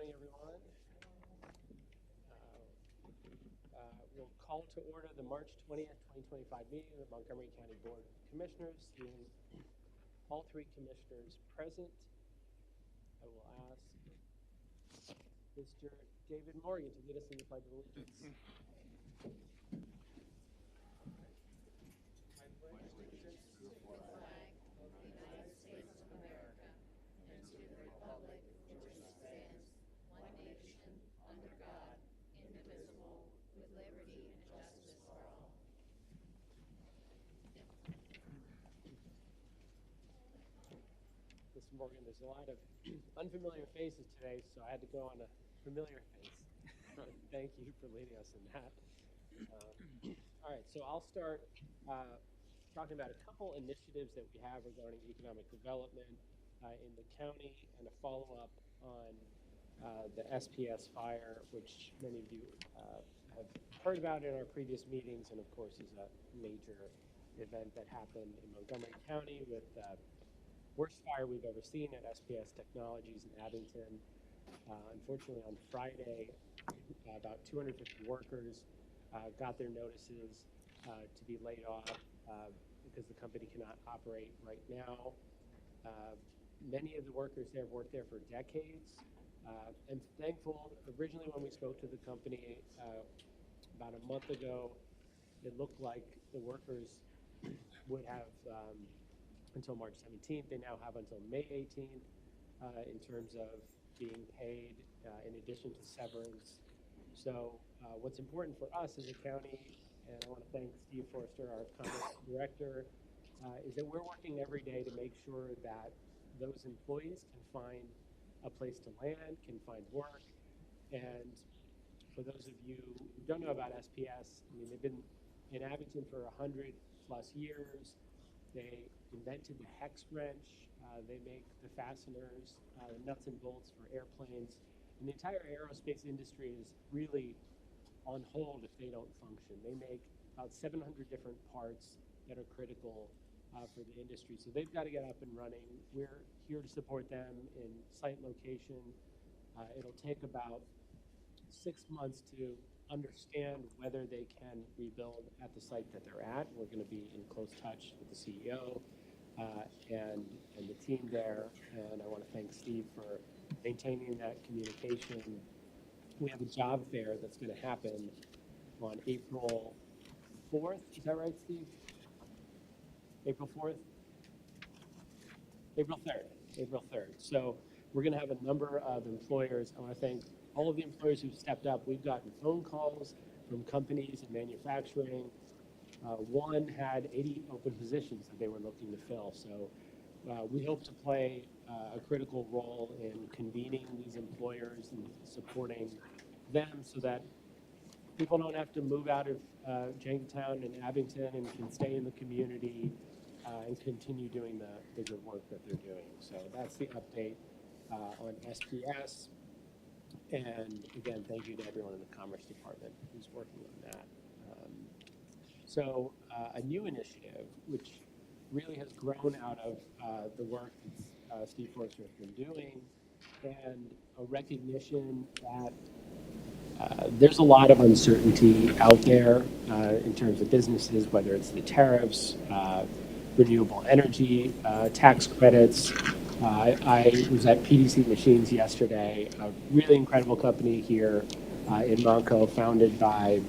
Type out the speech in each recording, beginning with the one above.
morning, everyone. We'll call to order the March 20th, 2025 meeting of the Montgomery County Board of Commissioners. Seeing all three commissioners present, I will ask Mr. David Morgan to lead us in the Pledge of Allegiance. I pledge allegiance to the flag of the United States of America and to the republic for which it stands, one nation, under God, indivisible, with liberty and justice for all. Mr. Morgan, there's a lot of unfamiliar faces today, so I had to go on a familiar face. Thank you for leading us in that. All right, so I'll start talking about a couple initiatives that we have regarding economic development in the county and a follow-up on the SPS fire, which many of you have heard about in our previous meetings, and of course is a major event that happened in Montgomery County with worst fire we've ever seen at SPS Technologies in Abington. Unfortunately, on Friday, about 250 workers got their notices to be laid off because the company cannot operate right now. Many of the workers there have worked there for decades. And thankful, originally when we spoke to the company about a month ago, it looked like the workers would have until March 17th. They now have until May 18th in terms of being paid in addition to severance. So what's important for us as a county, and I want to thank Steve Forster, our Commerce Director, is that we're working every day to make sure that those employees can find a place to land, can find work. And for those of you who don't know about SPS, I mean, they've been in Abington for 100+ years. They invented the hex wrench. They make the fasteners, the nuts and bolts for airplanes. And the entire aerospace industry is really on hold if they don't function. They make about 700 different parts that are critical for the industry. So they've got to get up and running. We're here to support them in site location. It'll take about 6 months to understand whether they can rebuild at the site that they're at. We're going to be in close touch with the CEO and the team there. And I want to thank Steve for maintaining that communication. We have a job fair that's going to happen on April 4th. Is that right, Steve? April 4th? April 3rd. April 3rd. So we're going to have a number of employers. I want to thank all of the employers who've stepped up. We've gotten phone calls from companies in manufacturing. One had 80 open positions that they were looking to fill. So we hope to play a critical role in convening these employers and supporting them so that people don't have to move out of Jenkintown and Abington and can stay in the community and continue doing the good work that they're doing. So that's the update on SPS. And again, thank you to everyone in the Commerce Department who's working on that. So a new initiative, which really has grown out of the work that Steve Forster has been doing, and a recognition that there's a lot of uncertainty out there in terms of businesses, whether it's the tariffs, renewable energy, tax credits. I was at PDC Machines yesterday, a really incredible company here in Monco, founded by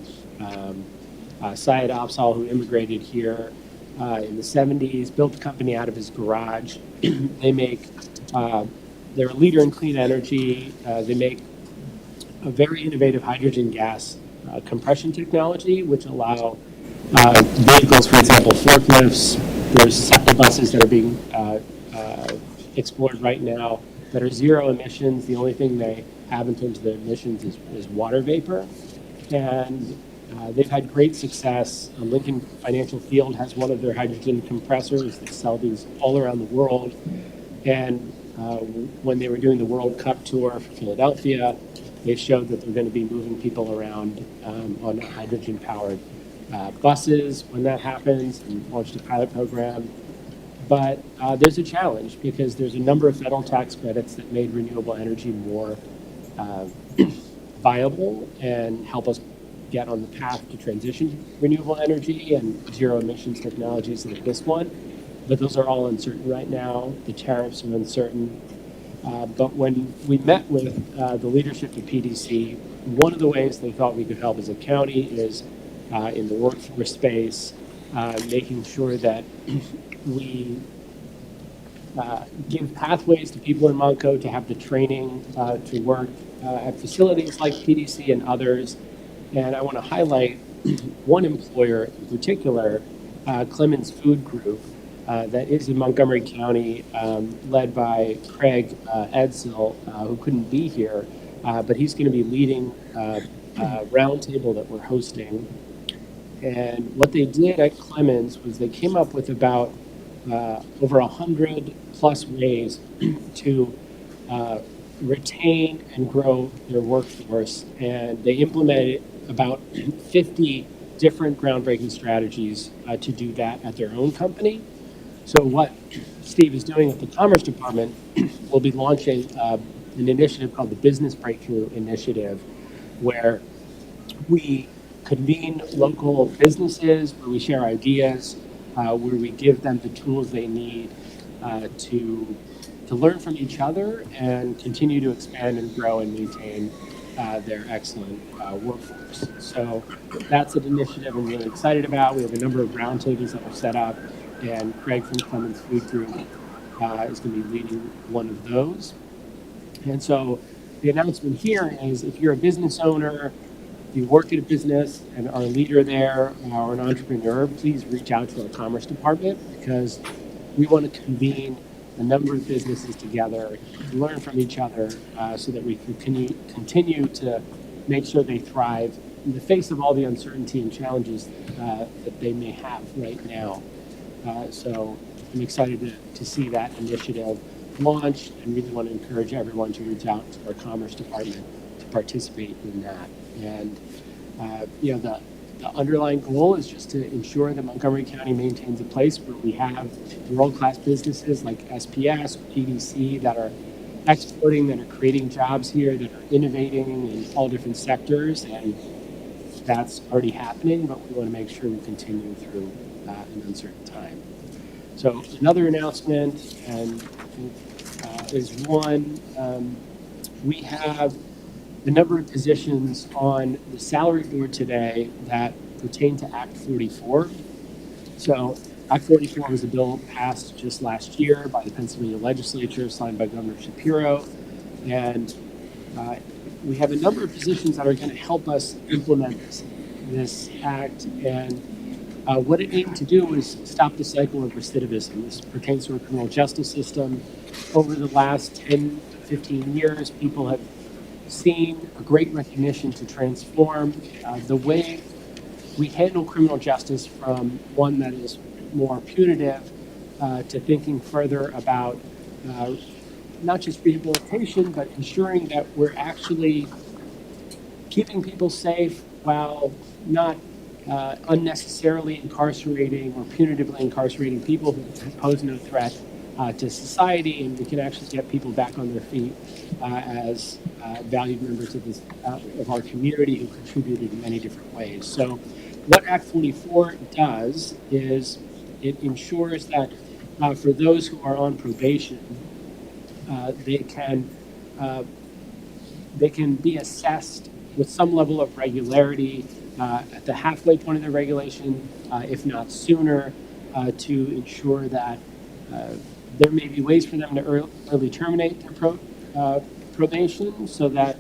Syed Afzal, who immigrated here in the 70s, built the company out of his garage. They're a leader in clean energy. They make a very innovative hydrogen gas compression technology, which allow vehicles, for example, forklifts. There's several buses that are being explored right now that are zero emissions. The only thing they have in terms of their emissions is water vapor. And they've had great success. Lincoln Financial Field has one of their hydrogen compressors. They sell these all around the world. And when they were doing the World Cup tour for Philadelphia, they showed that they're going to be moving people around on hydrogen-powered buses when that happens, and launched a pilot program. But there's a challenge because there's a number of federal tax credits that made renewable energy more viable and help us get on the path to transition to renewable energy and zero emissions technologies like this one. But those are all uncertain right now. The tariffs are uncertain. But when we met with the leadership of PDC, one of the ways they thought we could help as a county is in the workforce space, making sure that we give pathways to people in Monco to have the training to work at facilities like PDC and others. And I want to highlight one employer in particular, Clemens Food Group, that is in Montgomery County, led by Craig Edsel, who couldn't be here, but he's going to be leading a roundtable that we're hosting. And what they did at Clemens was they came up with about over 100 plus ways to retain and grow their workforce. And they implemented about 50 different groundbreaking strategies to do that at their own company. So what Steve is doing at the Commerce Department will be launching an initiative called the Business Breakthrough Initiative, where we convene local businesses, where we share ideas, where we give them the tools they need to learn from each other and continue to expand and grow and maintain their excellent workforce. So that's an initiative I'm really excited about. We have a number of roundtables that we'll set up, and Craig from Clemens Food Group is going to be leading one of those. And so the announcement here is if you're a business owner, if you work at a business and are a leader there or an entrepreneur, please reach out to our Commerce Department, because we want to convene a number of businesses together to learn from each other so that we can continue to make sure they thrive in the face of all the uncertainty and challenges that they may have right now. So I'm excited to see that initiative launched, and really want to encourage everyone to reach out to our Commerce Department to participate in that. And the underlying goal is just to ensure that Montgomery County maintains a place where we have world-class businesses like SPS, PDC that are exporting, that are creating jobs here, that are innovating in all different sectors, and that's already happening, but we want to make sure we continue through an uncertain time. So another announcement, and is one, we have a number of positions on the salary board today that pertain to Act 44. So Act 44 was a bill passed just last year by the Pennsylvania legislature, signed by Governor Shapiro. And we have a number of positions that are going to help us implement this act. And what it aimed to do was stop the cycle of recidivism. This pertains to our criminal justice system. Over the last 10, 15 years, people have seen a great recognition to transform the way we handle criminal justice from one that is more punitive to thinking further about not just rehabilitation, but ensuring that we're actually keeping people safe while not unnecessarily incarcerating or punitively incarcerating people who pose no threat to society, and we can actually get people back on their feet as valued members of our community who contributed in many different ways. So what Act 44 does is it ensures that for those who are on probation, they can be assessed with some level of regularity at the halfway point of the regulation, if not sooner, to ensure that there may be ways for them to early terminate their probation so that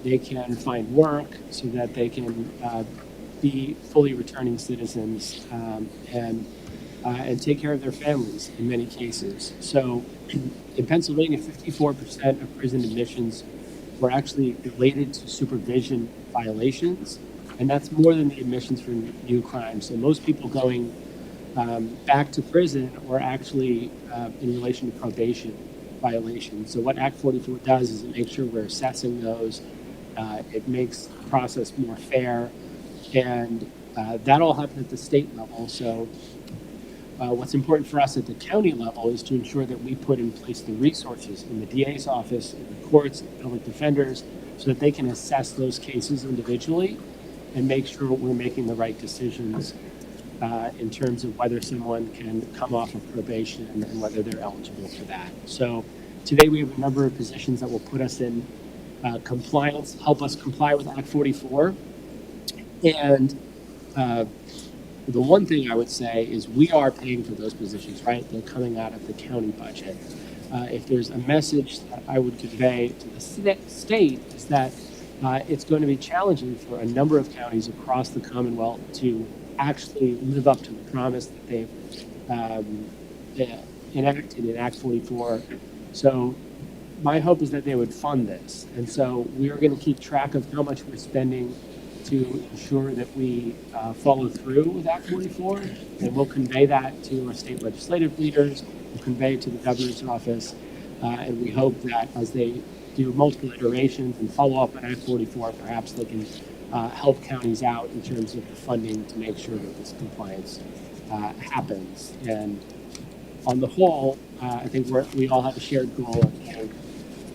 they can find work, so that they can be fully returning citizens and take care of their families in many cases. So in Pennsylvania, 54% of prison admissions were actually related to supervision violations, and that's more than the admissions for new crimes. So most people going back to prison were actually in relation to probation violations. So what Act 44 does is it makes sure we're assessing those. It makes the process more fair, and that all happened at the state level. So what's important for us at the county level is to ensure that we put in place the resources in the DA's office, in the courts, public defenders, so that they can assess those cases individually and make sure we're making the right decisions in terms of whether someone can come off of probation and whether they're eligible for that. So today we have a number of positions that will put us in compliance, help us comply with Act 44. And the one thing I would say is we are paying for those positions, right? They're coming out of the county budget. If there's a message that I would convey to the state is that it's going to be challenging for a number of counties across the Commonwealth to actually live up to the promise that they've enacted in Act 44. So my hope is that they would fund this. And so we are going to keep track of how much we're spending to ensure that we follow through with Act 44. And we'll convey that to our state legislative leaders, we'll convey it to the governor's office. And we hope that as they do multiple iterations and follow up on Act 44, perhaps they can help counties out in terms of the funding to make sure that this compliance happens. And on the whole, I think we all have a shared goal of getting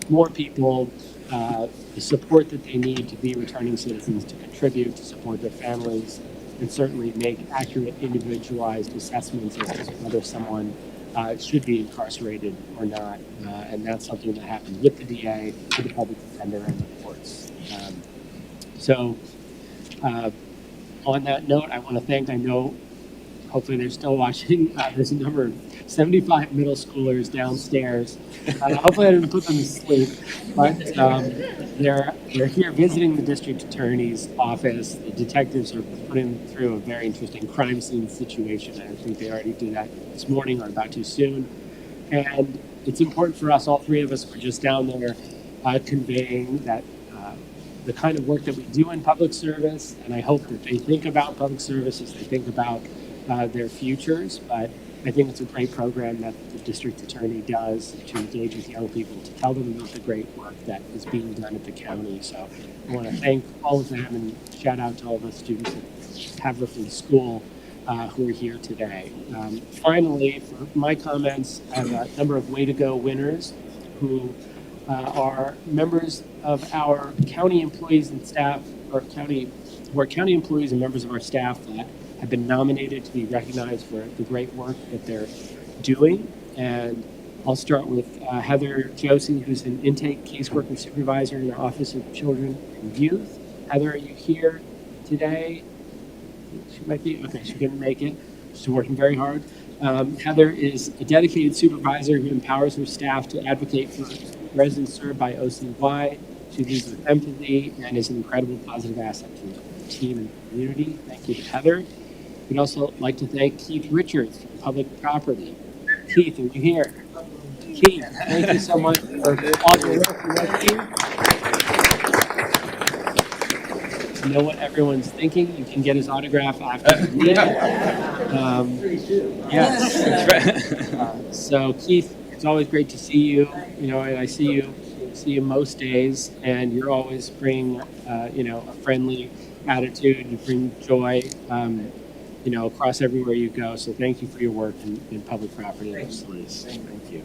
more people the support that they need to be returning citizens, to contribute, to support their families, and certainly make accurate, individualized assessments as to whether someone should be incarcerated or not. And that's something that happens with the DA, with the public defender, and the courts. So on that note, I want to thank, I know, hopefully they're still watching, there's a number of 75 middle schoolers downstairs. Hopefully I didn't put them to sleep, but they're here visiting the district attorney's office. The detectives are putting through a very interesting crime scene situation. I think they already did that this morning or about to soon. And it's important for us, all three of us were just down there conveying that the kind of work that we do in public service, and I hope that they think about public service as they think about their futures. But I think it's a great program that the district attorney does to engage with young people, to tell them about the great work that is being done at the county. So I want to thank all of them and shout out to all the students at Haverford School who are here today. Finally, for my comments, I have a number of Way to Go winners who are members of our county employees and staff, or who are county employees and members of our staff that have been nominated to be recognized for the great work that they're doing. And I'll start with Heather Josie, who's an intake caseworker supervisor in the Office of Children and Youth. Heather, are you here today? She might be, okay, she couldn't make it. She's working very hard. Heather is a dedicated supervisor who empowers her staff to advocate for residents served by OCY. She leads with empathy and is an incredible positive asset to the team and the community. Thank you to Heather. We'd also like to thank Keith Richards from Public Property. Keith, are you here? Keith, thank you so much for all your work. You know what everyone's thinking. You can get his autograph after the meeting. Yes, that's right. So Keith, it's always great to see you. You know, and I see you most days, and you're always bringing, a friendly attitude. You bring joy, across everywhere you go. So thank you for your work in public property legislation. Thank you.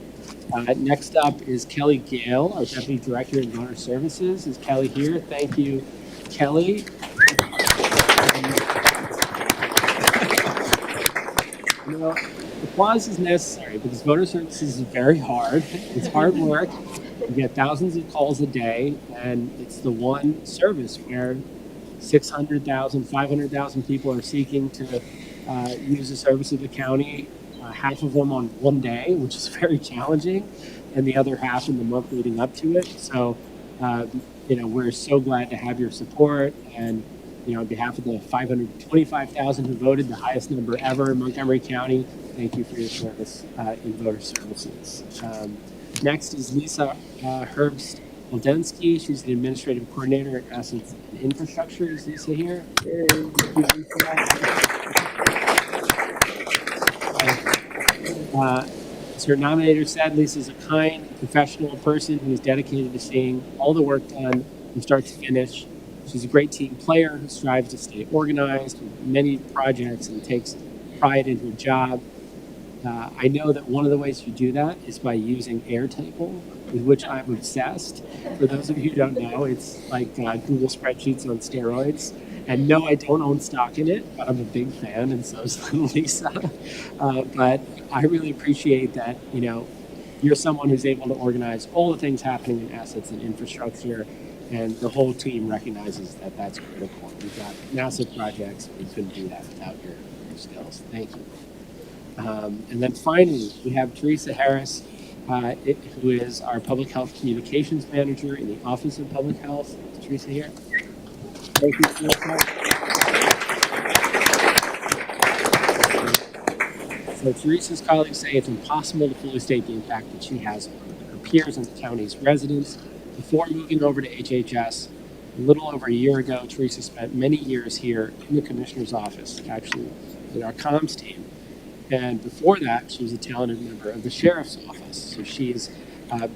Next up is Kelly Gale, our Deputy Director in Voter Services. Is Kelly here? Thank you, Kelly. Applause is necessary because voter services is very hard. It's hard work. You get thousands of calls a day, and it's the one service where 600,000, 500,000 people are seeking to use the service of the county, half of them on one day, which is very challenging, and the other half in the month leading up to it. So, we're so glad to have your support, and on behalf of the 525,000 who voted, the highest number ever in Montgomery County, thank you for your service in voter services. Next is Lisa Herbst Woldensky. She's the administrative coordinator at Assets and Infrastructure. Is Lisa here? As her nominator said, Lisa is a kind, professional person who is dedicated to seeing all the work done from start to finish. She's a great team player who strives to stay organized with many projects and takes pride in her job. I know that one of the ways you do that is by using Airtable, with which I'm obsessed. For those of you who don't know, it's like Google spreadsheets on steroids. And no, I don't own stock in it, but I'm a big fan, and so is Lisa. But I really appreciate that, you're someone who's able to organize all the things happening in assets and infrastructure, and the whole team recognizes that that's critical. We've got massive projects, and we couldn't do that without your skills. Thank you. And then finally, we have Teresa Harris, who is our Public Health Communications Manager in the Office of Public Health. Is Teresa here? Thank you, Teresa. So Teresa's colleagues say it's impossible to fully state the impact that she has on her peers and the county's residents. Before moving over to HHS, a little over a year ago, Teresa spent many years here in the commissioner's office, actually with our comms team. And before that, she was a talented member of the sheriff's office. So she's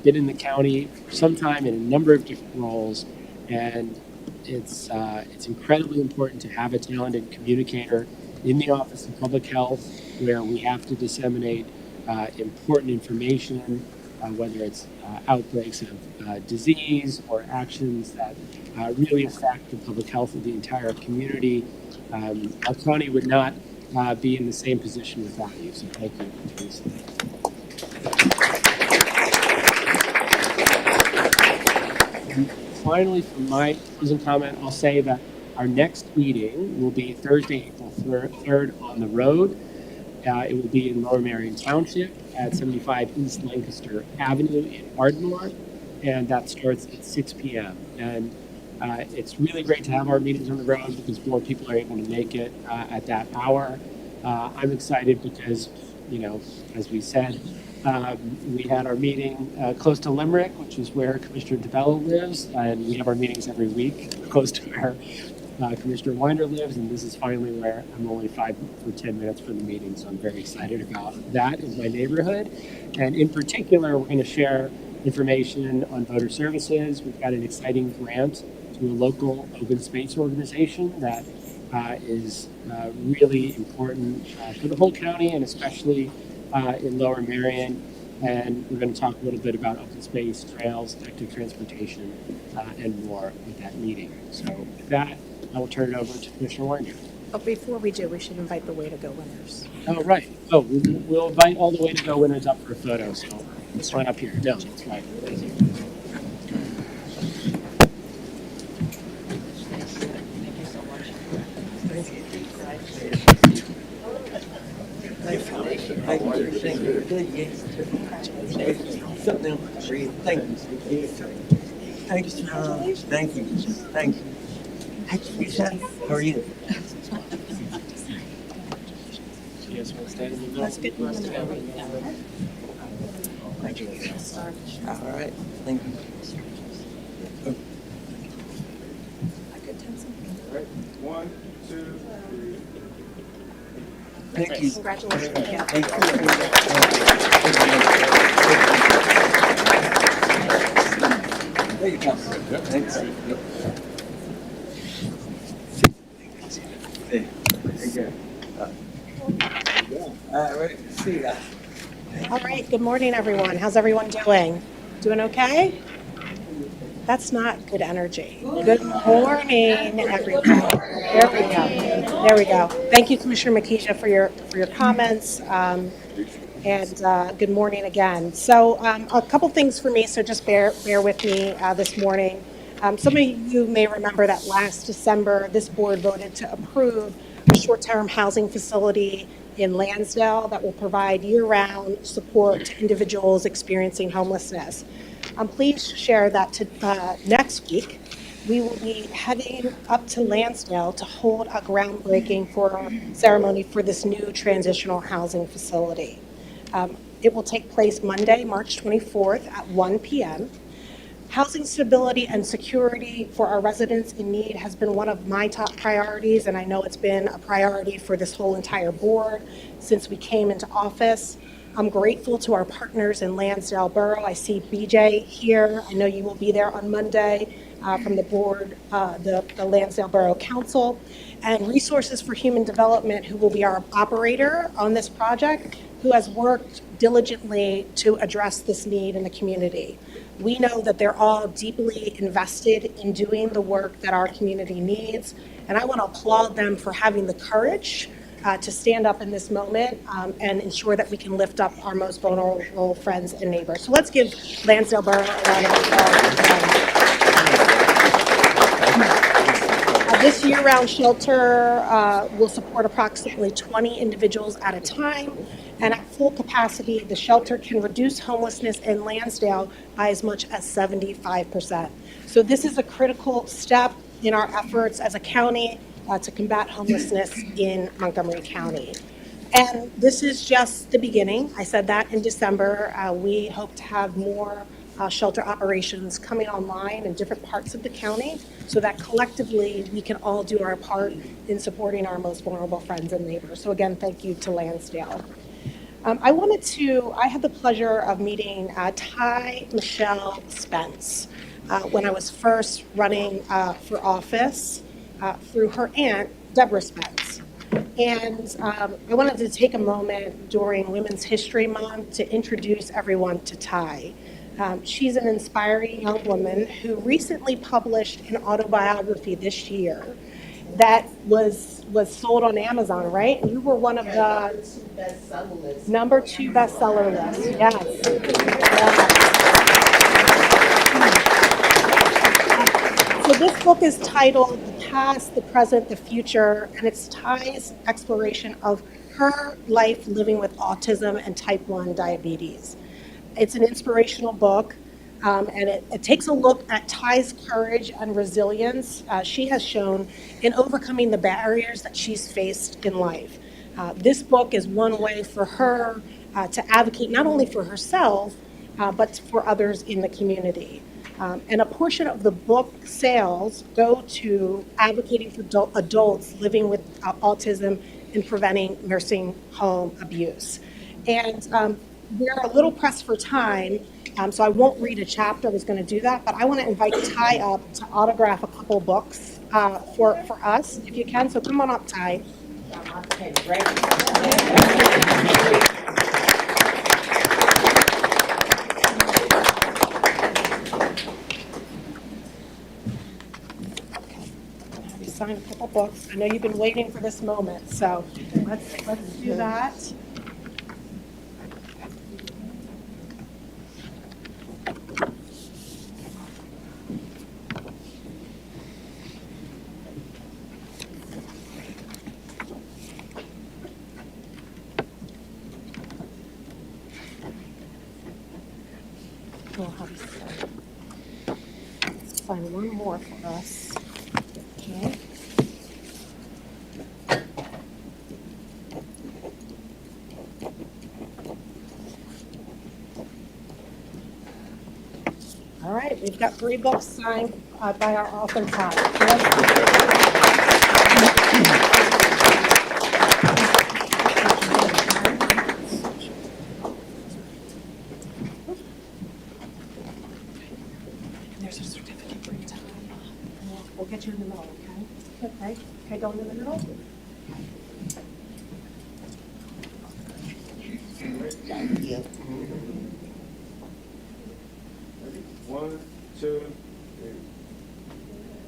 been in the county for some time in a number of different roles, and it's incredibly important to have a talented communicator in the Office of Public Health, where we have to disseminate important information, whether it's outbreaks of disease or actions that really affect the public health of the entire community. Our county would not be in the same position without you, so thank you, Teresa. And finally, for my closing comment, I'll say that our next meeting will be Thursday, April 3rd on the road. It will be in Lower Marion Township at 75 East Lancaster Avenue in Ardmore, and that starts at 6 p.m. And it's really great to have our meetings on the road because more people are able to make it at that hour. I'm excited because, as we said, we had our meeting close to Limerick, which is where Commissioner DeBello lives, and we have our meetings every week close to where Commissioner Winder lives, and this is finally where I'm only 5 or 10 minutes from the meeting, so I'm very excited about that in my neighborhood. And in particular, we're going to share information on voter services. We've got an exciting grant to a local open space organization that is really important for the whole county and especially in Lower Marion. And we're going to talk a little bit about open space, trails, active transportation, and more at that meeting. So with that, I will turn it over to Commissioner Winder. But before we do, we should invite the Way to Go winners. Oh, right. Oh, we'll invite all the Way to Go winners up for a photo. So let's line up here. No, that's right. Thank you. Something else. Thank you. Thanks. Thank you. Thank you. Hi, Teresa. How are you? Yes, we'll stand in the middle. That's good. All right. Thank you. All right. 1, 2, 3. Thank you. Congratulations again. Thank you. There you go. Thanks. Right. See ya. All right. Good morning, everyone. How's everyone doing? Doing okay? That's not good energy. Good morning, everyone. There we go. There we go. Thank you, Commissioner Makija, for your comments. And good morning again. So a couple things for me, so just bear with me this morning. Some of you may remember that last December, this board voted to approve a short-term housing facility in Lansdale that will provide year-round support to individuals experiencing homelessness. I'm pleased to share that next week, we will be heading up to Lansdale to hold a groundbreaking ceremony for this new transitional housing facility. It will take place Monday, March 24th at 1 p.m. Housing stability and security for our residents in need has been one of my top priorities, and I know it's been a priority for this whole entire board since we came into office. I'm grateful to our partners in Lansdale Borough. I see BJ here. I know you will be there on Monday from the board, the Lansdale Borough Council, and Resources for Human Development, who will be our operator on this project, who has worked diligently to address this need in the community. We know that they're all deeply invested in doing the work that our community needs, and I want to applaud them for having the courage to stand up in this moment and ensure that we can lift up our most vulnerable friends and neighbors. So let's give Lansdale Borough a round of applause. This year-round shelter will support approximately 20 individuals at a time, and at full capacity, the shelter can reduce homelessness in Lansdale by as much as 75%. So this is a critical step in our efforts as a county to combat homelessness in Montgomery County. And this is just the beginning. I said that in December. We hope to have more shelter operations coming online in different parts of the county so that collectively we can all do our part in supporting our most vulnerable friends and neighbors. So again, thank you to Lansdale. I had the pleasure of meeting Ty Michelle Spence when I was first running for office through her aunt, Deborah Spence. And I wanted to take a moment during Women's History Month to introduce everyone to Ty. She's an inspiring young woman who recently published an autobiography this year that was sold on Amazon, right? And you were one of the number two bestseller list. Yes. So this book is titled The Past, the Present, the Future, and it's Ty's exploration of her life living with autism and type 1 diabetes. It's an inspirational book, and it takes a look at Ty's courage and resilience she has shown in overcoming the barriers that she's faced in life. This book is one way for her to advocate not only for herself, but for others in the community. And a portion of the book sales go to advocating for adults living with autism and preventing nursing home abuse. And we're a little pressed for time, so I won't read a chapter. I was going to do that, but I want to invite Ty up to autograph a couple books for us, if you can. So come on up, Ty. Sign a couple books. I know you've been waiting for this moment, so let's do that. We'll have sign one more for us. Okay. All right, we've got 3 books signed by our author, Ty. There's a certificate for you, Ty. We'll get you in the middle, okay? Okay, okay, go into the middle. Yeah. 1, 2, 3.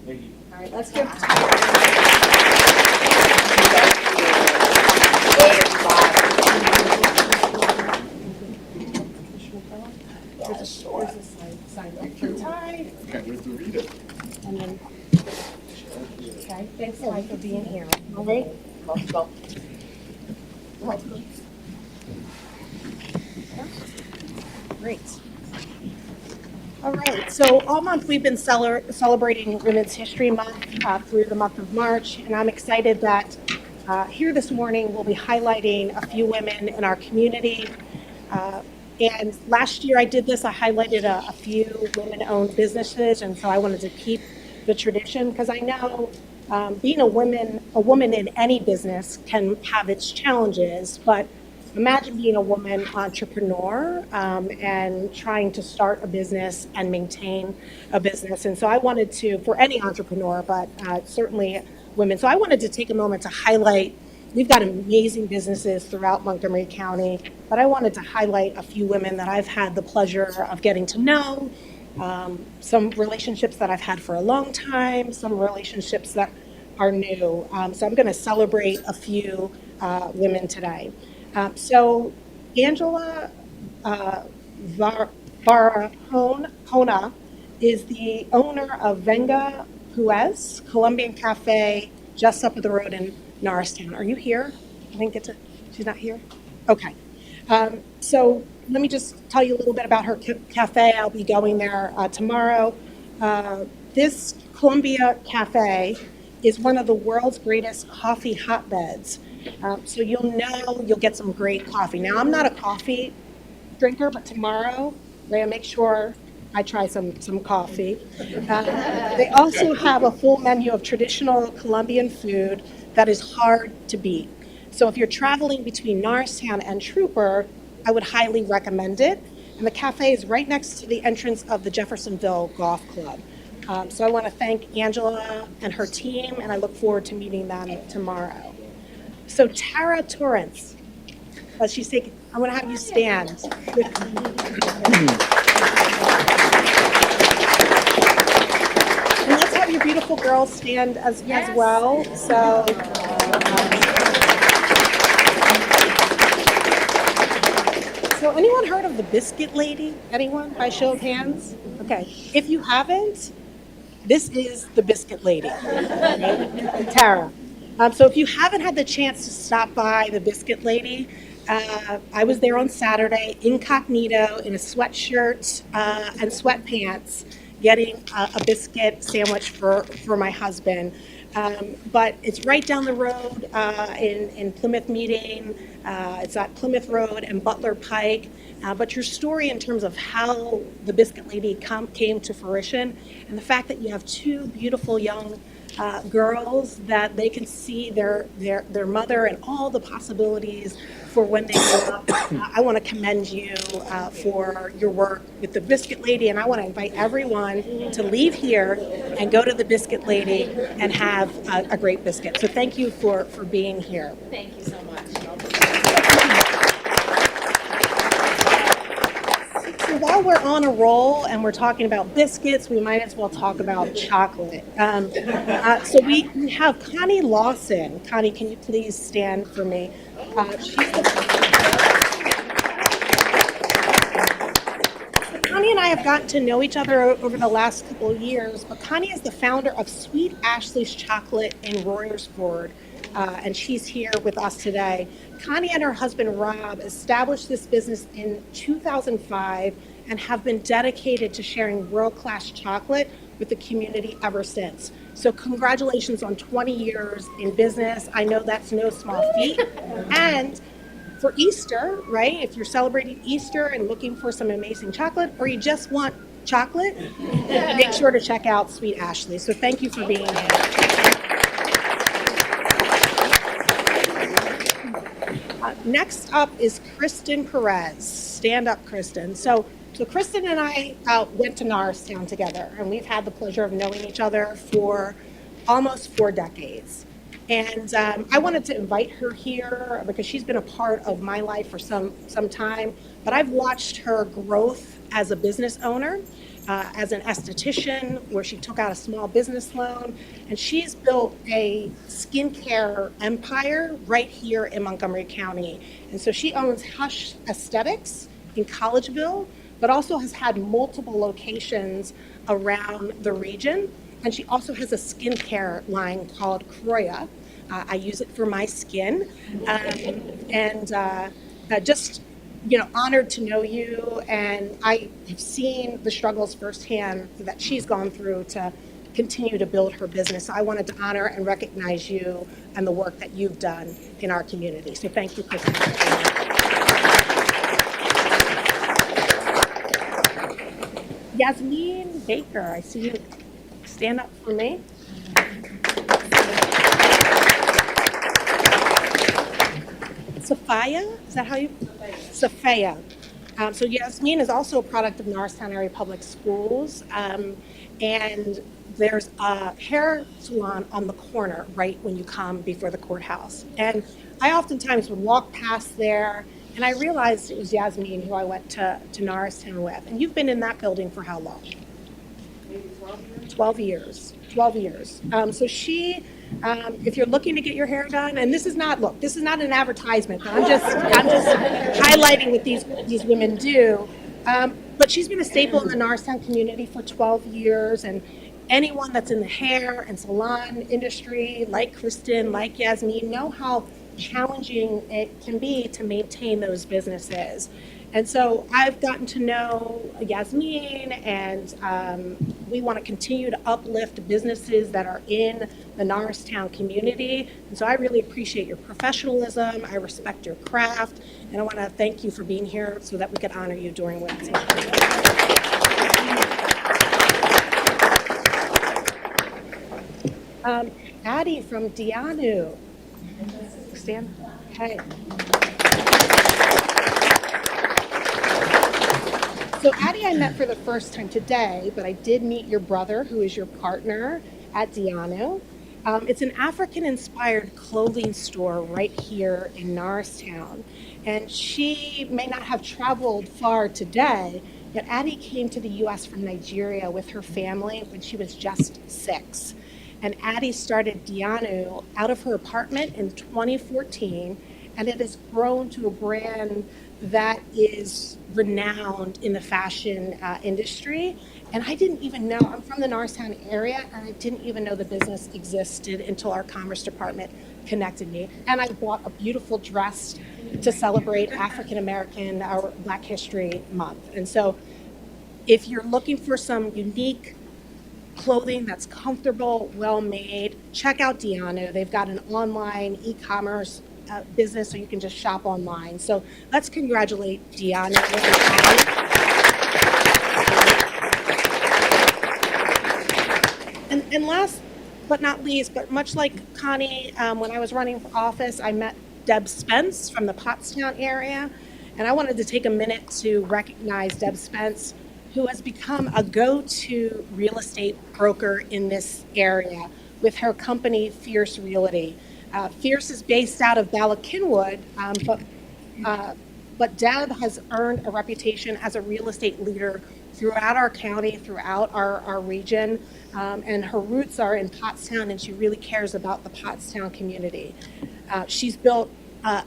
Thank you. All right, let's give sign right for Ty. Can't wait to read it. And then, okay, thanks, Ty, for being here. All right? Let's go. Great. All right, so all month we've been celebrating Women's History Month through the month of March, and I'm excited that here this morning we'll be highlighting a few women in our community. And last year I did this, I highlighted a few women-owned businesses, and so I wanted to keep the tradition because I know being a woman in any business can have its challenges, but imagine being a woman entrepreneur and trying to start a business and maintain a business. And so I wanted to, for any entrepreneur, but certainly women. So I wanted to take a moment to highlight. We've got amazing businesses throughout Montgomery County, but I wanted to highlight a few women that I've had the pleasure of getting to know, some relationships that I've had for a long time, some relationships that are new. So I'm going to celebrate a few women today. So Angela Barahona is the owner of Venga Puez Colombian Cafe just up the road in Norristown. Are you here? I didn't get to, she's not here? Okay. So let me just tell you a little bit about her cafe. I'll be going there tomorrow. This Columbia Cafe is one of the world's greatest coffee hotbeds. So you'll get some great coffee. Now, I'm not a coffee drinker, but tomorrow, I'm going to make sure I try some coffee. They also have a full menu of traditional Colombian food that is hard to beat. So if you're traveling between Norristown and Trooper, I would highly recommend it. And the cafe is right next to the entrance of the Jeffersonville Golf Club. So I want to thank Angela and her team, and I look forward to meeting them tomorrow. So Tara Torrance, she's taking, I'm going to have you stand. And let's have your beautiful girls stand as well. So anyone heard of the Biscuit Lady? Anyone? By show of hands? Okay. If you haven't, this is the Biscuit Lady, right? Tara. So if you haven't had the chance to stop by the Biscuit Lady, I was there on Saturday, incognito, in a sweatshirt and sweatpants, getting a biscuit sandwich for my husband. But it's right down the road in Plymouth Meeting. It's at Plymouth Road and Butler Pike. But your story in terms of how the Biscuit Lady came to fruition, and the fact that you have two beautiful young girls, that they can see their mother and all the possibilities for when they grow up. I want to commend you for your work with the Biscuit Lady, and I want to invite everyone to leave here and go to the Biscuit Lady and have a great biscuit. So thank you for being here. Thank you so much. So while we're on a roll and we're talking about biscuits, we might as well talk about chocolate. So we have Connie Lawson. Connie, can you please stand for me? Connie and I have gotten to know each other over the last couple of years, but Connie is the founder of Sweet Ashley's Chocolate in Royersford, and she's here with us today. Connie and her husband Rob established this business in 2005 and have been dedicated to sharing world-class chocolate with the community ever since. So congratulations on 20 years in business. I know that's no small feat. And for Easter, right, if you're celebrating Easter and looking for some amazing chocolate, or you just want chocolate, make sure to check out Sweet Ashley. So thank you for being here. Next up is Kristen Perez. Stand up, Kristen. So Kristen and I went to Norristown together, and we've had the pleasure of knowing each other for almost 4 decades. And I wanted to invite her here because she's been a part of my life for some time, but I've watched her growth as a business owner, as an esthetician, where she took out a small business loan, and she's built a skincare empire right here in Montgomery County. And so she owns Hush Aesthetics in Collegeville, but also has had multiple locations around the region. And she also has a skincare line called Croya. I use it for my skin. Just, honored to know you. And I have seen the struggles firsthand that she's gone through to continue to build her business. So I wanted to honor and recognize you and the work that you've done in our community. So thank you, Kristen. Yasmin Baker, I see you. Stand up for me. Sophia, is that how you? Sophia. So Yasmin is also a product of Norristown Area Public Schools. And there's a hair salon on the corner right when you come before the courthouse. And I oftentimes would walk past there and I realized it was Yasmin who I went to Norristown with. And you've been in that building for how long? 12 years. 12 years. So she, if you're looking to get your hair done, and this is not an advertisement, but I'm just highlighting what these women do. But she's been a staple in the Norristown community for 12 years, and anyone that's in the hair and salon industry, like Kristen, like Yasmin, know how challenging it can be to maintain those businesses. And so I've gotten to know Yasmin, and we want to continue to uplift businesses that are in the Norristown community. And so I really appreciate your professionalism. I respect your craft, and I want to thank you for being here so that we could honor you during Wednesday. Addie from Dianu. Stand. Hey. So Addie I met for the first time today, but I did meet your brother, who is your partner at Dianu. It's an African-inspired clothing store right here in Norristown. And she may not have traveled far today, but Addie came to the U.S. from Nigeria with her family when she was just 6. And Addie started Dianu out of her apartment in 2014, and it has grown to a brand that is renowned in the fashion industry. And I didn't even know, I'm from the Norristown area, and I didn't even know the business existed until our Commerce Department connected me. And I bought a beautiful dress to celebrate African American, our Black History Month. And so if you're looking for some unique clothing that's comfortable, well-made, check out Dianu. They've got an online e-commerce business, so you can just shop online. So let's congratulate Dianu. And last but not least, but much like Connie, when I was running for office, I met Deb Spence from the Pottstown area, and I wanted to take a minute to recognize Deb Spence, who has become a go-to real estate broker in this area with her company, Fierce Realty. Fierce is based out of Bala Cynwyd, but Deb has earned a reputation as a real estate leader throughout our county, throughout our region, and her roots are in Pottstown, and she really cares about the Pottstown community. She's built a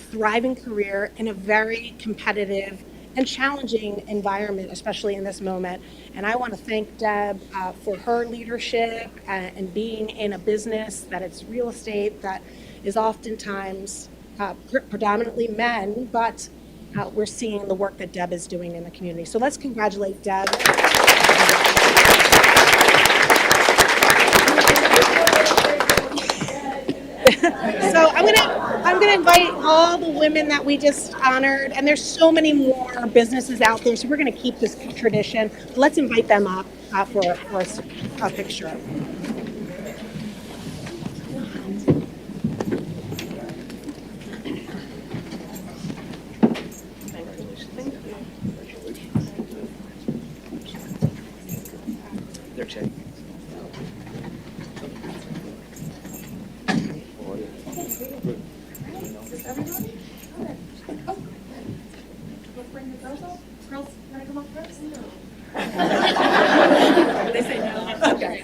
thriving career in a very competitive and challenging environment, especially in this moment. And I want to thank Deb for her leadership and being in a business that it's real estate that is oftentimes predominantly men, but we're seeing the work that Deb is doing in the community. So let's congratulate Deb. So I'm gonna invite all the women that we just honored, and there's so many more businesses out there, so we're gonna keep this tradition. Let's invite them up for a picture. They're checking. They say no. Okay.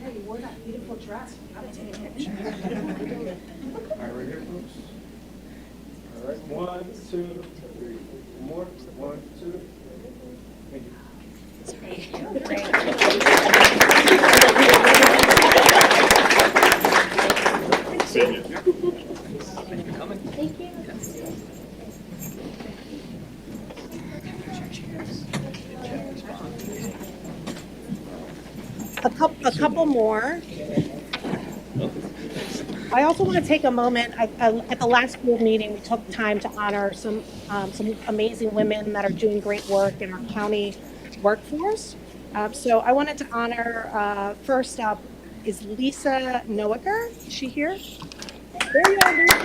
You wore that beautiful dress. We gotta take a picture. All right, right here, folks. All right, 1, 2, 3. More. 1, 2. Thank you. A couple more. I also want to take a moment. At the last board meeting, we took time to honor some amazing women that are doing great work in our county workforce. So I wanted to honor, first up is Lisa Noaker. Is she here? There you are, Lisa.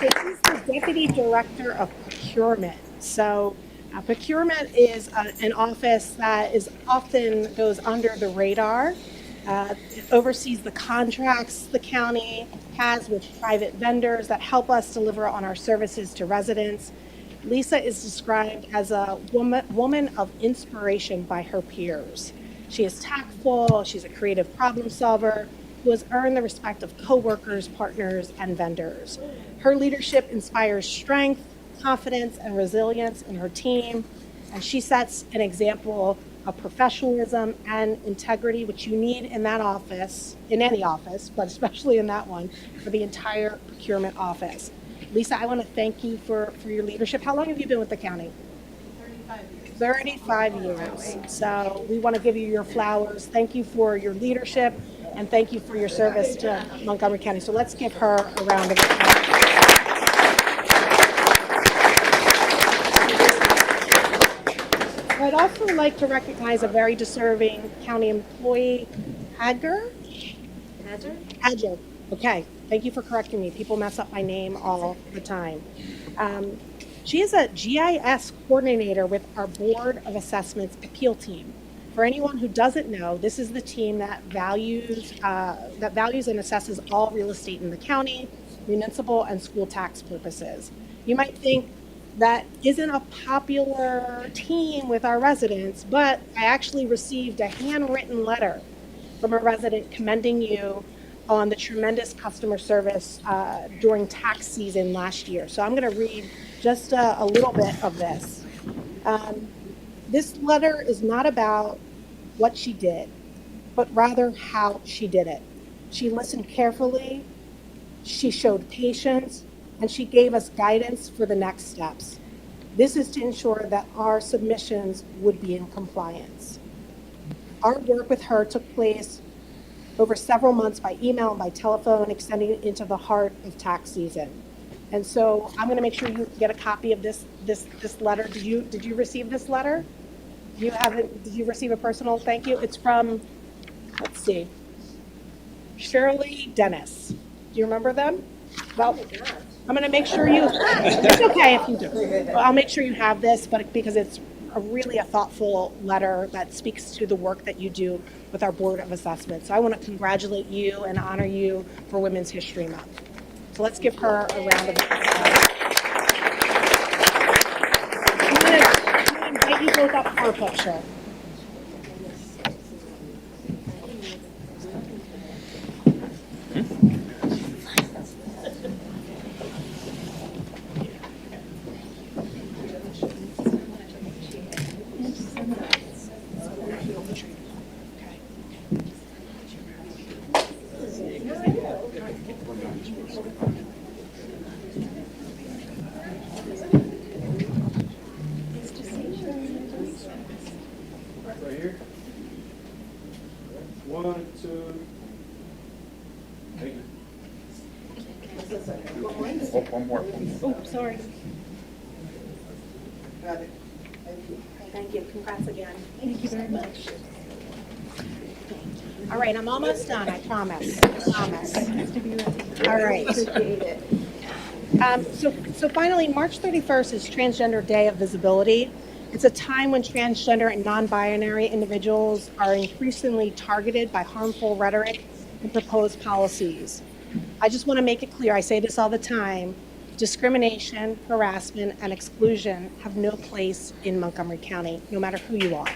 So she's the Deputy Director of Procurement. So procurement is an office that is often goes under the radar. It oversees the contracts the county has with private vendors that help us deliver on our services to residents. Lisa is described as a woman of inspiration by her peers. She is tactful, she's a creative problem solver who has earned the respect of coworkers, partners, and vendors. Her leadership inspires strength, confidence, and resilience in her team, and she sets an example of professionalism and integrity, which you need in that office, in any office, but especially in that one, for the entire procurement office. Lisa, I want to thank you for your leadership. How long have you been with the county? 35 years. So we want to give you your flowers. Thank you for your leadership and thank you for your service to Montgomery County. So let's give her a round of applause. I'd also like to recognize a very deserving county employee, Adger. Okay, thank you for correcting me. People mess up my name all the time. She is a GIS coordinator with our Board of Assessments appeal team. For anyone who doesn't know, this is the team that values and assesses all real estate in the county, municipal and school tax purposes. You might think that isn't a popular team with our residents, but I actually received a handwritten letter from a resident commending you on the tremendous customer service during tax season last year. So I'm going to read just a little bit of this. This letter is not about what she did, but rather how she did it. She listened carefully, she showed patience, and she gave us guidance for the next steps. This is to ensure that our submissions would be in compliance. Our work with her took place over several months by email and by telephone, extending into the heart of tax season. And so I'm going to make sure you get a copy of this letter. Did you receive this letter? You haven't? Did you receive a personal thank you? It's from, let's see, Shirley Dennis. Do you remember them? Well, I'm going to make sure you. It's okay if you do. I'll make sure you have this, but because it's really a thoughtful letter that speaks to the work that you do with our Board of Assessment. So I want to congratulate you and honor you for Women's History Month. So let's give her a round of applause. I'm going to invite you both up for a picture. Right here. One, two. Thank you. One more. Oh, sorry. Thank you. Congrats again. Thank you very much. All right, I'm almost done, I promise. All right. So finally, March 31st is Transgender Day of Visibility. It's a time when transgender and non-binary individuals are increasingly targeted by harmful rhetoric and proposed policies. I just want to make it clear, I say this all the time, discrimination, harassment, and exclusion have no place in Montgomery County, no matter who you are.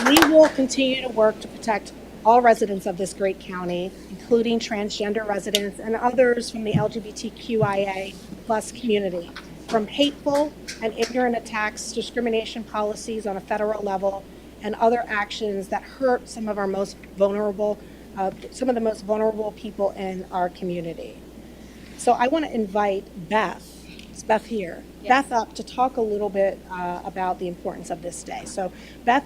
We will continue to work to protect all residents of this great county, including transgender residents and others from the LGBTQIA+ community, from hateful and ignorant attacks, discrimination policies on a federal level, and other actions that hurt some of the most vulnerable people in our community. So I want to invite Beth Is Beth here? Yes. Beth up to talk a little bit about the importance of this day. So Beth,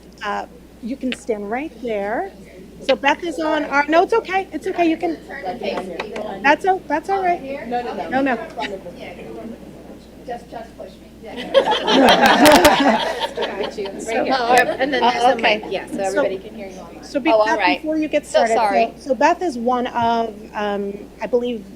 you can stand right there. So Beth is on our, no, it's okay. It's okay. You can, that's all right. No, no. Just push me. And then there's a mic, yeah, so everybody can hear you. So Oh, all Beth, right. before you get So started, sorry. so Beth is one of, I believe,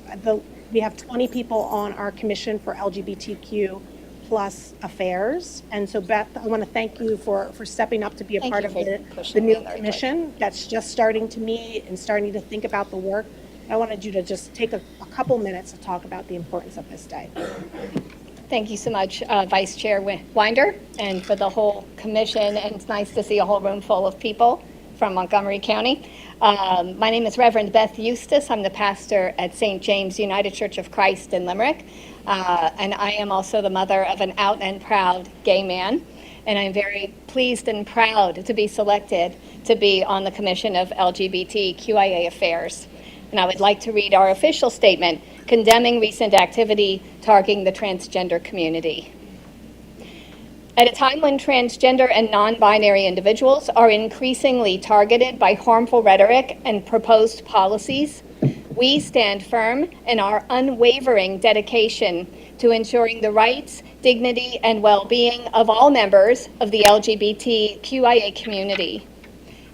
we have 20 people on our commission for LGBTQ plus affairs. And so Beth, I want to thank you for stepping up to be a Thank part you of for the pushing new me in the right commission that's just starting to meet and starting to think about the work. I wanted you to just take a couple minutes to talk about the importance of this day. Thank you so much, Vice Chair Winder, and for the whole commission, and it's nice to see a whole room full of people from Montgomery County. My name is Reverend Beth Eustace. I'm the pastor at St. James United Church of Christ in Limerick, and I am also the mother of an out and proud gay man, and I'm very pleased and proud to be selected to be on the Commission of LGBTQIA Affairs. And I would like to read our official statement condemning recent activity targeting the transgender community. At a time when transgender and non-binary individuals are increasingly targeted by harmful rhetoric and proposed policies, we stand firm in our unwavering dedication to ensuring the rights, dignity, and well-being of all members of the LGBTQIA community.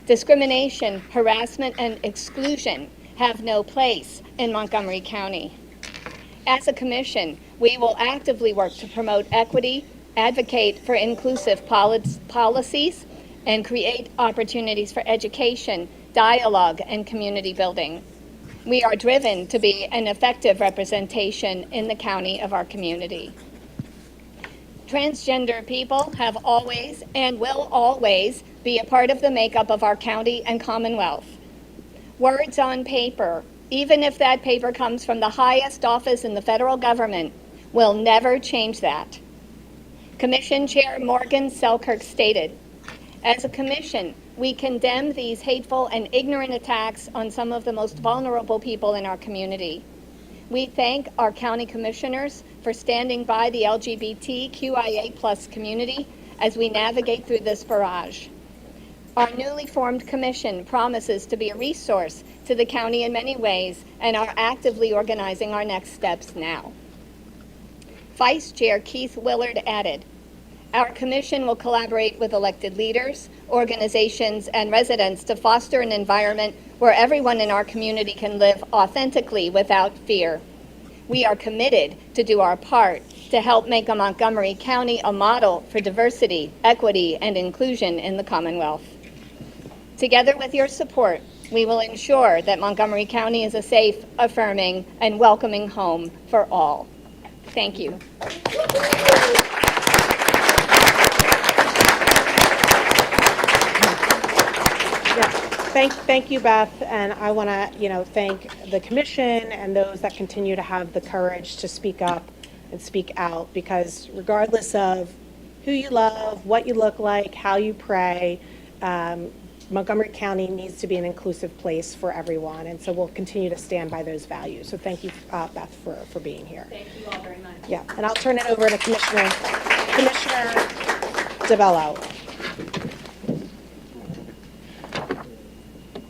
Discrimination, harassment, and exclusion have no place in Montgomery County. As a commission, we will actively work to promote equity, advocate for inclusive policies, and create opportunities for education, dialogue, and community building. We are driven to be an effective representation in the county of our community. Transgender people have always and will always be a part of the makeup of our county and Commonwealth. Words on paper, even if that paper comes from the highest office in the federal government, will never change that. Commission Chair Morgan Selkirk stated, as a commission, we condemn these hateful and ignorant attacks on some of the most vulnerable people in our community. We thank our county commissioners for standing by the LGBTQIA plus community as we navigate through this barrage. Our newly formed commission promises to be a resource to the county in many ways and are actively organizing our next steps now. Vice Chair Keith Willard added, our commission will collaborate with elected leaders, organizations, and residents to foster an environment where everyone in our community can live authentically without fear. We are committed to do our part to help make Montgomery County a model for diversity, equity, and inclusion in the Commonwealth. Together with your support, we will ensure that Montgomery County is a safe, affirming, and welcoming home for all. Thank you. Thank you, Beth, and I want to, thank the commission and those that continue to have the courage to speak up and speak out, because regardless of who you love, what you look like, how you pray, Montgomery County needs to be an inclusive place for everyone, and so we'll continue to stand by those values. So thank you, Beth, for being here. Thank you all very much. Yeah, and I'll turn it over to Commissioner DeBello.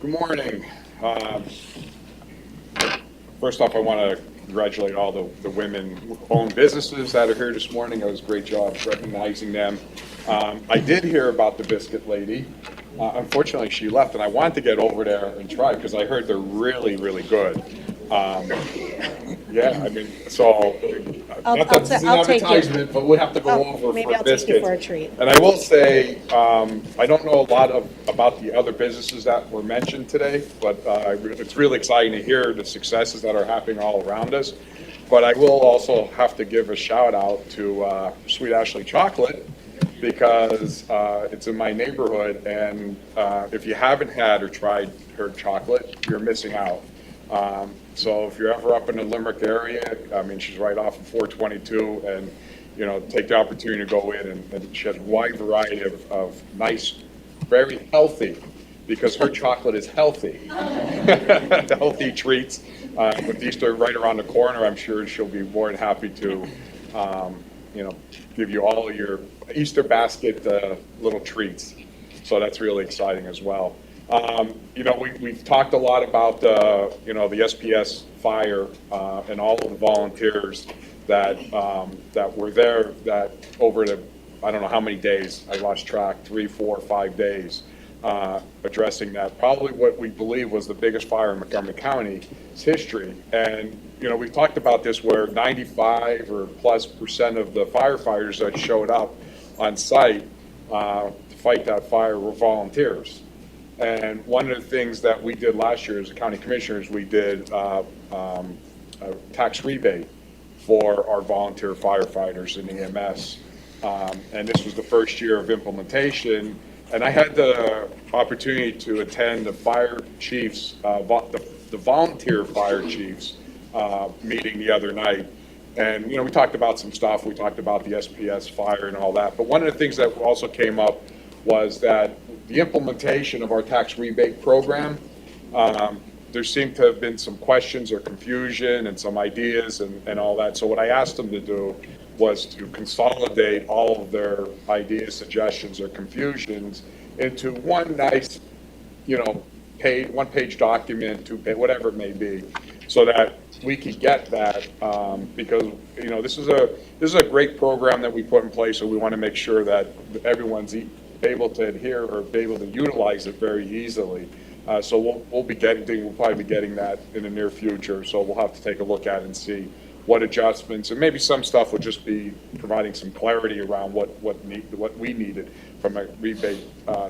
Good morning. First off, I want to congratulate all the women-owned businesses that are here this morning. It was a great job recognizing them. I did hear about the biscuit lady. Unfortunately, she left, and I wanted to get over there and try because I heard they're really, really good. Yeah, I mean, so not that this is an I'll take you. advertisement, but we'll have to go over Maybe for I'll biscuits. take you for a treat. And I will say, I don't know a lot about the other businesses that were mentioned today, but it's really exciting to hear the successes that are happening all around us. But I will also have to give a shout out to Sweet Ashley Chocolate, because it's in my neighborhood, and if you haven't had or tried her chocolate, you're missing out. So if you're ever up in the Limerick area, I mean, she's right off of 422, and take the opportunity to go in, and she has a wide variety of nice, very healthy, because her chocolate is healthy, healthy treats. With Easter right around the corner, I'm sure she'll be more than happy to you know, give you all of your Easter basket little treats. So that's really exciting as well. You know, we've talked a lot about, you know, the SPS fire and all of the volunteers that, that were there that over the, I don't know how many days, I lost track, 3, 4, 5 days, addressing that. Probably what we believe was the biggest fire in Montgomery County's history. And, you know, we've talked about this where 95 or plus % of the firefighters that showed up on site to fight that fire were volunteers. And one of the things that we did last year as county commissioners, we did a tax rebate for our volunteer firefighters in EMS. And this was the first year of implementation. And I had the opportunity to attend the fire chiefs, the volunteer fire chiefs meeting the other night. And, you know, we talked about some stuff. We talked about the SPS fire and all that. But one of the things that also came up was that the implementation of our tax rebate program, there seemed to have been some questions or confusion and some ideas and all that. So what I asked them to do was to consolidate all of their ideas, suggestions, or confusions into one nice, you know, one-page document, whatever it may be, so that we could get that, because, you know, this is a great program that we put in place, so we want to make sure that everyone's able to adhere or be able to utilize it very easily. So we'll probably be getting that in the near future. So we'll have to take a look at it and see what adjustments, and maybe some stuff will just be providing some clarity around what we needed from a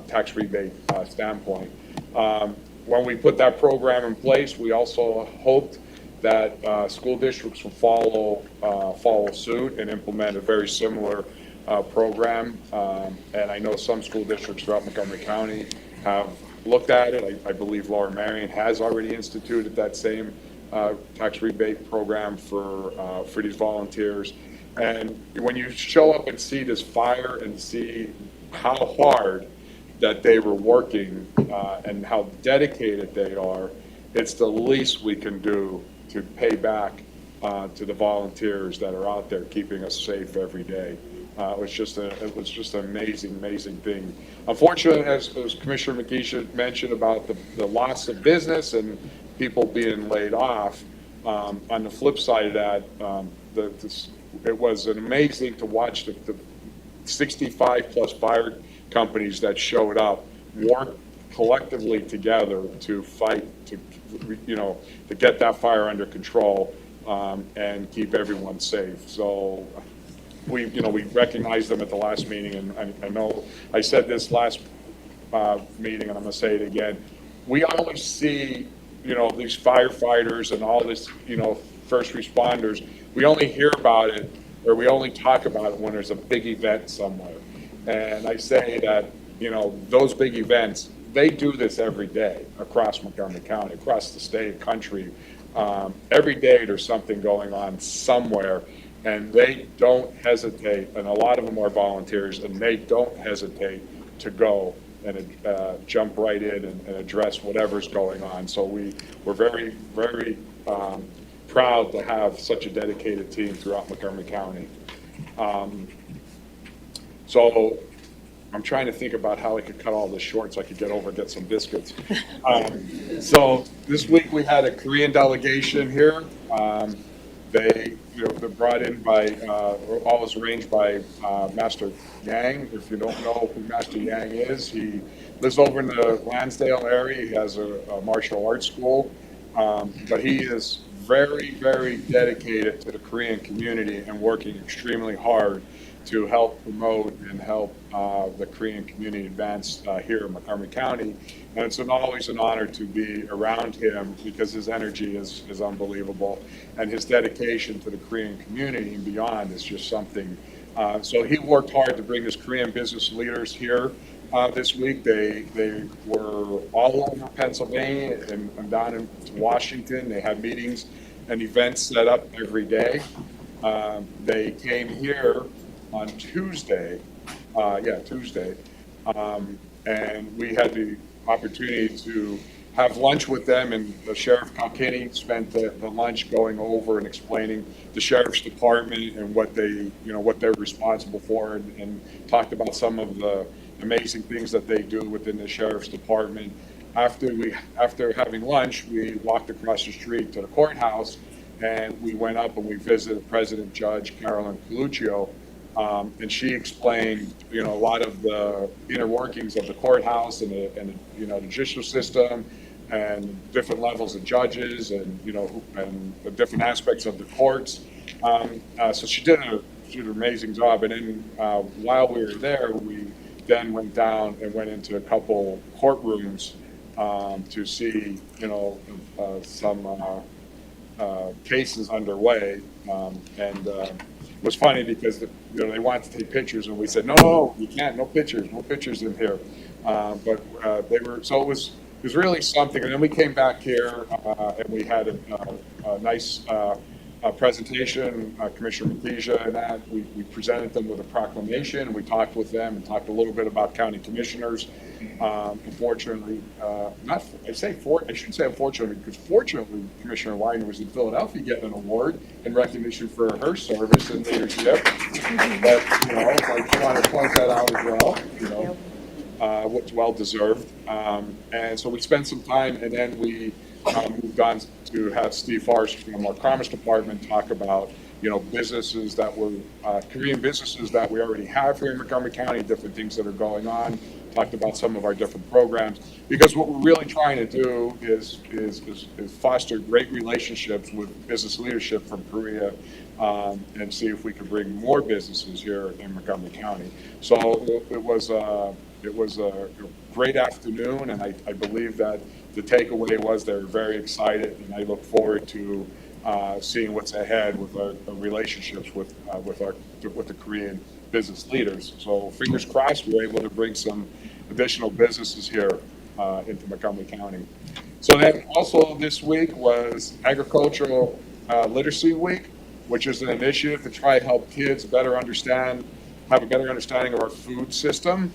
tax rebate standpoint. When we put that program in place, we also hoped that school districts will follow suit and implement a very similar program. And I know some school districts throughout Montgomery County have looked at it. I believe Lower Marion has already instituted that same tax rebate program for these volunteers. And when you show up and see this fire and see how hard that they were working and how dedicated they are, it's the least we can do to pay back to the volunteers that are out there keeping us safe every day. It was just an amazing thing. Unfortunately, as Commissioner McGee mentioned about the loss of business and people being laid off, on the flip side of that, it was amazing to watch the 65 plus fire companies that showed up work collectively together to fight to get that fire under control and keep everyone safe. So we recognized them at the last meeting, and I know I said this last meeting, and I'm going to say it again. We always see, these firefighters and all this, first responders. We only hear about it, or we only talk about it when there's a big event somewhere. And I say that, those big events, they do this every day across Montgomery County, across the state, country. Every day there's something going on somewhere, and they don't hesitate, and a lot of them are volunteers, and they don't hesitate to go and jump right in and address whatever's going on. So we're very, very proud to have such a dedicated team throughout Montgomery County. So I'm trying to think about how I could cut all this short so I could get over and get some biscuits. So this week we had a Korean delegation here. They're brought in by, all was arranged by Master Yang. If you don't know who Master Yang is, he lives over in the Lansdale area. He has a martial arts school, but he is very, very dedicated to the Korean community and working extremely hard to help promote and help the Korean community advance here in Montgomery County. And it's always an honor to be around him because his energy is unbelievable. And his dedication to the Korean community and beyond is just something. So he worked hard to bring his Korean business leaders here this week. They were all over Pennsylvania and down into Washington. They had meetings and events set up every day. They came here on Tuesday, and we had the opportunity to have lunch with them, and the Sheriff Kilkenny spent the lunch going over and explaining the Sheriff's Department and what what they're responsible for, and talked about some of the amazing things that they do within the Sheriff's Department. After having lunch, we walked across the street to the courthouse, and we went up and we visited President Judge Carolyn Coluccio, and she explained, a lot of the inner workings of the courthouse and the judicial system, and different levels of judges, and and the different aspects of the courts. So she did an amazing job. And then while we were there, we then went down and went into a couple courtrooms to see some cases underway. And it was funny because they wanted to take pictures, and we said, no, you can't, no pictures in here. But they were, so it was really something. And then we came back here and we had a nice presentation, Commissioner Matija and that. We presented them with a proclamation. We talked with them and talked a little bit about county commissioners. Unfortunately, I shouldn't say unfortunately, because fortunately, Commissioner Winder was in Philadelphia getting an award in recognition for her service and leadership. But, I want to point that out as well, what's well deserved. And so we spent some time, and then we moved on to have Steve Forrest from our Commerce Department talk about, businesses that were, Korean businesses that we already have here in Montgomery County, different things that are going on, talked about some of our different programs, because what we're really trying to do is foster great relationships with business leadership from Korea, and see if we can bring more businesses here in Montgomery County. So it was a great afternoon, and I believe that the takeaway was they were very excited, and I look forward to seeing what's ahead with our relationships with the Korean business leaders. So fingers crossed, we're able to bring some additional businesses here into Montgomery County. So then also this week was Agricultural Literacy Week, which is an initiative to try to help kids have a better understanding of our food system.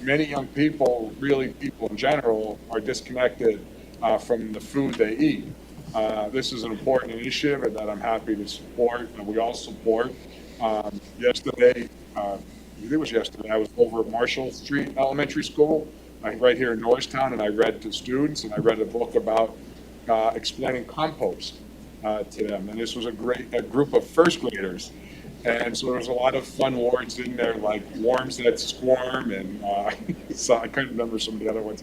Many young people, really people in general, are disconnected from the food they eat. This is an important initiative that I'm happy to support, and we all support. Yesterday, I was over at Marshall Street Elementary School, right here in Norristown, and I read to students, and I read a book about explaining compost to them. And this was a group of first graders. And so there's a lot of fun words in there, like worms that squirm, and so I couldn't remember some of the other ones.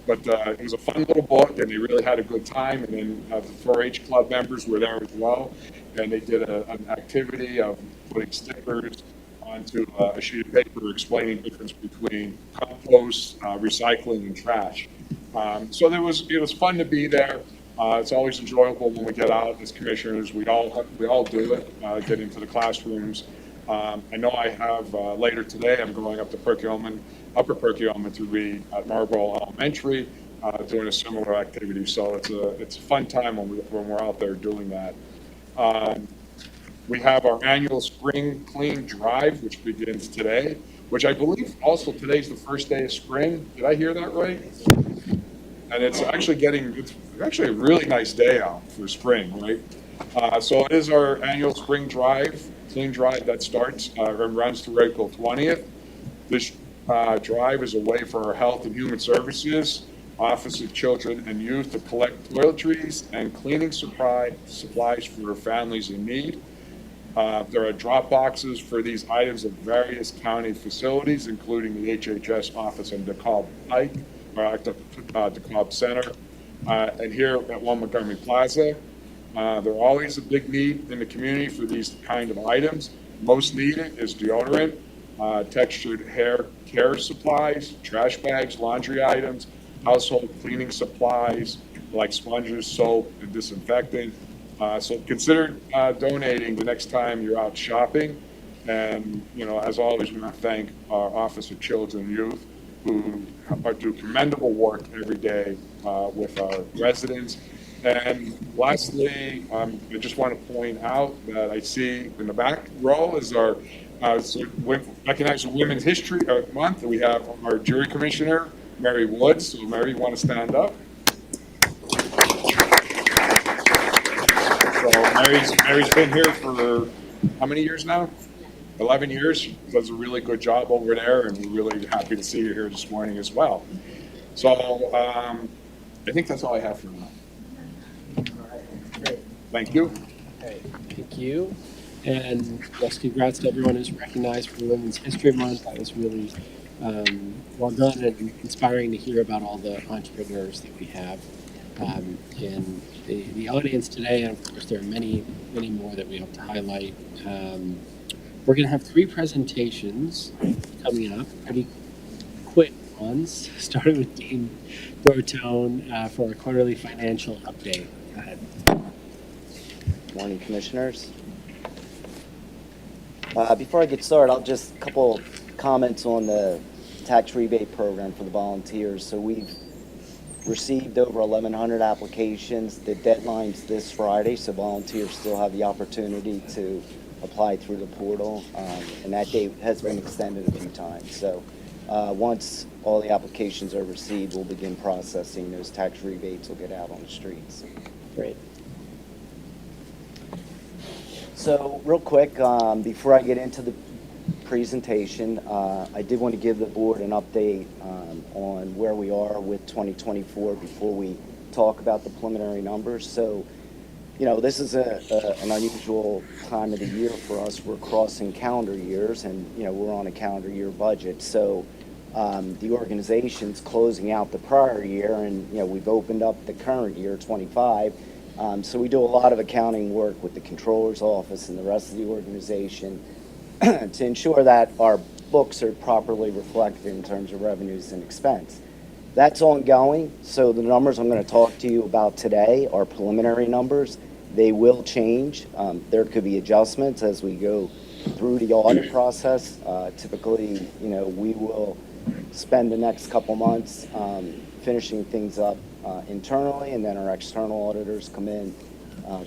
But it was a fun little book, and they really had a good time. And then the 4-H club members were there as well, and they did an activity of putting stickers onto a sheet of paper explaining the difference between compost, recycling, and trash. So it was fun to be there. It's always enjoyable when we get out as commissioners. We all do it, get into the classrooms. I know I have later today, I'm going up to Upper Perkiomen to read at Marlboro Elementary, doing a similar activity. So it's a fun time when we're out there doing that. We have our annual Spring Clean Drive, which begins today, which I believe also today's the first day of spring. Did I hear that right? And it's actually a really nice day out for spring, right? So it is our annual Spring Clean Drive that starts and runs through April 20th. This drive is a way for our Health and Human Services, Office of Children and Youth to collect toiletries and cleaning supplies for families in need. There are drop boxes for these items at various county facilities, including the HHS office in DeKalb Pike, DeKalb Center, and here at 1 Montgomery Plaza. There's always a big need in the community for these kind of items. Most needed is deodorant, textured hair care supplies, trash bags, laundry items, household cleaning supplies like sponges, soap, and disinfectant. So consider donating the next time you're out shopping. And, as always, we want to thank our Office of Children and Youth, who do commendable work every day with our residents. And lastly, I just want to point out that I see in the back row is our recognizing Women's History Month. We have our jury commissioner, Mary Woods. So Mary, you want to stand up? So Mary's been here for how many years now? 11 years. She does a really good job over there, and we're really happy to see you here this morning as well. So I think that's all I have for now. Thank you. Okay, thank you. And yes, congrats to everyone who's recognized for Women's History Month. That was really well done and inspiring to hear about all the entrepreneurs that we have in the audience today. And of course, there are many, many more that we hope to highlight. We're going to have 3 presentations coming up, pretty quick ones, starting with Dean Dortone for our quarterly financial update. Go ahead. Morning, Commissioners. Before I get started, I'll just a couple comments on the tax rebate program for the volunteers. So we've received over 1,100 applications. The deadline's this Friday, so volunteers still have the opportunity to apply through the portal, and that date has been extended a few times. So once all the applications are received, we'll begin processing those tax rebates. Will get out on the streets. Great. So real quick, before I get into the presentation, I did want to give the board an update on where we are with 2024 before we talk about the preliminary numbers. So, you know, this is an unusual time of the year for us. We're crossing calendar years, and, you know, we're on a calendar year budget. So the organization's closing out the prior year, and, you know, we've opened up the current year, 25. So we do a lot of accounting work with the controller's office and the rest of the organization to ensure that our books are properly reflected in terms of revenues and expense. That's ongoing. So the numbers I'm going to talk to you about today are preliminary numbers. They will change. There could be adjustments as we go through the audit process. Typically, you know, we will spend the next couple months finishing things up internally, and then our external auditors come in,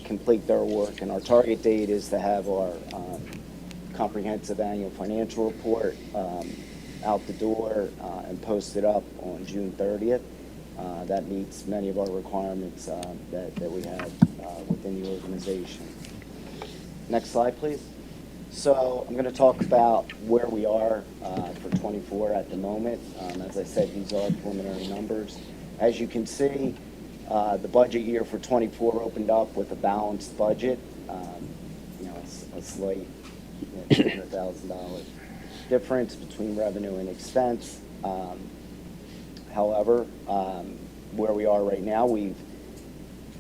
complete their work, and our target date is to have our comprehensive annual financial report out the door and posted up on June 30th. That meets many of our requirements that we have within the organization. Next slide, please. So I'm going to talk about where we are for 24 at the moment. As I said, these are preliminary numbers. As you can see, the budget year for 24 opened up with a balanced budget. You know, a slight $200,000 difference between revenue and expense. However, where we are right now, we've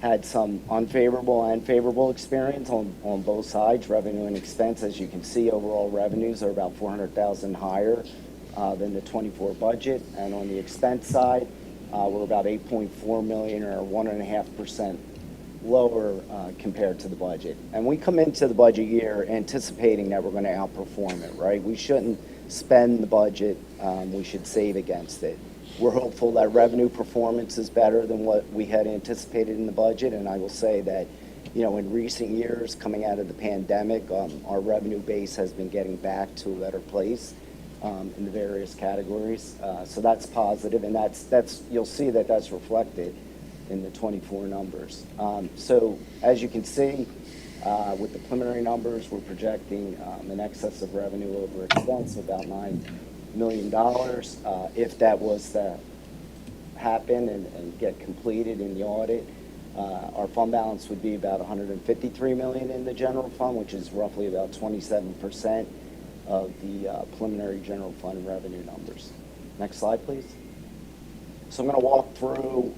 had some unfavorable and favorable experience on both sides, revenue and expense. As you can see, overall revenues are about $400,000 higher than the 24 budget, and on the expense side, we're about $8.4 million, or 1.5% lower compared to the budget. And we come into the budget year anticipating that we're going to outperform it, right? We shouldn't spend the budget, we should save against it. We're hopeful that revenue performance is better than what we had anticipated in the budget, and I will say that, you know, in recent years, coming out of the pandemic, our revenue base has been getting back to a better place in the various categories. So that's positive, and that's you'll see that that's reflected in the 24 numbers. So as you can see, with the preliminary numbers, we're projecting an excess of revenue over expense of about $9 million. If that was to happen and get completed in the audit, our fund balance would be about $153 million in the general fund, which is roughly about 27% of the preliminary general fund revenue numbers. Next slide, please. So I'm going to walk through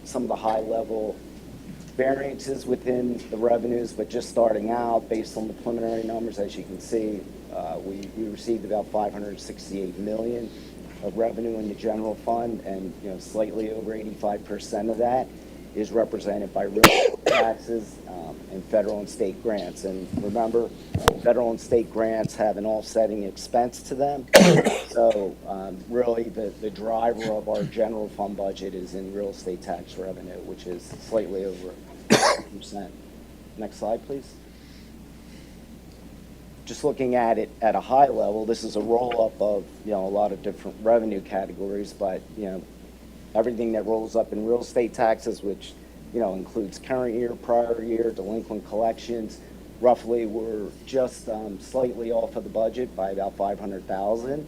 some of the high-level variances within the revenues, but just starting out, based on the preliminary numbers, as you can see, we received about $568 million of revenue in the general fund, and, you know, slightly over 85% of that is represented by real estate taxes and federal and state grants. And remember, federal and state grants have an offsetting expense to them. So really the driver of our general fund budget is in real estate tax revenue, which is slightly over 50%. Next slide, please. just looking at it at a high level, this is a roll-up of, a lot of different revenue categories, but, everything that rolls up in real estate taxes, which, includes current year, prior year, delinquent collections, roughly we're just slightly off of the budget by about 500,000.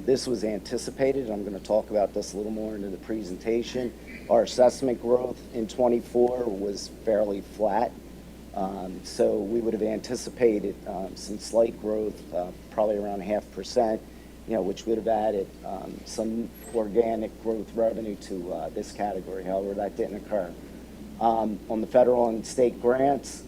This was anticipated, and I'm going to talk about this a little more into the presentation. Our assessment growth in '24 was fairly flat. So we would have anticipated some slight growth, probably around 0.5%, which would have added some organic growth revenue to this category. However, that didn't occur. On the federal and state grants,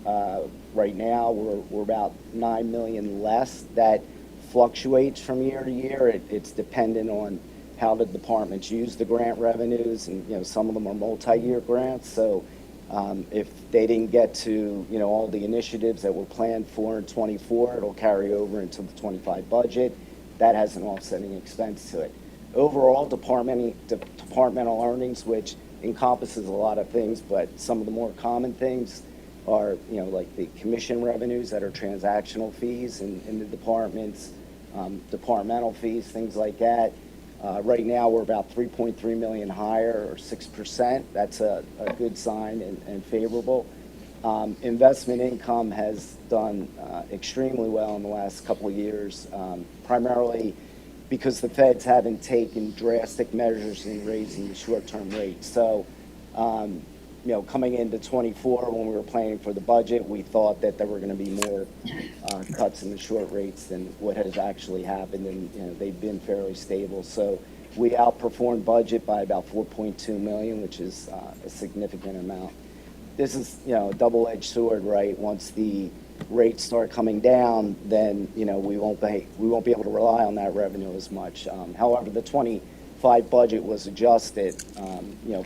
right now we're about $9 million less. That fluctuates from year to year. It's dependent on how the departments use the grant revenues, and some of them are multi-year grants. So if they didn't get to all the initiatives that were planned for in '24, it'll carry over into the '25 budget. That has an offsetting expense to it. Overall, departmental earnings, which encompasses a lot of things, but some of the more common things are, like the commission revenues that are transactional fees in the departments, departmental fees, things like that. Right now, we're about 3.3 million higher, or 6%. That's a good sign and favorable. Investment income has done extremely well in the last couple of years, primarily because the feds haven't taken drastic measures in raising the short-term rates. So, coming into '24, when we were planning for the budget, we thought that there were going to be more cuts in the short rates than what has actually happened, and they've been fairly stable. So we outperformed budget by about 4.2 million, which is a significant amount. This is, a double-edged sword, right? Once the rates start coming down, then we won't be able to rely on that revenue as much. However, the '25 budget was adjusted,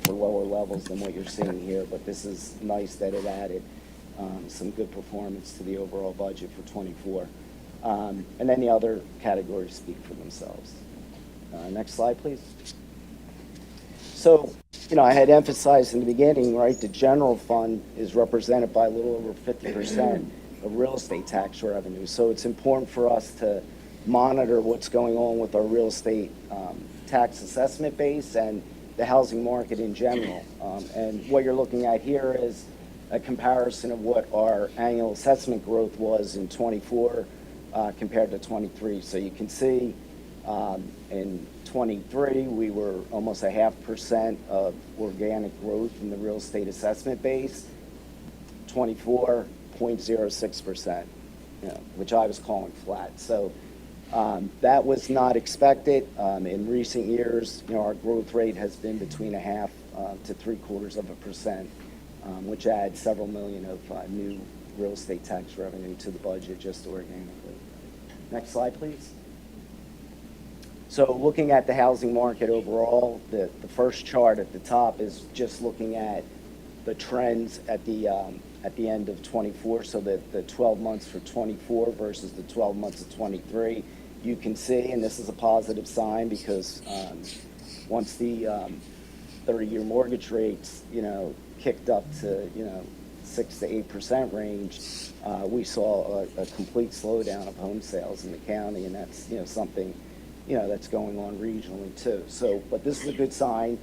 for lower levels than what you're seeing here. But this is nice that it added some good performance to the overall budget for '24. And then the other categories speak for themselves. Next slide, please. So, I had emphasized in the beginning, right, the general fund is represented by a little over 50% of real estate tax revenue. So it's important for us to monitor what's going on with our real estate tax assessment base and the housing market in general. And what you're looking at here is a comparison of what our annual assessment growth was in '24 compared to '23. So you can see in '23 we were almost 0.5% of organic growth in the real estate assessment base. '24, 0.06%, which I was calling flat. So that was not expected. In recent years, our growth rate has been between 0.5 to 0.75%, which adds several million of new real estate tax revenue to the budget just organically. Next slide, please. So looking at the housing market overall, the first chart at the top is just looking at the trends at the end of '24, so that the 12 months for '24 versus the 12 months of '23. You can see, and this is a positive sign, because once the 30-year mortgage rates, kicked up to 6 to 8% range, we saw a complete slowdown of home sales in the county, and that's something that's going on regionally too. So, but this is a good sign.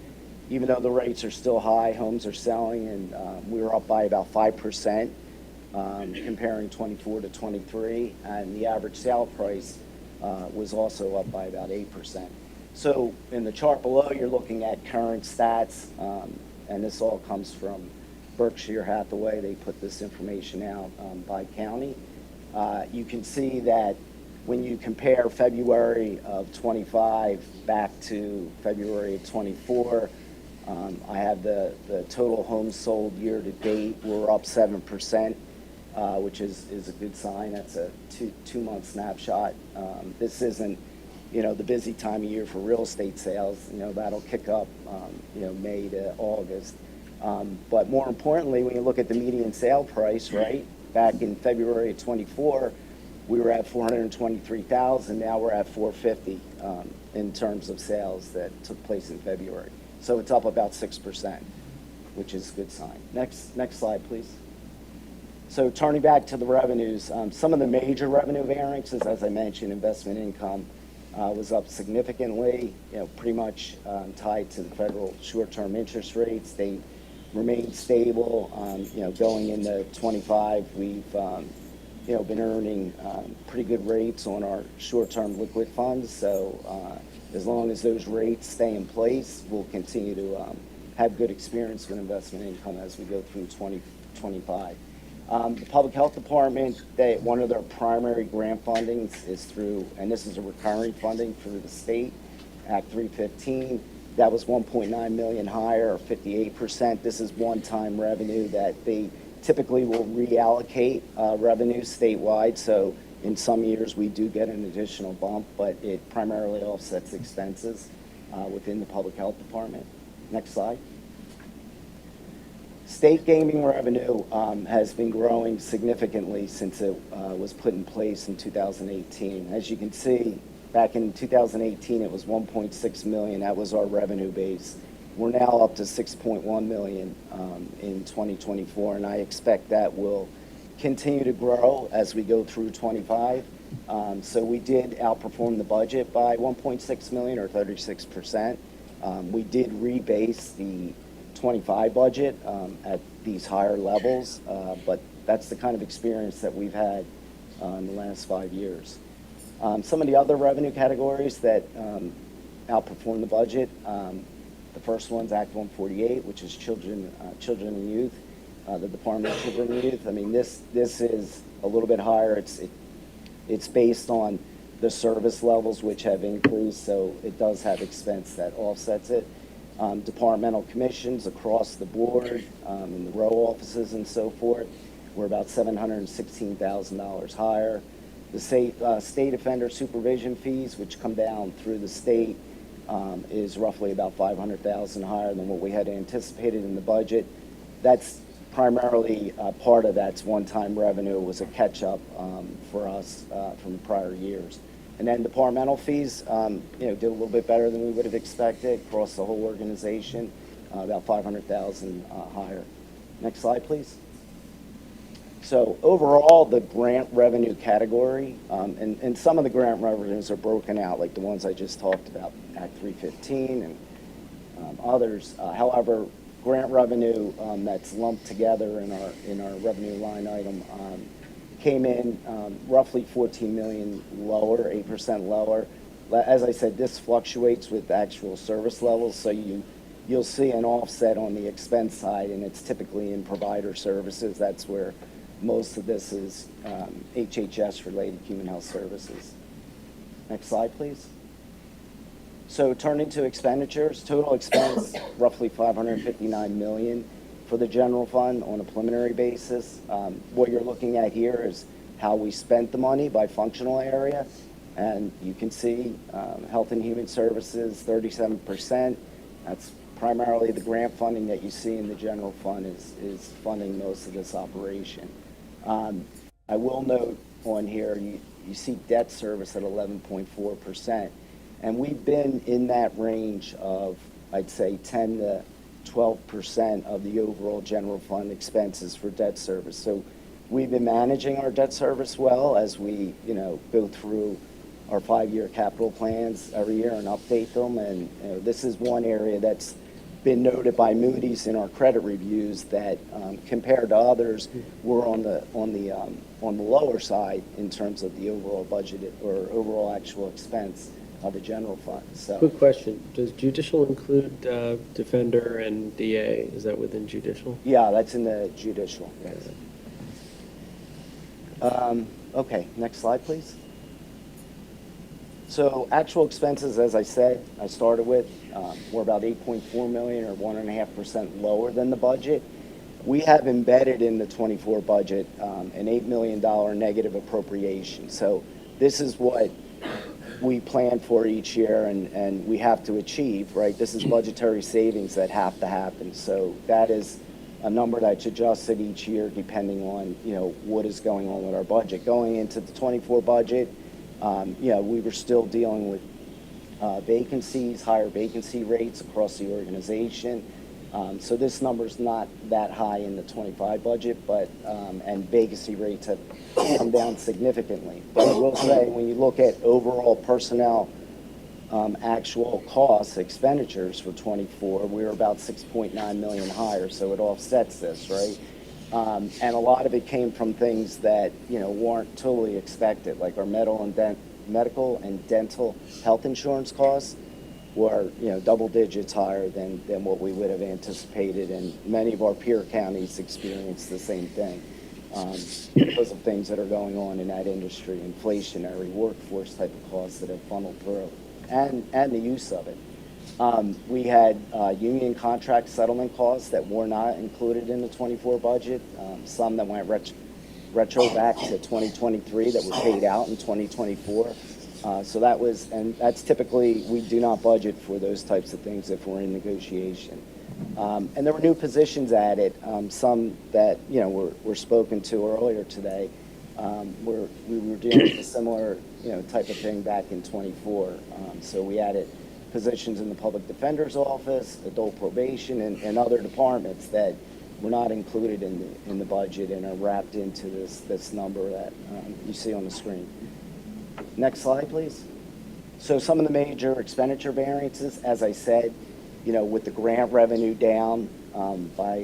Even though the rates are still high, homes are selling, and we were up by about 5% comparing '24 to '23, and the average sale price was also up by about 8%. So in the chart below, you're looking at current stats, and this all comes from Berkshire Hathaway. They put this information out by county. You can see that when you compare February of '25 back to February of '24, I have the total homes sold year to date. We're up 7%, which is a good sign. That's a two-month snapshot. This isn't, the busy time of year for real estate sales. That'll kick up, May to August. But more importantly, when you look at the median sale price, right, back in February of '24, we were at 423,000. Now we're at 450 in terms of sales that took place in February. So it's up about 6%, which is a good sign. Next slide, please. So turning back to the revenues, some of the major revenue variances, as I mentioned, investment income was up significantly, pretty much tied to the federal short-term interest rates. They remained stable. Going into 25, we've been earning pretty good rates on our short-term liquid funds. So as long as those rates stay in place, we'll continue to have good experience with investment income as we go through 2025. The Public Health Department, one of their primary grant fundings is through, and this is a recurring funding through the state, Act 315. That was 1.9 million higher, or 58%. This is one-time revenue that they typically will reallocate revenue statewide. So in some years, we do get an additional bump, but it primarily offsets expenses within the Public Health Department. Next slide. State gaming revenue has been growing significantly since it was put in place in 2018. As you can see, back in 2018, it was 1.6 million. That was our revenue base. We're now up to 6.1 million in 2024, and I expect that will continue to grow as we go through 25. So we did outperform the budget by 1.6 million, or 36%. We did rebase the 25 budget at these higher levels, but that's the kind of experience that we've had in the last 5 years. Some of the other revenue categories that outperform the budget, the first one's Act 148, which is children and youth, the Department of Children and Youth. I mean, this is a little bit higher. It's based on the service levels, which have increased, so it does have expense that offsets it. Departmental commissions across the board in the row offices and so forth were about $716,000 higher. The state offender supervision fees, which come down through the state, is roughly about $500,000 higher than what we had anticipated in the budget. That's primarily part of that's one-time revenue. It was a catch-up for us from prior years. And then departmental fees, did a little bit better than we would have expected across the whole organization, about $500,000 higher. Next slide, please. So overall, the grant revenue category, and some of the grant revenues are broken out, like the ones I just talked about, Act 315 and others. However, grant revenue that's lumped together in our revenue line item came in roughly 14 million lower, 8% lower. As I said, this fluctuates with actual service levels, so you'll see an offset on the expense side, and it's typically in provider services. That's where most of this is HHS-related human health services. Next slide, please. So turning to expenditures, total expense roughly 559 million for the general fund on a preliminary basis. What you're looking at here is how we spent the money by functional area, and you can see Health and Human Services 37%. That's primarily the grant funding that you see in the general fund is funding most of this operation. I will note on here, you see debt service at 11.4%, and we've been in that range of, I'd say, 10 to 12% of the overall general fund expenses for debt service. So we've been managing our debt service well as we, go through our 5-year capital plans every year and update them. And this is one area that's been noted by Moody's in our credit reviews that compared to others, we're on the lower side in terms of the overall budget or overall actual expense of the general fund. So, Quick question, does judicial include defender and DA? Is that within judicial? yeah, that's in the judicial. Yes. Okay, next slide, please. So actual expenses, as I said, I started with, were about 8.4 million, or 1.5% lower than the budget. We have embedded in the 24 budget an $8 million negative appropriation. So this is what we plan for each year, and we have to achieve, right? This is budgetary savings that have to happen. So that is a number that's adjusted each year depending on, what is going on with our budget. Going into the 24 budget, we were still dealing with vacancies, higher vacancy rates across the organization. So this number's not that high in the 25 budget, but, and vacancy rates have come down significantly. But I will say, when you look at overall personnel actual costs, expenditures for '24, we were about 6.9 million higher, so it offsets this, right? And a lot of it came from things that, weren't totally expected, like our medical and dental health insurance costs were, double digits higher than what we would have anticipated, and many of our peer counties experienced the same thing because of things that are going on in that industry, inflationary workforce type of costs that have funneled through, and the use of it. We had union contract settlement costs that were not included in the '24 budget, some that went retro back to 2023 that were paid out in 2024. So that was, and that's typically, we do not budget for those types of things if we're in negotiation. And there were new positions added, some that, were spoken to earlier today. We were doing a similar, type of thing back in '24. So we added positions in the public defender's office, adult probation, and other departments that were not included in the budget and are wrapped into this number that you see on the screen. Next slide, please. So some of the major expenditure variances, as I said, with the grant revenue down by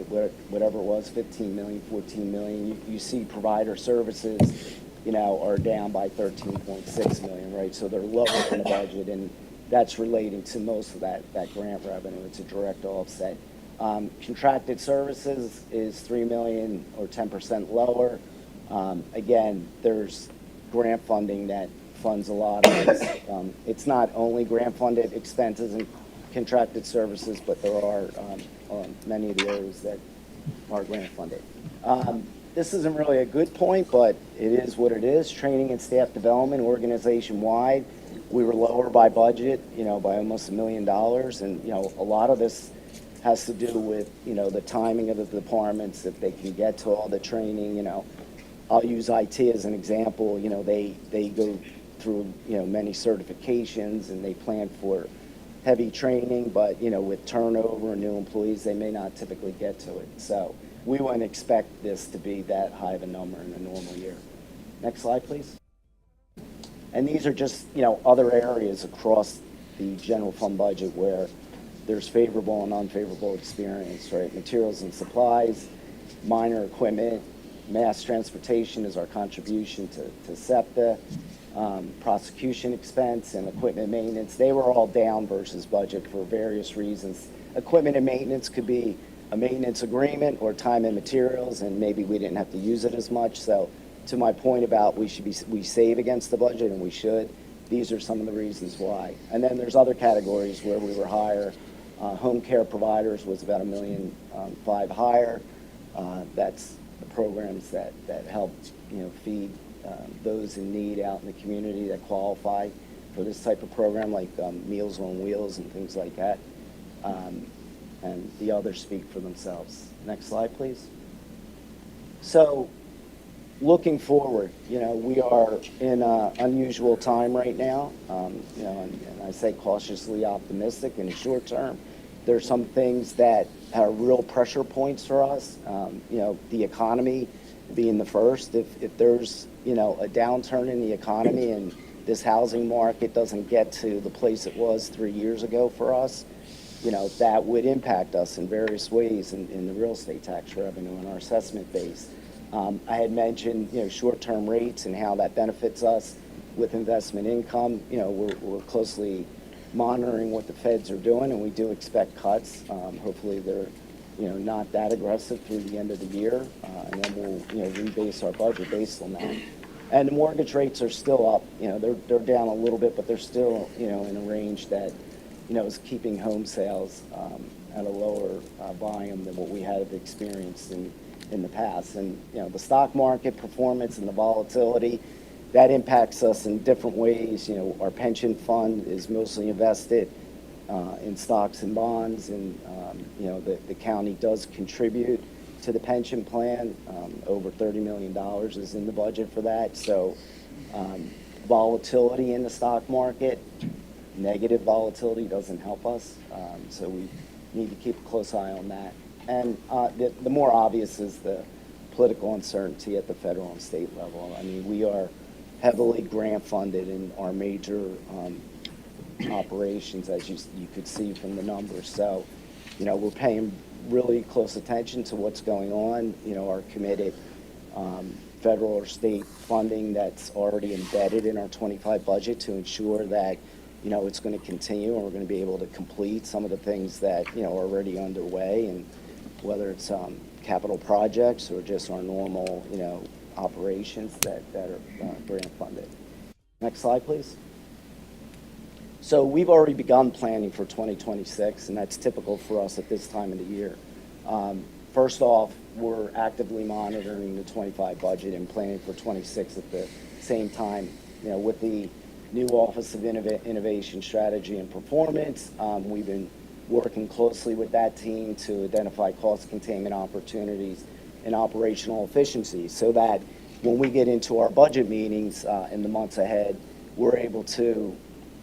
whatever it was, 15 million, 14 million, you see provider services, are down by 13.6 million, right? So they're lower in the budget, and that's relating to most of that grant revenue. It's a direct offset. Contracted services is 3 million or 10% lower. Again, there's grant funding that funds a lot of this. It's not only grant funded expenses and contracted services, but there are many of the areas that are grant funded. This isn't really a good point, but it is what it is. Training and staff development organization wide, we were lower by budget, by almost $1 million. And, a lot of this has to do with, the timing of the departments, if they can get to all the training, I'll use IT as an example. They go through, many certifications and they plan for heavy training, but, with turnover and new employees, they may not typically get to it. So we wouldn't expect this to be that high of a number in a normal year. Next slide, please. And these are just, other areas across the general fund budget where there's favorable and unfavorable experience, right? Materials and supplies, minor equipment, mass transportation is our contribution to SEPTA, prosecution expense and equipment maintenance. They were all down versus budget for various reasons. Equipment and maintenance could be a maintenance agreement or time and materials, and maybe we didn't have to use it as much. So to my point about we save against the budget, and we should, these are some of the reasons why. And then there's other categories where we were higher. Home care providers was about $1.5 million higher. That's the programs that help feed those in need out in the community that qualify for this type of program, like Meals on Wheels and things like that. And the others speak for themselves. Next slide, please. So looking forward, we are in an unusual time right now, and I say cautiously optimistic in the short term. There's some things that are real pressure points for us, the economy being the first. If there's, a downturn in the economy and this housing market doesn't get to the place it was 3 years ago for us, that would impact us in various ways in the real estate tax revenue and our assessment base. I had mentioned, short-term rates and how that benefits us with investment income. We're closely monitoring what the feds are doing, and we do expect cuts. Hopefully they're, not that aggressive through the end of the year, and then we'll, rebase our budget based on that. And the mortgage rates are still up. They're down a little bit, but they're still, in a range that, is keeping home sales at a lower volume than what we have experienced in the past. And, the stock market performance and the volatility, that impacts us in different ways. Our pension fund is mostly invested in stocks and bonds, and, the county does contribute to the pension plan. Over $30 million is in the budget for that. So volatility in the stock market, negative volatility doesn't help us. So we need to keep a close eye on that. And the more obvious is the political uncertainty at the federal and state level. I mean, we are heavily grant funded in our major operations, as you could see from the numbers. So, we're paying really close attention to what's going on. Our committed federal or state funding that's already embedded in our 25 budget to ensure that, it's going to continue and we're going to be able to complete some of the things that, are already underway, and whether it's capital projects or just our normal, operations that are grant funded. Next slide, please. So we've already begun planning for 2026, and that's typical for us at this time of the year. First off, we're actively monitoring the 25 budget and planning for 26 at the same time. With the new Office of Innovation, Strategy, and Performance, we've been working closely with that team to identify cost containment opportunities and operational efficiencies so that when we get into our budget meetings in the months ahead, we're able to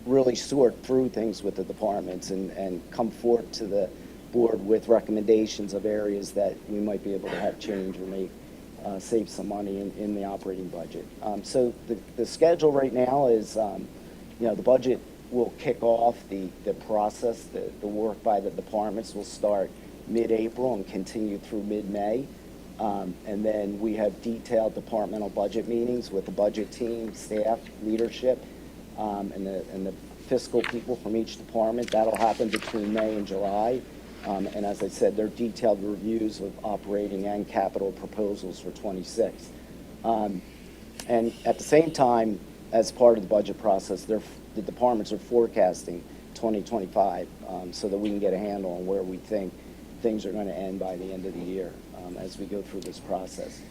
really sort through things with the departments and come forth to the board with recommendations of areas that we might be able to have change or make save some money in the operating budget. So the schedule right now is, the budget will kick off the process. The work by the departments will start mid-April and continue through mid-May. And then we have detailed departmental budget meetings with the budget team, staff, leadership, and the fiscal people from each department. That'll happen between May and July. And as I said, they're detailed reviews of operating and capital proposals for 26. And at the same time, as part of the budget process, the departments are forecasting 2025 so that we can get a handle on where we think things are going to end by the end of the year as we go through this process.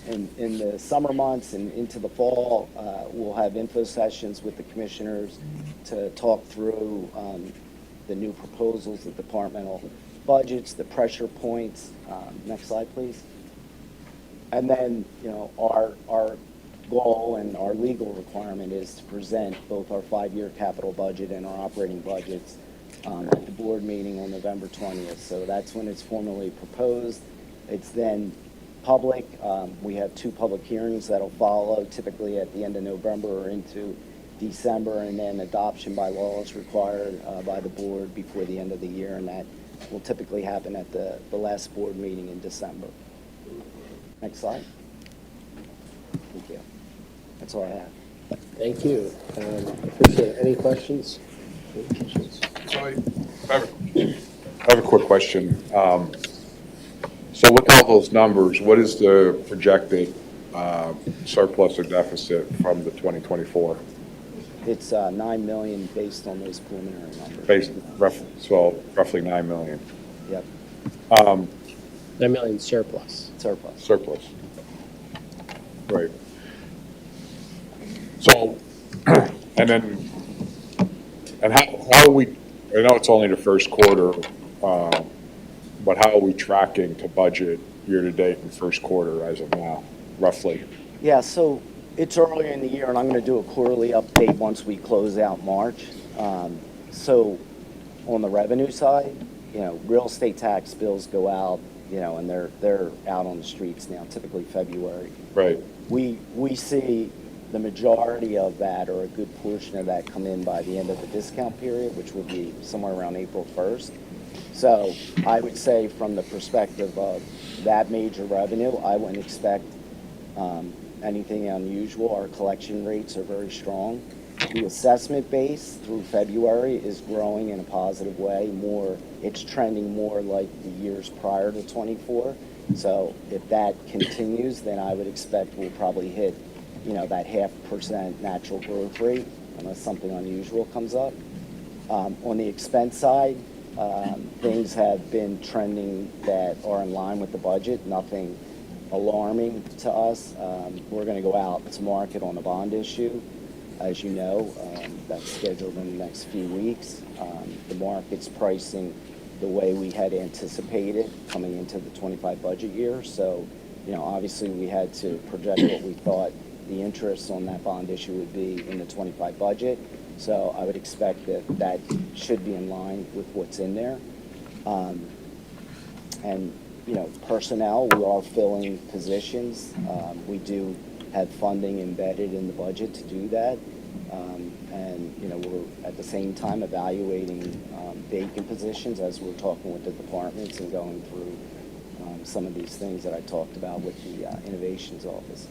In the summer months and into the fall, we'll have info sessions with the commissioners to talk through the new proposals, the departmental budgets, the pressure points. Next slide, please. And then, our goal and our legal requirement is to present both our 5-year capital budget and our operating budgets at the board meeting on November 20th. So that's when it's formally proposed. It's then public. We have 2 public hearings that'll follow, typically at the end of November or into December, and then adoption by law is required by the board before the end of the year, and that will typically happen at the last board meeting in December. Next slide. Thank you. That's all I have. Thank you. Appreciate it. Any questions? So I have a quick question. So with all those numbers, what is the projected surplus or deficit from the 2024? It's $9 million based on those preliminary numbers. Roughly $9 million. Yep. $9 million surplus. Surplus. Right. So, and how are we, I know it's only the first quarter, but how are we tracking to budget year-to-date and first quarter as of now, roughly? Yeah, so it's earlier in the year, and I'm going to do a quarterly update once we close out March. So on the revenue side, real estate tax bills go out, and they're out on the streets now, typically February. Right. We see the majority of that, or a good portion of that, come in by the end of the discount period, which would be somewhere around April 1st. So I would say from the perspective of that major revenue, I wouldn't expect anything unusual. Our collection rates are very strong. The assessment base through February is growing in a positive way. It's trending more like the years prior to 24. So if that continues, then I would expect we'll probably hit, that 0.5% natural growth rate, unless something unusual comes up. On the expense side, things have been trending that are in line with the budget, nothing alarming to us. We're going to go out to market on a bond issue, as you know. That's scheduled in the next few weeks. The market's pricing the way we had anticipated coming into the 25 budget year. So, obviously we had to project what we thought the interest on that bond issue would be in the 25 budget. So I would expect that that should be in line with what's in there. And, you know, personnel, we are filling positions. We do have funding embedded in the budget to do that. And, you know, we're at the same time evaluating vacant positions as we're talking with the departments and going through some of these things that I talked about with the Innovations Office.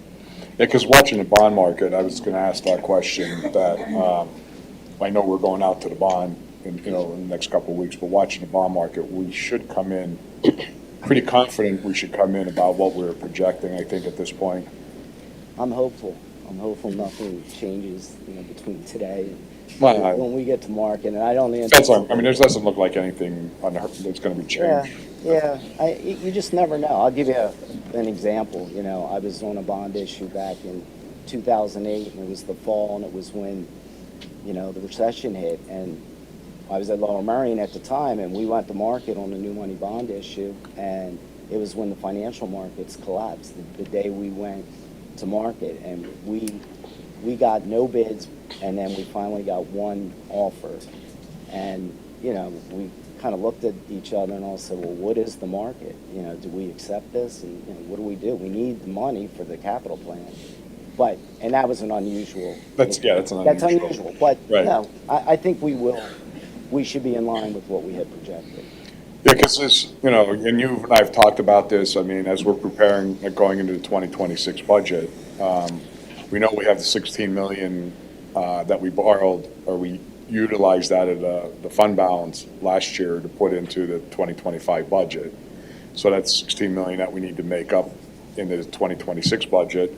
Yeah, because watching the bond market, I was going to ask that question, that I know we're going out to the bond in the next couple of weeks, but watching the bond market, we should come in, pretty confident we should come in about what we're projecting, I think, at this point. I'm hopeful. I'm hopeful nothing changes, you know, between today and Well, when we get to market, and I don't That's all, anticipate. I mean, there doesn't look like anything that's going to be Yeah, changed. yeah, you just never know. I'll give you an example. You know, I was on a bond issue back in 2008, and it was the fall, and it was when, you know, the recession hit, and I was at Lower Merion at the time, and we went to market on a new money bond issue, and it was when the financial markets collapsed, the day we went to market, and we got no bids, and then we finally got one offer, and, you know, we kind of looked at each other and all said, well, what is the market? You know, do we accept this? And, you know, what do we do? We need the money for the capital plan. But, and that was an unusual. That's unusual. That's unusual, but, Right. no, I think we should be in line with what we had projected. Yeah, because this, you know, and you and I have talked about this, I mean, as we're preparing, going into the 2026 budget, we know we have the 16 million that we borrowed, or we utilized that of the fund balance last year to put into the 2025 budget. So that's 16 million that we need to make up in the 2026 budget.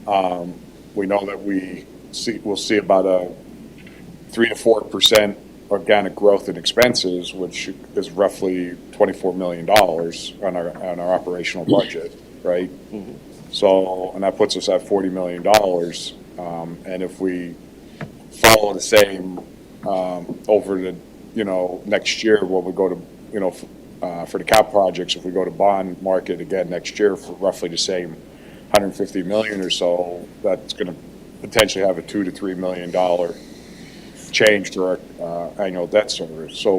We know that we'll see about a 3 to 4% organic growth in expenses, which is roughly $24 million on our operational budget, right? Mm-hmm. So, and that puts us at $40 million. And if we follow the same over the, you know, next year when we go to, you know, for the cap projects, if we go to bond market again next year for roughly the same 150 million or so, that's going to potentially have a $2 to $3 million change to our annual debt service. So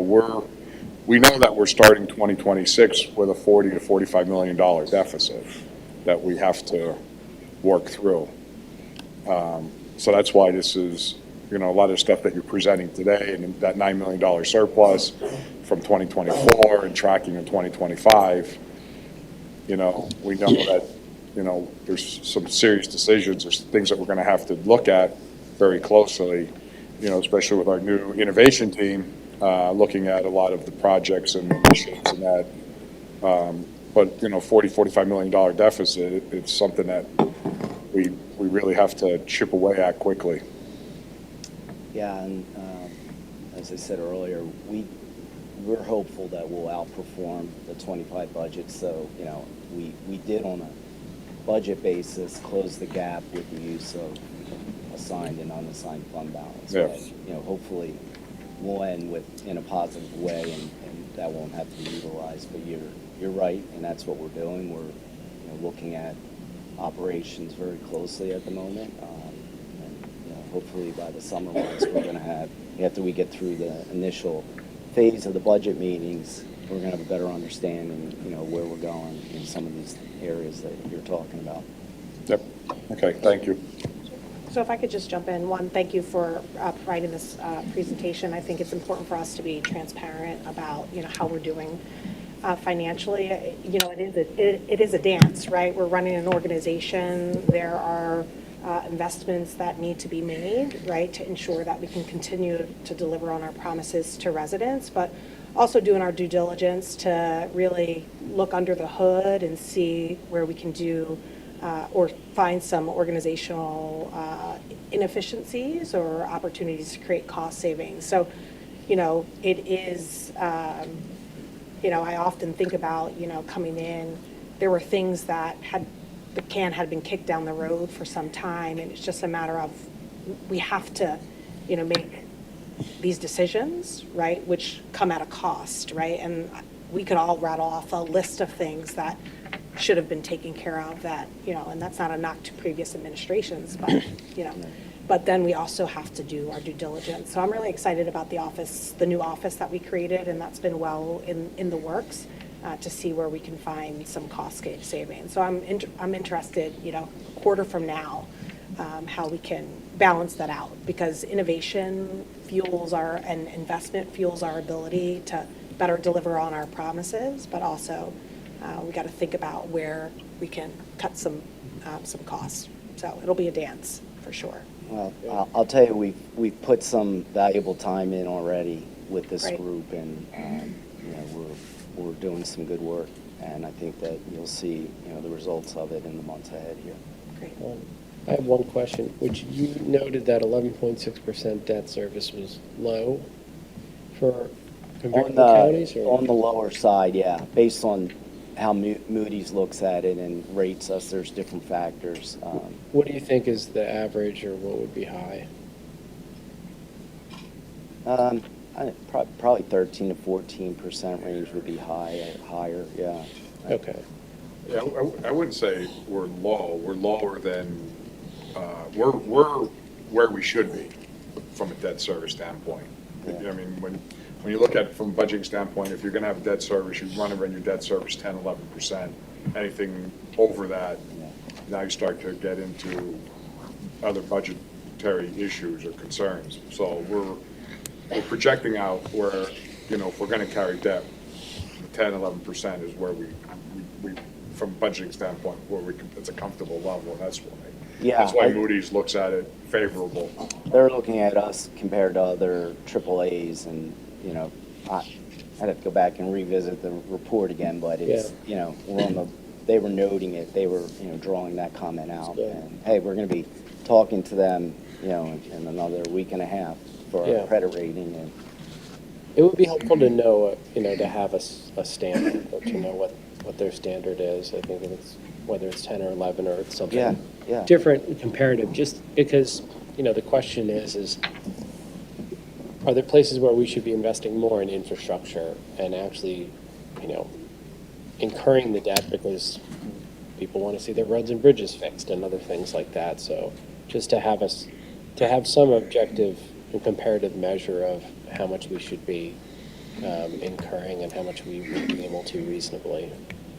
we know that we're starting 2026 with a $40 to $45 million deficit that we have to work through. So that's why this is, you know, a lot of stuff that you're presenting today, and that $9 million surplus from 2024 and tracking in 2025, you know, we know that, you know, there's some serious decisions, there's things that we're going to have to look at very closely, you know, especially with our new innovation team, looking at a lot of the projects and initiatives and that. But, you know, $45 million deficit, it's something that we really have to chip away at quickly. Yeah, and as I said earlier, we're hopeful that we'll outperform the 25 budget. So, you know, we did on a budget basis close the gap with the use of assigned and unassigned fund balance. Yeah. But, you know, hopefully we'll end in a positive way, and that won't have to be utilized. But you're right, and that's what we're doing. We're, you know, looking at operations very closely at the moment. And, you know, hopefully by the summer months, we're going to have, after we get through the initial phase of the budget meetings, we're going to have a better understanding, you know, where we're going in some of these areas that you're talking about. Yep. Okay, thank you. So if I could just jump in, one, thank you for providing this presentation. I think it's important for us to be transparent about, you know, how we're doing financially. You know, it is a dance, right? We're running an organization. There are investments that need to be made, right, to ensure that we can continue to deliver on our promises to residents, but also doing our due diligence to really look under the hood and see where we can do or find some organizational inefficiencies or opportunities to create cost savings. So, you know, it is, you know, I often think about, you know, coming in, there were things that the can had been kicked down the road for some time, and it's just a matter of, we have to, you know, make these decisions, right, which come at a cost, right? And we could all rattle off a list of things that should have been taken care of that, you know, and that's not a knock to previous administrations, but, you know, but then we also have to do our due diligence. So I'm really excited about the office, the new office that we created, and that's been well in the works, to see where we can find some cost savings. So I'm interested, a quarter from now, how we can balance that out, because innovation fuels and investment fuels our ability to better deliver on our promises, but also we got to think about where we can cut some costs. So it'll be a dance for sure. Well, I'll tell you, we've put some valuable time in already with this Great. group, and we're doing some good work, and I think that you'll see the results of it in the months ahead here. Great. I have one question, which you noted that 11.6% debt service was low for compared to counties? Or? On the lower side, yeah, based on how Moody's looks at it and rates us, there's different factors. What do you think is the average, or what would be high? Probably 13 to 14% range would be higher, yeah. Okay. Yeah, I wouldn't say we're low. We're lower than, we're where we should be from a debt service standpoint. Yeah. I mean, when you look at it from a budgeting standpoint, if you're going to have a debt service, you run your debt service 10, 11%. Anything over that, now you start to get into other budgetary issues or concerns. So we're projecting out where, if we're going to carry debt, 10, 11% is where we from a budgeting standpoint, it's a comfortable level, and that's why. Yeah, That's why Moody's looks at it favorable. They're looking at us compared to other AAAs, and, I'd have to go back and revisit the report again, but it's, they were noting it, they were, drawing that comment out. good. And, hey, we're going to be talking to them, in another week and a half for our credit rating. And It would be helpful to know, to have a standard, or to know what their standard is. I think it's whether it's 10 or 11 or it's something different and comparative, just because, the question is are there places where we should be investing more in infrastructure and actually, incurring the debt because people want to see their roads and bridges fixed and other things like that. So just to have some objective and comparative measure of how much we should be incurring and how much we would be able to reasonably.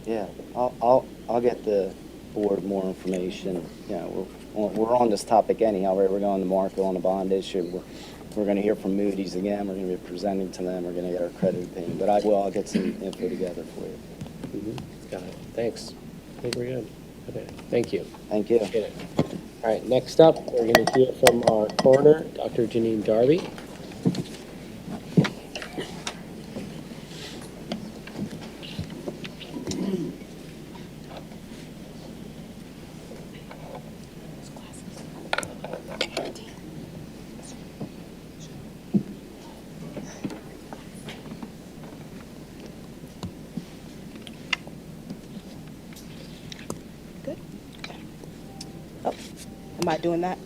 yeah, I'll get the board more information. We're on this topic anyhow, right? We're going to market on the bond issue. We're going to hear from Moody's again. We're going to be presenting to them. We're going to get our credit opinion. But I'll get some info together for you. Mm-hmm. Got it. Thanks. I think we're good. Okay. Thank you. Thank you. Appreciate it. All right. Next up, we're going to hear from our coroner, Dr. Janine Darby. Am I doing that?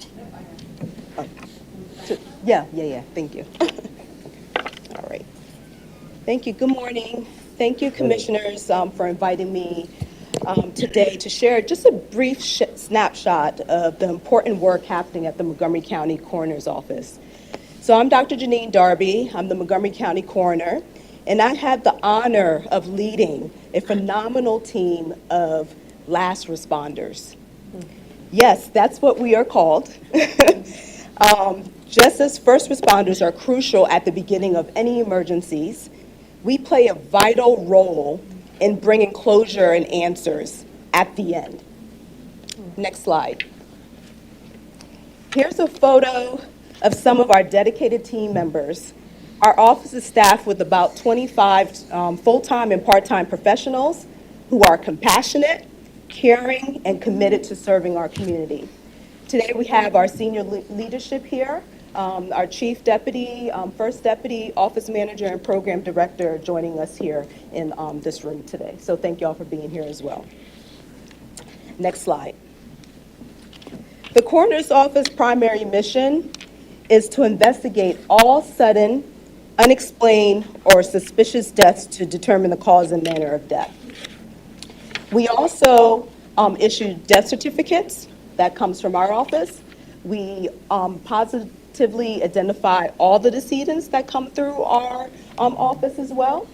Oh. Yeah, thank you. All right. Thank you, good morning. Thank you, commissioners, for inviting me today to share just a brief snapshot of the important work happening at the Montgomery County Coroner's Office. So I'm Dr. Janine Darby, I'm the Montgomery County Coroner, and I had the honor of leading a phenomenal team of last responders. Yes, that's what we are called. Just as first responders are crucial at the beginning of any emergencies, we play a vital role in bringing closure and answers at the end. Next slide. Here's a photo of some of our dedicated team members. Our office is staffed with about 25 full-time and part-time professionals who are compassionate, caring, and committed to serving our community. Today we have our senior leadership here, our chief deputy, first deputy, office manager, and program director joining us here in this room today. So thank you all for being here as well. Next slide. The coroner's office primary mission is to investigate all sudden, unexplained, or suspicious deaths to determine the cause and manner of death. We also issue death certificates. That comes from our office. We positively identify all the decedents that come through our office as well.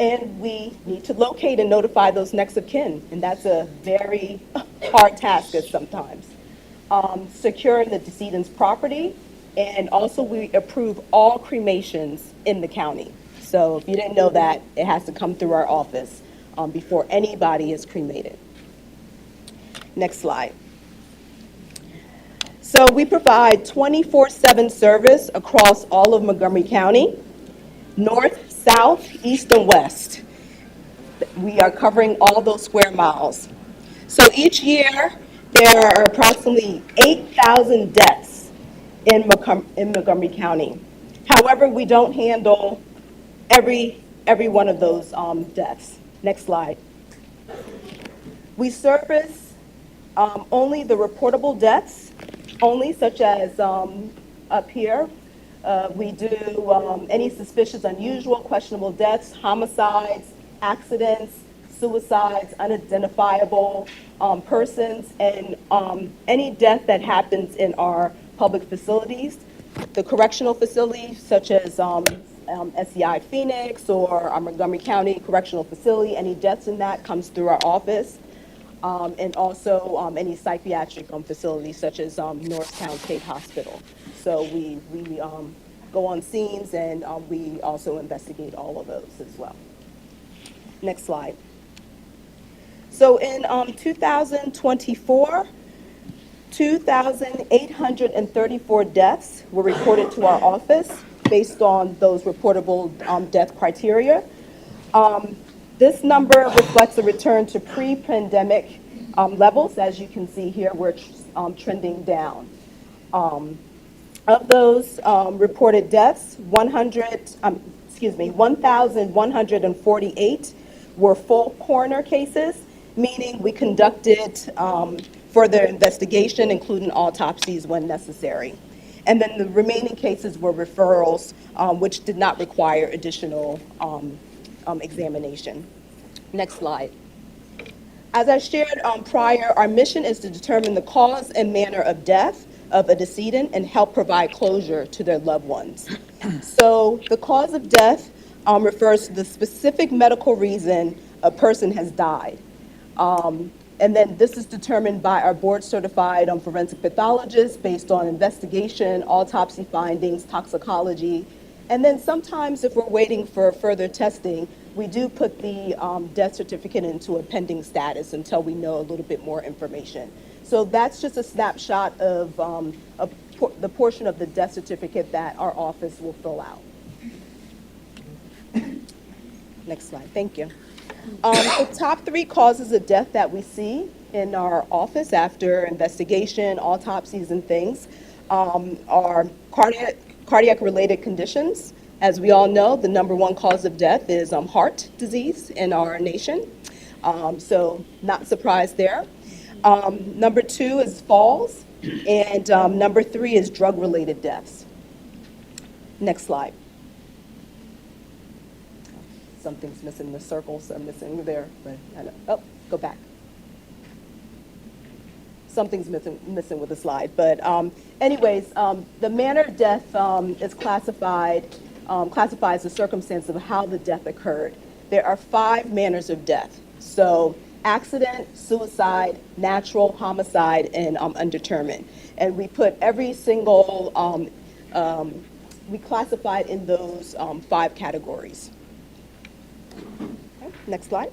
And we need to locate and notify those next of kin, and that's a very hard task at sometimes. Securing the decedent's property, and also we approve all cremations in the county. So if you didn't know that, it has to come through our office before anybody is cremated. Next slide. So we provide 24/7 service across all of Montgomery County, north, south, east, and west. We are covering all those square miles. So each year, there are approximately 8,000 deaths in Montgomery County. However, we don't handle every one of those deaths. Next slide. We service only the reportable deaths, only such as up here. We do any suspicious, unusual, questionable deaths, homicides, accidents, suicides, unidentifiable persons, and any death that happens in our public facilities. The correctional facilities, such as SEI Phoenix or our Montgomery County Correctional Facility, any deaths in that comes through our office. And also any psychiatric facilities, such as Norristown State Hospital. So we go on scenes, and we also investigate all of those as well. Next slide. So in 2024, 2,834 deaths were reported to our office based on those reportable death criteria. This number reflects a return to pre-pandemic levels. As you can see here, we're trending down. Of those reported deaths, 1,148 were full coroner cases, meaning we conducted further investigation, including autopsies when necessary. And then the remaining cases were referrals, which did not require additional examination. Next slide. As I shared prior, our mission is to determine the cause and manner of death of a decedent and help provide closure to their loved ones. So the cause of death refers to the specific medical reason a person has died. And then this is determined by our board-certified forensic pathologists based on investigation, autopsy findings, toxicology. And then sometimes if we're waiting for further testing, we do put the death certificate into a pending status until we know a little bit more information. So that's just a snapshot of the portion of the death certificate that our office will fill out. Next slide, thank you. The top 3 causes of death that we see in our office after investigation, autopsies, and things are cardiac-related conditions. As we all know, the #1 cause of death is heart disease in our nation. So not surprised there. #2 is falls, and #3 is drug-related deaths. Next slide. Something's missing, the circles are missing there, but I know. Oh, go back. Something's missing with the slide, but anyways, the manner of death is classifies the circumstance of how the death occurred. There are 5 manners of death. So accident, suicide, natural, homicide, and undetermined. And we put every single, we classify it in those 5 categories. Okay, next slide.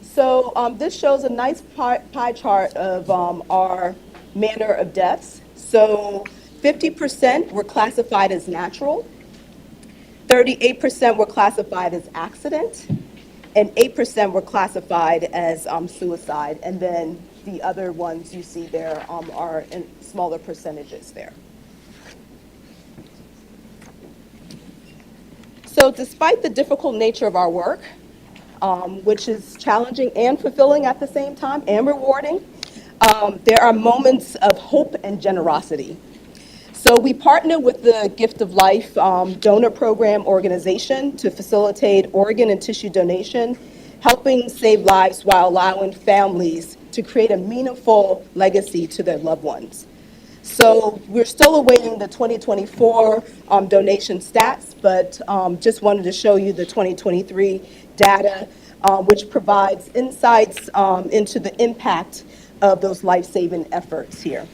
So this shows a nice pie chart of our manner of deaths. So 50% were classified as natural, 38% were classified as accident, and 8% were classified as suicide. And then the other ones you see there are in smaller percentages there. So despite the difficult nature of our work, which is challenging and fulfilling at the same time and rewarding, there are moments of hope and generosity. So we partner with the Gift of Life donor program organization to facilitate organ and tissue donation, helping save lives while allowing families to create a meaningful legacy to their loved ones. So we're still awaiting the 2024 donation stats, but just wanted to show you the 2023 data, which provides insights into the impact of those life-saving efforts here.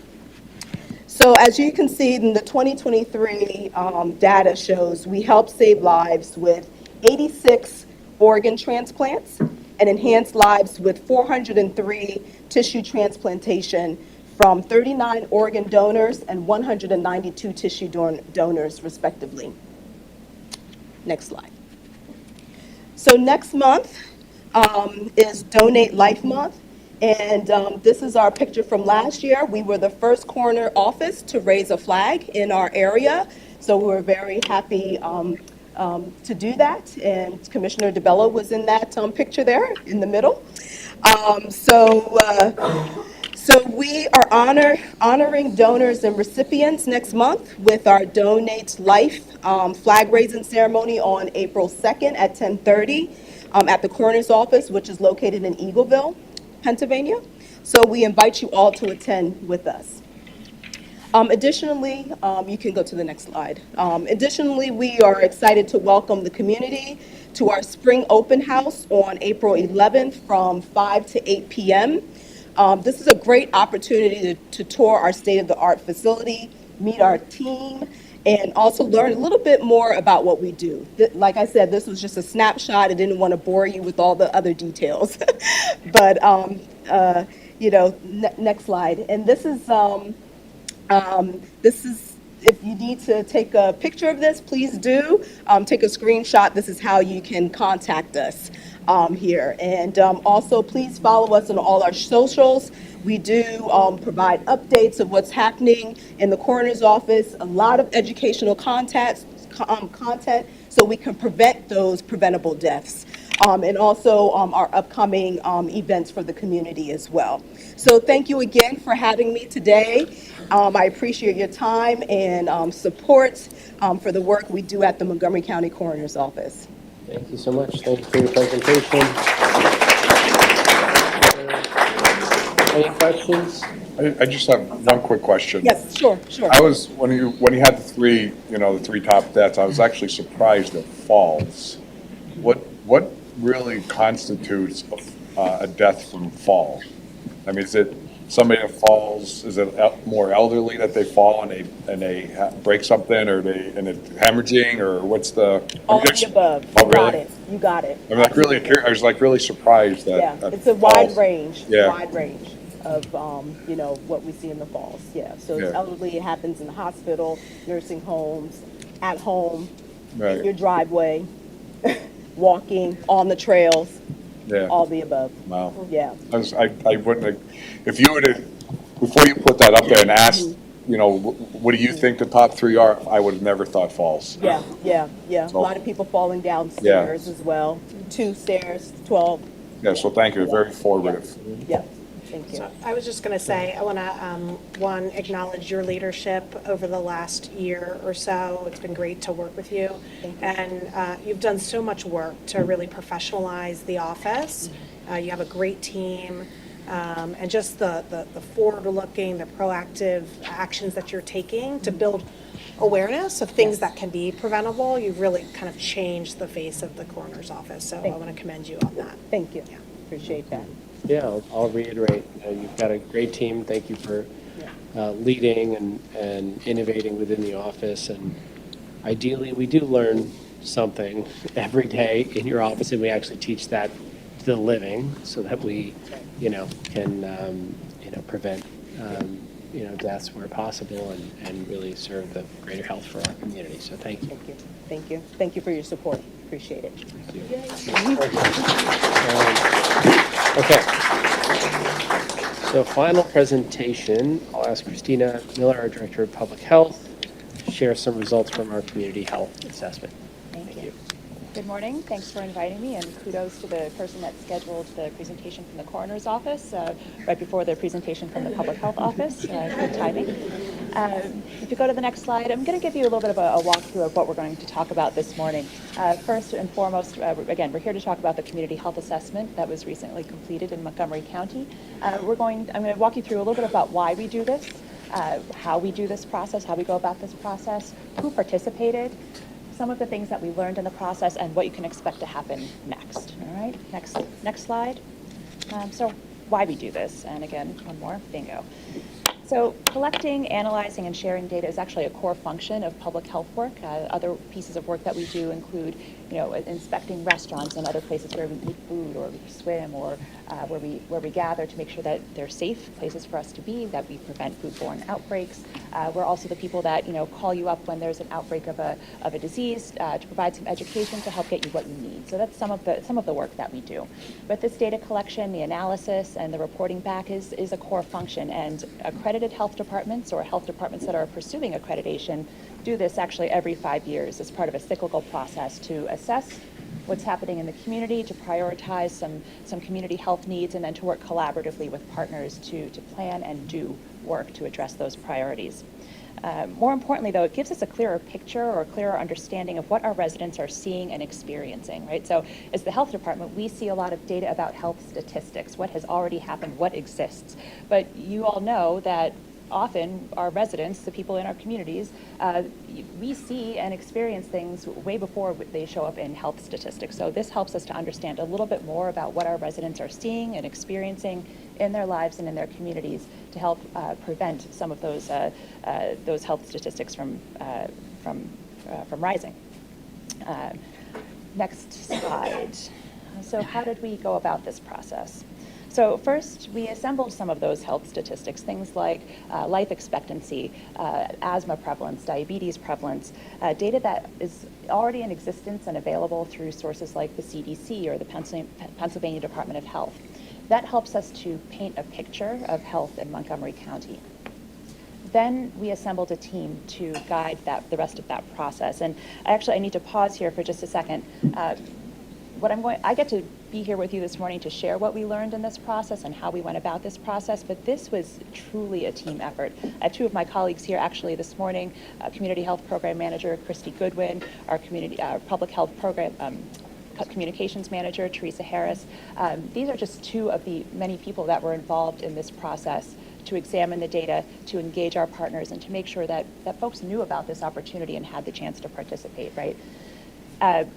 So as you can see in the 2023 data shows, we helped save lives with 86 organ transplants and enhanced lives with 403 tissue transplantation from 39 organ donors and 192 tissue donors respectively. Next slide. So next month is Donate Life Month. And this is our picture from last year. We were the first coroner office to raise a flag in our area. So we were very happy to do that. And Commissioner DeBello was in that picture there in the middle. So we are honoring donors and recipients next month with our Donate Life flag raising ceremony on April 2nd at 10:30 at the coroner's office, which is located in Eagleville, Pennsylvania. So we invite you all to attend with us. Additionally, you can go to the next slide. Additionally, we are excited to welcome the community to our spring open house on April 11th from 5 to 8 p.m. This is a great opportunity to tour our state-of-the-art facility, meet our team, and also learn a little bit more about what we do. Like I said, this was just a snapshot. I didn't want to bore you with all the other details. But, next slide. And this is, if you need to take a picture of this, please do. Take a screenshot. This is how you can contact us here. And also, please follow us on all our socials. We do provide updates of what's happening in the coroner's office, a lot of educational content so we can prevent those preventable deaths. And also our upcoming events for the community as well. So thank you again for having me today. I appreciate your time and support for the work we do at the Montgomery County Coroner's Office. Thank you so much. Thank you for your presentation. Any questions? I just have one quick question. Yes, sure. I was, when you had the three top deaths, I was actually surprised at falls. What really constitutes a death from fall? I mean, is it somebody that falls, is it more elderly that they fall and they break something, or and it's hemorrhaging, or what's the? All of the above. Oh, really? You got it. I was really surprised that. Yeah, that it's a falls. wide range. Yeah. Wide range of what we see in the falls. Yeah. So it's Yeah. elderly. It happens in the hospital, nursing homes, at home, Right. in your driveway, walking on the trails. Yeah. All the above. Wow. Yeah. I wouldn't have, if you would have, before you put that up there and asked, what do you think the top three are, I would have never thought falls. Yeah. A So- lot of people falling down stairs as well. 2 stairs, 12. Yeah, so thank you, very informative. Yeah. Thank you. So I was just going to say, I want to, acknowledge your leadership over the last year or so. It's been great to work with you. And you've done so much work to really professionalize the office. You have a great team. And just the forward-looking, the proactive actions that you're taking to build awareness of things that can be preventable. You've really kind of changed the face of the coroner's office. So I want to commend you on that. Thank you. Appreciate that. Yeah, I'll reiterate, you've got a great team. Thank you for leading and innovating within the office. And ideally, we do learn something every day in your office, and we actually teach that to the living so that we, can, prevent, deaths where possible and really serve the greater health for our community. So thank you. Thank you. Thank you for your support. Appreciate it. Okay. So final presentation, I'll ask Christina Miller, our Director of Public Health, to share some results from our community health assessment. Thank you. Good morning. Thanks for inviting me, and kudos to the person that scheduled the presentation from the coroner's office right before the presentation from the public health office. Good timing. If you go to the next slide, I'm going to give you a little bit of a walkthrough of what we're going to talk about this morning. First and foremost, again, we're here to talk about the community health assessment that was recently completed in Montgomery County. I'm going to walk you through a little bit about why we do this. how we do this process, how we go about this process, who participated, some of the things that we learned in the process, and what you can expect to happen next. All right, next slide. So why we do this, and again, one more, bingo. So collecting, analyzing, and sharing data is actually a core function of public health work. Other pieces of work that we do include, inspecting restaurants and other places where we eat food or we swim or where we gather to make sure that they're safe places for us to be, that we prevent foodborne outbreaks. We're also the people that call you up when there's an outbreak of a disease to provide some education to help get you what you need. So that's some of the work that we do. But this data collection, the analysis, and the reporting back is a core function, and accredited health departments or health departments that are pursuing accreditation do this actually every 5 years as part of a cyclical process to assess what's happening in the community, to prioritize some community health needs, and then to work collaboratively with partners to plan and do work to address those priorities. More importantly, though, it gives us a clearer picture or a clearer understanding of what our residents are seeing and experiencing, right? So as the health department, we see a lot of data about health statistics, what has already happened, what exists. But you all know that often our residents, the people in our communities, we see and experience things way before they show up in health statistics. So this helps us to understand a little bit more about what our residents are seeing and experiencing in their lives and in their communities to help prevent some of those health statistics from rising. Next slide. So how did we go about this process? So first, we assembled some of those health statistics, things like life expectancy, asthma prevalence, diabetes prevalence, data that is already in existence and available through sources like the CDC or the Pennsylvania Department of Health. That helps us to paint a picture of health in Montgomery County. Then we assembled a team to guide the rest of that process. And I need to pause here for just a second. I get to be here with you this morning to share what we learned in this process and how we went about this process, but this was truly a team effort. I have two of my colleagues here actually this morning, Community Health Program Manager Christy Goodwin, our Public Health Program Communications Manager Teresa Harris. These are just two of the many people that were involved in this process to examine the data, to engage our partners, and to make sure that folks knew about this opportunity and had the chance to participate, right?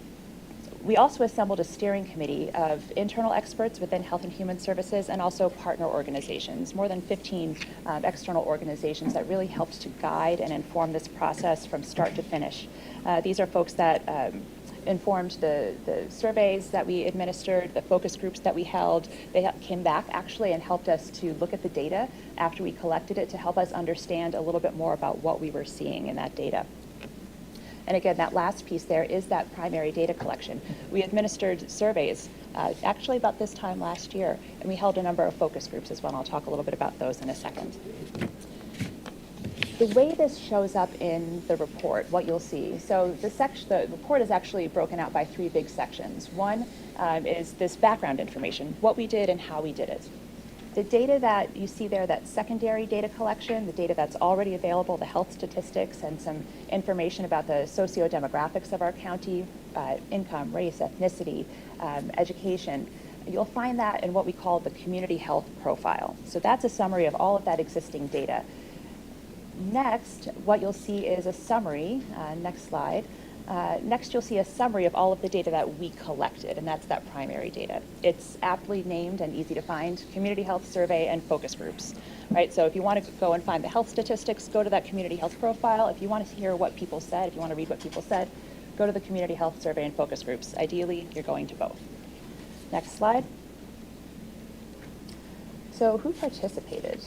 We also assembled a steering committee of internal experts within Health and Human Services and also partner organizations, more than 15 external organizations that really helped to guide and inform this process from start to finish. These are folks that informed the surveys that we administered, the focus groups that we held. They came back actually and helped us to look at the data after we collected it to help us understand a little bit more about what we were seeing in that data. And again, that last piece there is that primary data collection. We administered surveys actually about this time last year, and we held a number of focus groups as well, and I'll talk a little bit about those in a second. The way this shows up in the report, what you'll see, so the report is actually broken out by 3 big sections. One is this background information, what we did and how we did it. The data that you see there, that secondary data collection, the data that's already available, the health statistics and some information about the socio-demographics of our county, income, race, ethnicity, education, you'll find that in what we call the community health profile. So that's a summary of all of that existing data. Next, what you'll see is a summary, next slide. Next, you'll see a summary of all of the data that we collected, and that's that primary data. It's aptly named and easy to find, Community Health Survey and Focus Groups, right? So if you want to go and find the health statistics, go to that Community Health Profile. If you want to hear what people said, if you want to read what people said, go to the Community Health Survey and Focus Groups. Ideally, you're going to both. Next slide. So who participated?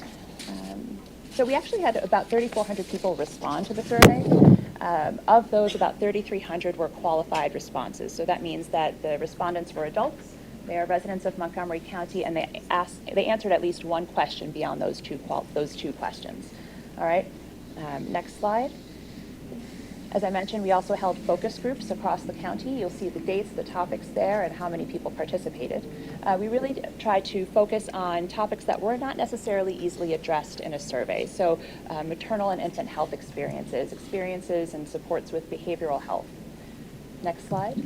So we actually had about 3,400 people respond to the survey. Of those, about 3,300 were qualified responses. So that means that the respondents were adults, they are residents of Montgomery County, and they answered at least one question beyond those two questions. All right, next slide. As I mentioned, we also held focus groups across the county. You'll see the dates, the topics there, and how many people participated. We really tried to focus on topics that were not necessarily easily addressed in a survey. So maternal and infant health experiences and supports with behavioral health. Next slide.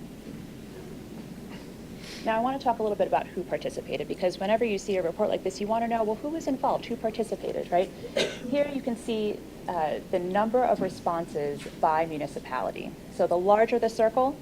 Now, I want to talk a little bit about who participated, because whenever you see a report like this, you want to know, well, who was involved, who participated, right? Here you can see the number of responses by municipality. So the larger the circle,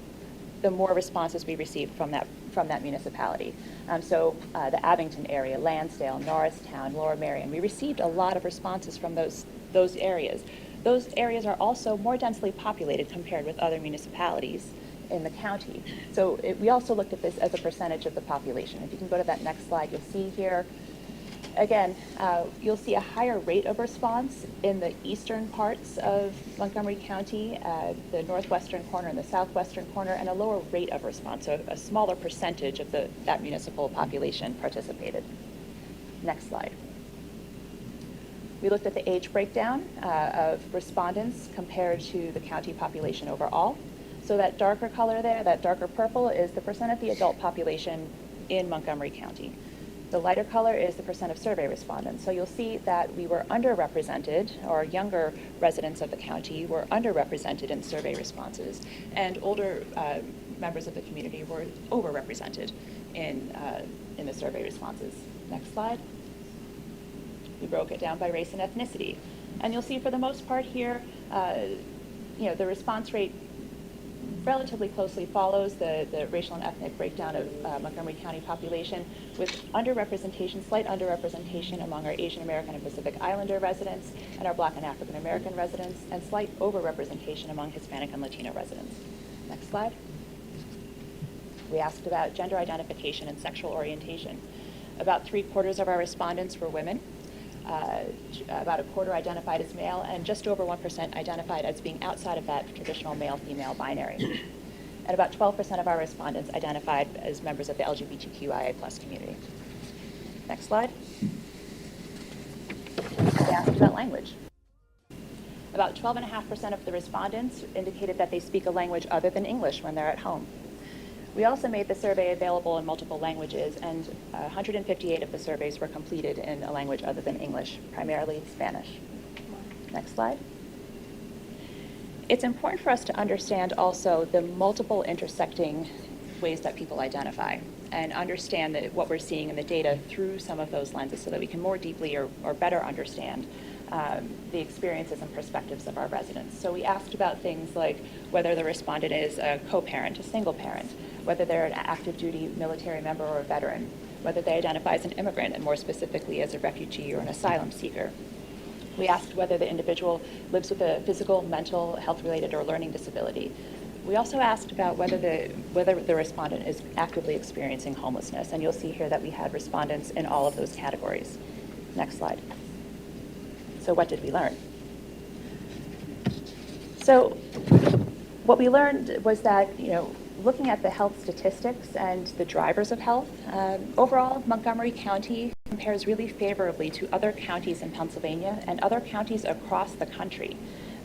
the more responses we received from that municipality. The Abington area, Lansdale, Norristown, Lower Merion, we received a lot of responses from those areas. Those areas are also more densely populated compared with other municipalities in the county. So we also looked at this as a percentage of the population. If you can go to that next slide, you'll see here, again, you'll see a higher rate of response in the eastern parts of Montgomery County, the northwestern corner and the southwestern corner, and a lower rate of response, so a smaller percentage of that municipal population participated. Next slide. We looked at the age breakdown of respondents compared to the county population overall. So that darker color there, that darker purple, is the percent of the adult population in Montgomery County. The lighter color is the percent of survey respondents. So you'll see that we were underrepresented, or younger residents of the county were underrepresented in survey responses, and older members of the community were overrepresented in the survey responses. Next slide. We broke it down by race and ethnicity. And you'll see for the most part here, the response rate relatively closely follows the racial and ethnic breakdown of Montgomery County population, with underrepresentation, slight underrepresentation among our Asian American and Pacific Islander residents and our Black and African American residents, and slight overrepresentation among Hispanic and Latino residents. Next slide. We asked about gender identification and sexual orientation. About 3/4 of our respondents were women. About a quarter identified as male, and just over 1% identified as being outside of that traditional male-female binary. And about 12% of our respondents identified as members of the LGBTQIA+ community. Next slide. We asked about language. About 12.5% of the respondents indicated that they speak a language other than English when they're at home. We also made the survey available in multiple languages, and 158 of the surveys were completed in a language other than English, primarily Spanish. Next slide. It's important for us to understand also the multiple intersecting ways that people identify, and understand that what we're seeing in the data through some of those lenses, so that we can more deeply or better understand the experiences and perspectives of our residents. So we asked about things like whether the respondent is a co-parent, a single parent, whether they're an active duty military member or a veteran, whether they identify as an immigrant, and more specifically as a refugee or an asylum seeker. We asked whether the individual lives with a physical, mental, health-related, or learning disability. We also asked about whether the respondent is actively experiencing homelessness, and you'll see here that we had respondents in all of those categories. Next slide. So what did we learn? So what we learned was that, looking at the health statistics and the drivers of health, overall, Montgomery County compares really favorably to other counties in Pennsylvania and other counties across the country.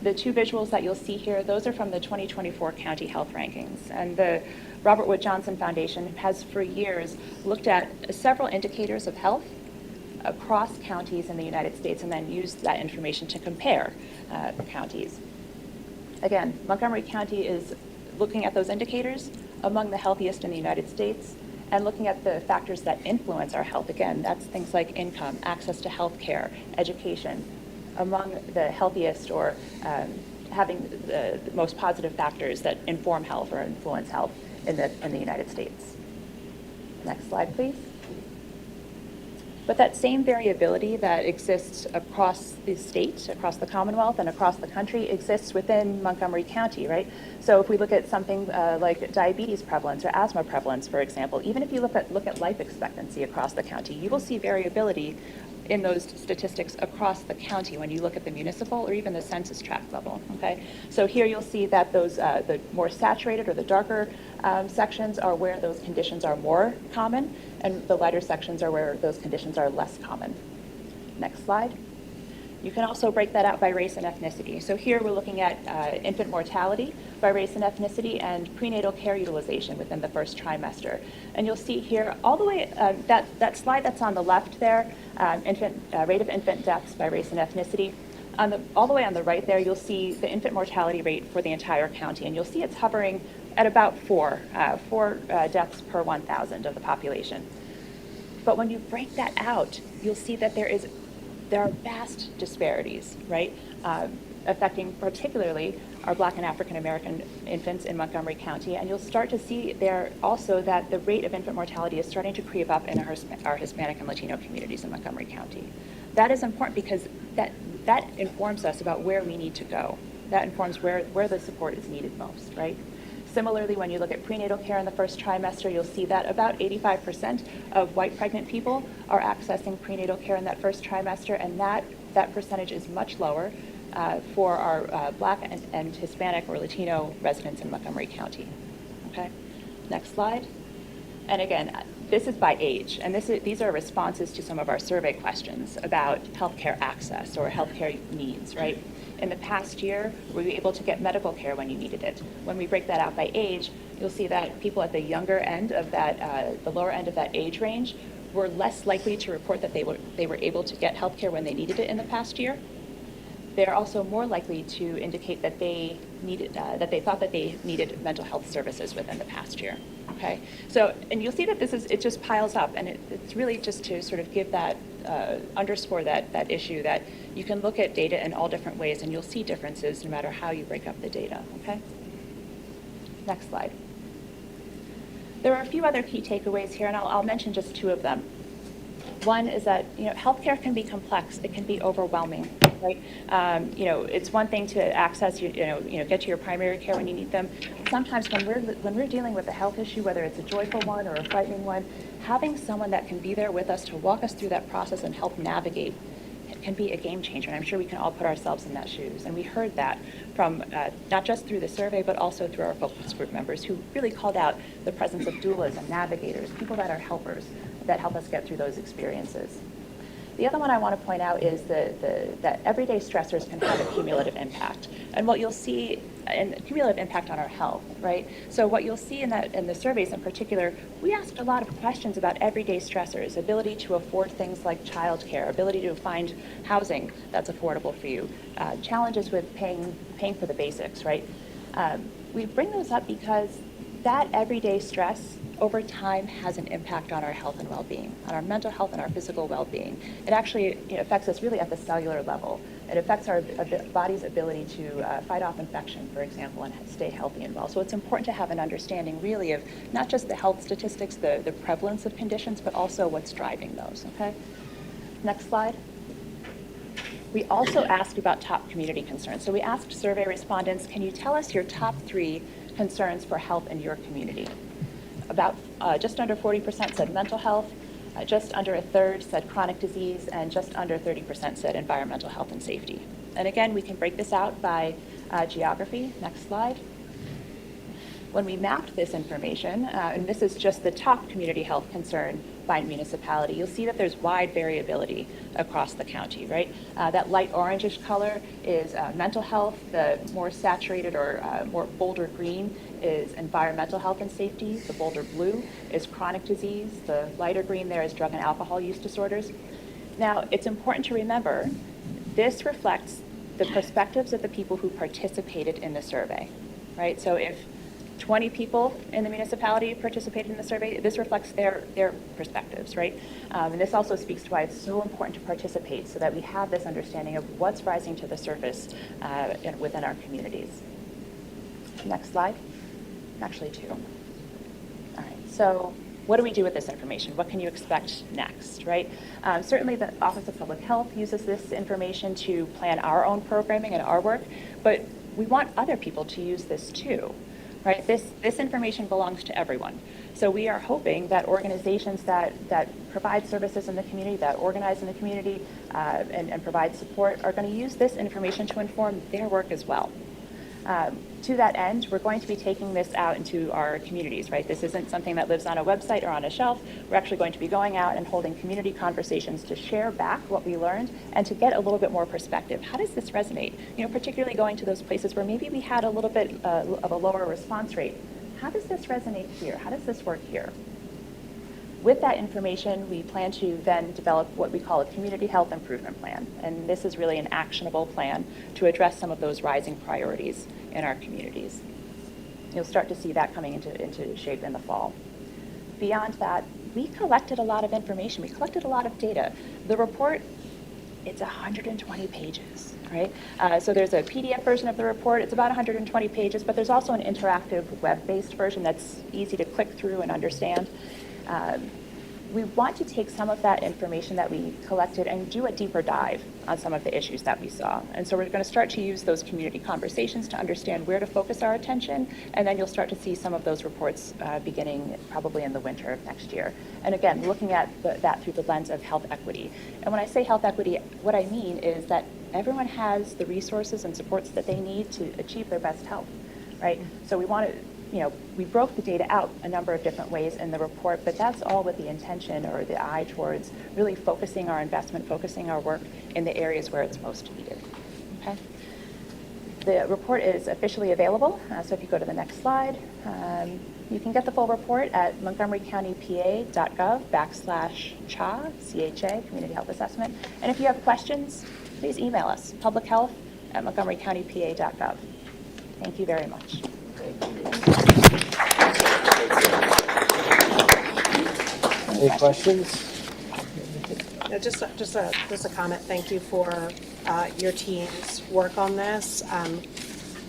The two visuals that you'll see here, those are from the 2024 county health rankings. And the Robert Wood Johnson Foundation has for years looked at several indicators of health across counties in the United States, and then used that information to compare counties. Again, Montgomery County is looking at those indicators among the healthiest in the United States, and looking at the factors that influence our health. Again, that's things like income, access to health care, education, among the healthiest, or having the most positive factors that inform health or influence health in the United States. Next slide, please. But that same variability that exists across the state, across the Commonwealth, and across the country exists within Montgomery County, right? So if we look at something like diabetes prevalence or asthma prevalence, for example, even if you look at life expectancy across the county, you will see variability in those statistics across the county when you look at the municipal or even the census tract level, okay? So here you'll see that those, the more saturated or the darker sections are where those conditions are more common, and the lighter sections are where those conditions are less common. Next slide. You can also break that out by race and ethnicity. So here we're looking at infant mortality by race and ethnicity, and prenatal care utilization within the first trimester. And you'll see here all the way, that slide that's on the left there, rate of infant deaths by race and ethnicity, all the way on the right there, you'll see the infant mortality rate for the entire county, and you'll see it's hovering at about four deaths per 1,000 of the population. But when you break that out, you'll see that there are vast disparities, right? Affecting particularly our Black and African American infants in Montgomery County. And you'll start to see there also that the rate of infant mortality is starting to creep up in our Hispanic and Latino communities in Montgomery County. That is important because that informs us about where we need to go. That informs where the support is needed most, right? Similarly, when you look at prenatal care in the first trimester, you'll see that about 85% of white pregnant people are accessing prenatal care in that first trimester, and that percentage is much lower for our Black and Hispanic or Latino residents in Montgomery County. Okay, next slide. And again, this is by age, and these are responses to some of our survey questions about healthcare access or healthcare needs, right? In the past year, were you able to get medical care when you needed it? When we break that out by age, you'll see that people at the younger end of that, the lower end of that age range, were less likely to report that they were able to get health care when they needed it in the past year. They're also more likely to indicate that they thought that they needed mental health services within the past year. Okay, so and you'll see that it just piles up, and it's really just to sort of give that underscore that issue that you can look at data in all different ways, and you'll see differences no matter how you break up the data. Okay, next slide. There are a few other key takeaways here, and I'll mention just two of them. One is that healthcare can be complex; it can be overwhelming. Right? It's one thing to access, get to your primary care when you need them. Sometimes when we're dealing with a health issue, whether it's a joyful one or a frightening one, having someone that can be there with us to walk us through that process and help navigate can be a game changer. And I'm sure we can all put ourselves in that shoes. And we heard that from not just through the survey, but also through our focus group members who really called out the presence of doulas and navigators, people that are helpers that help us get through those experiences. The other one I want to point out is that everyday stressors can have a cumulative impact. And what you'll see, and cumulative impact on our health, right? So what you'll see in the surveys in particular, we asked a lot of questions about everyday stressors, ability to afford things like childcare, ability to find housing that's affordable for you, challenges with paying for the basics, right? We bring those up because that everyday stress over time has an impact on our health and well-being, on our mental health and our physical well-being. It actually affects us really at the cellular level. It affects our body's ability to fight off infection, for example, and stay healthy and well. So it's important to have an understanding really of not just the health statistics, the prevalence of conditions, but also what's driving those, okay? Next slide. We also asked about top community concerns. So we asked survey respondents, can you tell us your top 3 concerns for health in your community? About just under 40% said mental health, just under a third said chronic disease, and just under 30% said environmental health and safety. And again, we can break this out by geography. Next slide. When we mapped this information, and this is just the top community health concern by municipality, you'll see that there's wide variability across the county, right? That light orangish color is mental health. The more saturated or more bolder green is environmental health and safety. The bolder blue is chronic disease. The lighter green there is drug and alcohol use disorders. Now, it's important to remember, this reflects the perspectives of the people who participated in the survey, right? So if 20 people in the municipality participated in the survey, this reflects their perspectives, right? And this also speaks to why it's so important to participate so that we have this understanding of what's rising to the surface within our communities. Next slide. Actually, 2. All right, so what do we do with this information? What can you expect next, right? Certainly the Office of Public Health uses this information to plan our own programming and our work, but we want other people to use this too. Right? This information belongs to everyone. So we are hoping that organizations that provide services in the community, that organize in the community, and provide support are going to use this information to inform their work as well. To that end, we're going to be taking this out into our communities, right? This isn't something that lives on a website or on a shelf. We're actually going to be going out and holding community conversations to share back what we learned and to get a little bit more perspective. How does this resonate? Particularly going to those places where maybe we had a little bit of a lower response rate. How does this resonate here? How does this work here? With that information, we plan to then develop what we call a community health improvement plan. And this is really an actionable plan to address some of those rising priorities in our communities. You'll start to see that coming into shape in the fall. Beyond that, we collected a lot of information. We collected a lot of data. The report, it's 120 pages, right? So there's a PDF version of the report. It's about 120 pages, but there's also an interactive web-based version that's easy to click through and understand. We want to take some of that information that we collected and do a deeper dive on some of the issues that we saw. And so we're going to start to use those community conversations to understand where to focus our attention, and then you'll start to see some of those reports beginning probably in the winter of next year. And again, looking at that through the lens of health equity. And when I say health equity, what I mean is that everyone has the resources and supports that they need to achieve their best health, right? So we want to, we broke the data out a number of different ways in the report, but that's all with the intention or the eye towards really focusing our investment, focusing our work in the areas where it's most needed. Okay. The report is officially available, so if you go to the next slide, you can get the full report at montgomerycountypa.gov/CHA, CHA, Community Health Assessment. And if you have questions, please email us, publichealth@montgomerycountypa.gov. Thank you very much. Any questions? Just a comment. Thank you for your team's work on this.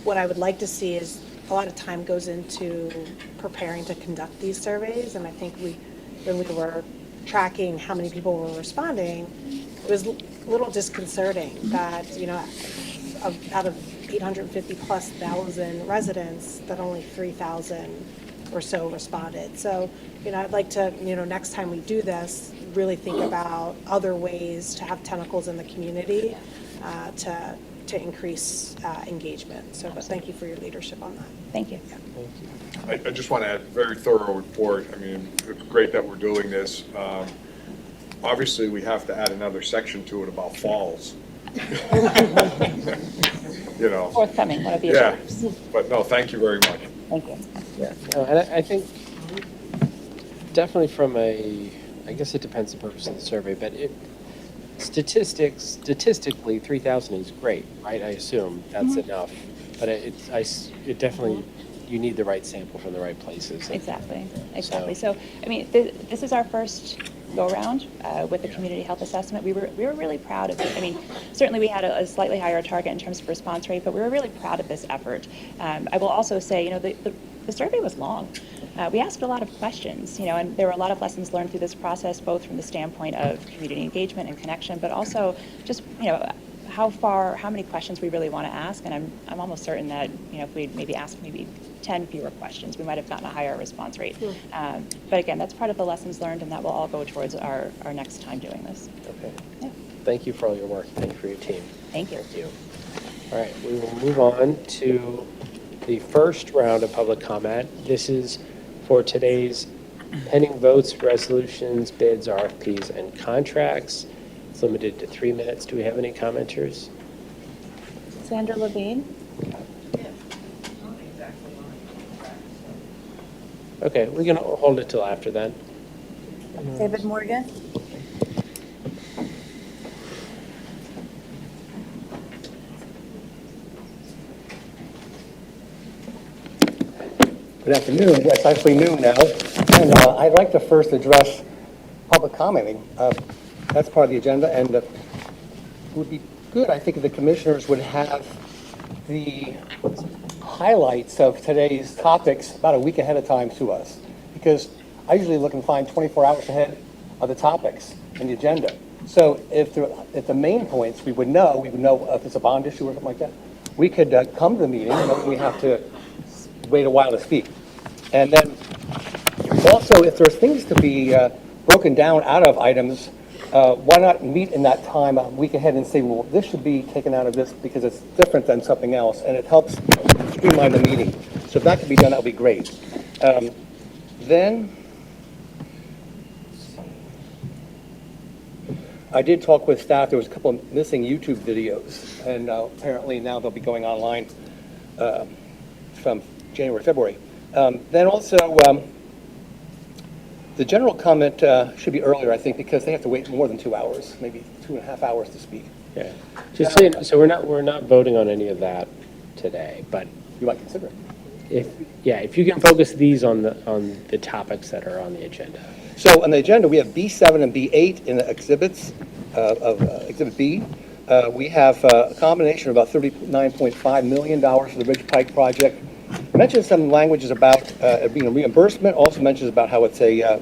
What I would like to see is a lot of time goes into preparing to conduct these surveys, and I think when we were tracking how many people were responding, it was a little disconcerting that out of 850 plus thousand residents, that only 3,000 or so responded. So, I'd like to, next time we do this, really think about other ways to have tentacles in the community to increase engagement. So, but thank you for your leadership on that. Thank you. I just want to add a very thorough report. I mean, it's great that we're doing this. Obviously, we have to add another section to it about falls. Forthcoming, one of the Yeah, issues. but no, thank you very much. Thank you. Yeah, and I think definitely from I guess it depends on the purpose of the survey, but statistically, 3,000 is great, right? I assume that's enough, but it definitely, you need the right sample from the right places. Exactly. So, I mean, this is our first go-around with the community health assessment. We were really proud of it. I mean, certainly we had a slightly higher target in terms of response rate, but we were really proud of this effort. I will also say, the survey was long. We asked a lot of questions, and there were a lot of lessons learned through this process, both from the standpoint of community engagement and connection, but also just, how many questions we really want to ask. And I'm almost certain that, if we maybe asked 10 fewer questions, we might have gotten a higher response rate. But again, that's part of the lessons learned, and that will all go towards our next time doing this. Okay. Yeah. Thank you for all your work. Thank you for your team. Thank you. Thank you. All right, we will move on to the first round of public comment. This is for today's pending votes, resolutions, bids, RFPs, and contracts. It's limited to 3 minutes. Do we have any commenters? Sandra Levine? Okay, we can hold it till after then. David Morgan? Good afternoon. Yes, actually noon now. And I'd like to first address public commenting. That's part of the agenda, and it would be good, I think, if the commissioners would have the highlights of today's topics about a week ahead of time to us, because I usually look and find 24 hours ahead of the topics in the agenda. So if the main points we would know if it's a bond issue or something like that, we could come to the meeting, and we have to wait a while to speak. And then also, if there's things to be broken down out of items, why not meet in that time a week ahead and say, well, this should be taken out of this because it's different than something else, and it helps streamline the meeting. So if that could be done, that would be great. Then I did talk with staff. There was a couple of missing YouTube videos, and apparently now they'll be going online from January, February. Then also, The general comment should be earlier, I think, because they have to wait more than 2 hours, maybe 2.5 hours to speak. Yeah. Just so you know, so we're not voting on any of that today, but You might consider it. if you can focus these on the topics that are on the agenda. So on the agenda, we have B7 and B8 in the exhibits of Exhibit B. We have a combination of about $39.5 million for the Ridge Pike project. Mentions some languages about it being a reimbursement, also mentions about how it's a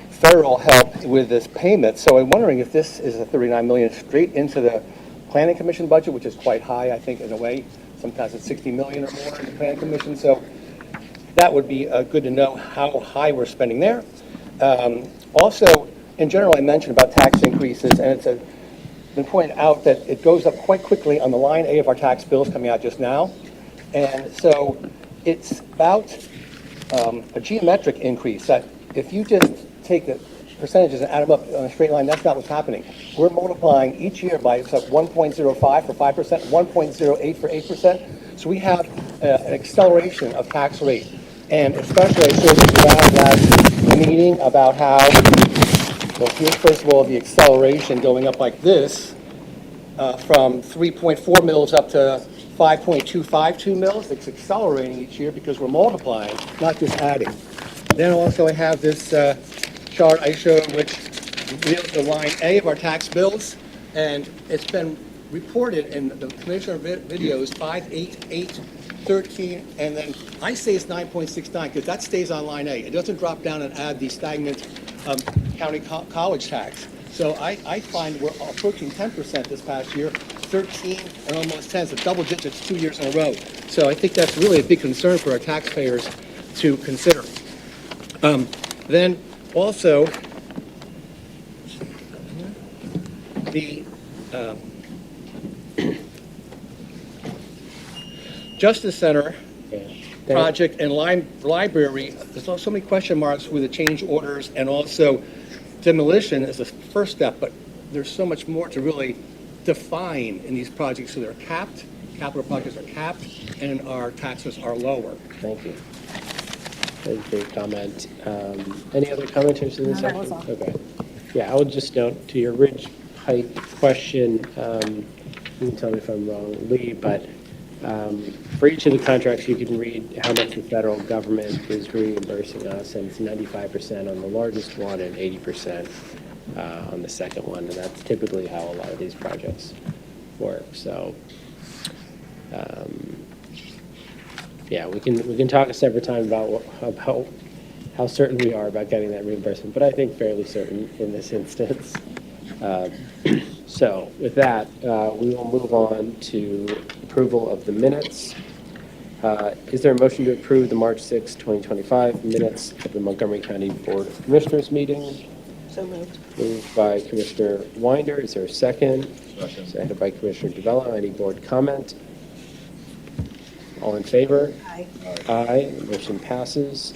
federal help with this payment. So I'm wondering if this is a $39 million straight into the Planning Commission budget, which is quite high, I think, in a way. Sometimes it's $60 million or more in the Planning Commission. So that would be good to know how high we're spending there. Also, in general, I mentioned about tax increases, and it's been pointed out that it goes up quite quickly on the line A of our tax bills coming out just now. And so it's about a geometric increase that if you just take the percentages and add them up on a straight line, that's not what's happening. We're multiplying each year by 1.05 for 5%, 1.08 for 8%. So we have an acceleration of tax rate. And especially I showed you the last meeting about how, well, here's first of all the acceleration going up like this from 3.4 mils up to 5.252 mils. It's accelerating each year because we're multiplying, not just adding. Then also I have this chart I showed which reveals the line A of our tax bills, and it's been reported in the Commissioner videos 5, 8, 8, 13, and then I say it's 9.69 because that stays on line A. It doesn't drop down and add the stagnant county college tax. So I find we're approaching 10% this past year, 13 and almost 10, so double digits 2 years in a row. So I think that's really a big concern for our taxpayers to consider. Then also, the Justice Center project and library, there's so many question marks with the change orders, and also demolition is the first step, but there's so much more to really define in these projects. So they're capped, capital projects are capped, and our taxes are lower. Thank you. Thank you for your comment. Any other commenters in this section? that was all. Okay. Yeah, I would just note to your Ridge Pike question, you can tell me if I'm wrong, Lee, but for each of the contracts, you can read how much the federal government is reimbursing us, and it's 95% on the largest one and 80% on the second one, and that's typically how a lot of these projects work. So, yeah, we can talk a separate time about how certain we are about getting that reimbursement, but I think fairly certain in this instance. So with that, we will move on to approval of the minutes. Is there a motion to approve the March 6, 2025 minutes of the Montgomery County Board of Commissioners meeting? So moved. Moved by Commissioner Winder. Is there a second? Second. Seconded by Commissioner DeVello. Any board comment? All in favor? Aye. Aye. Motion passes.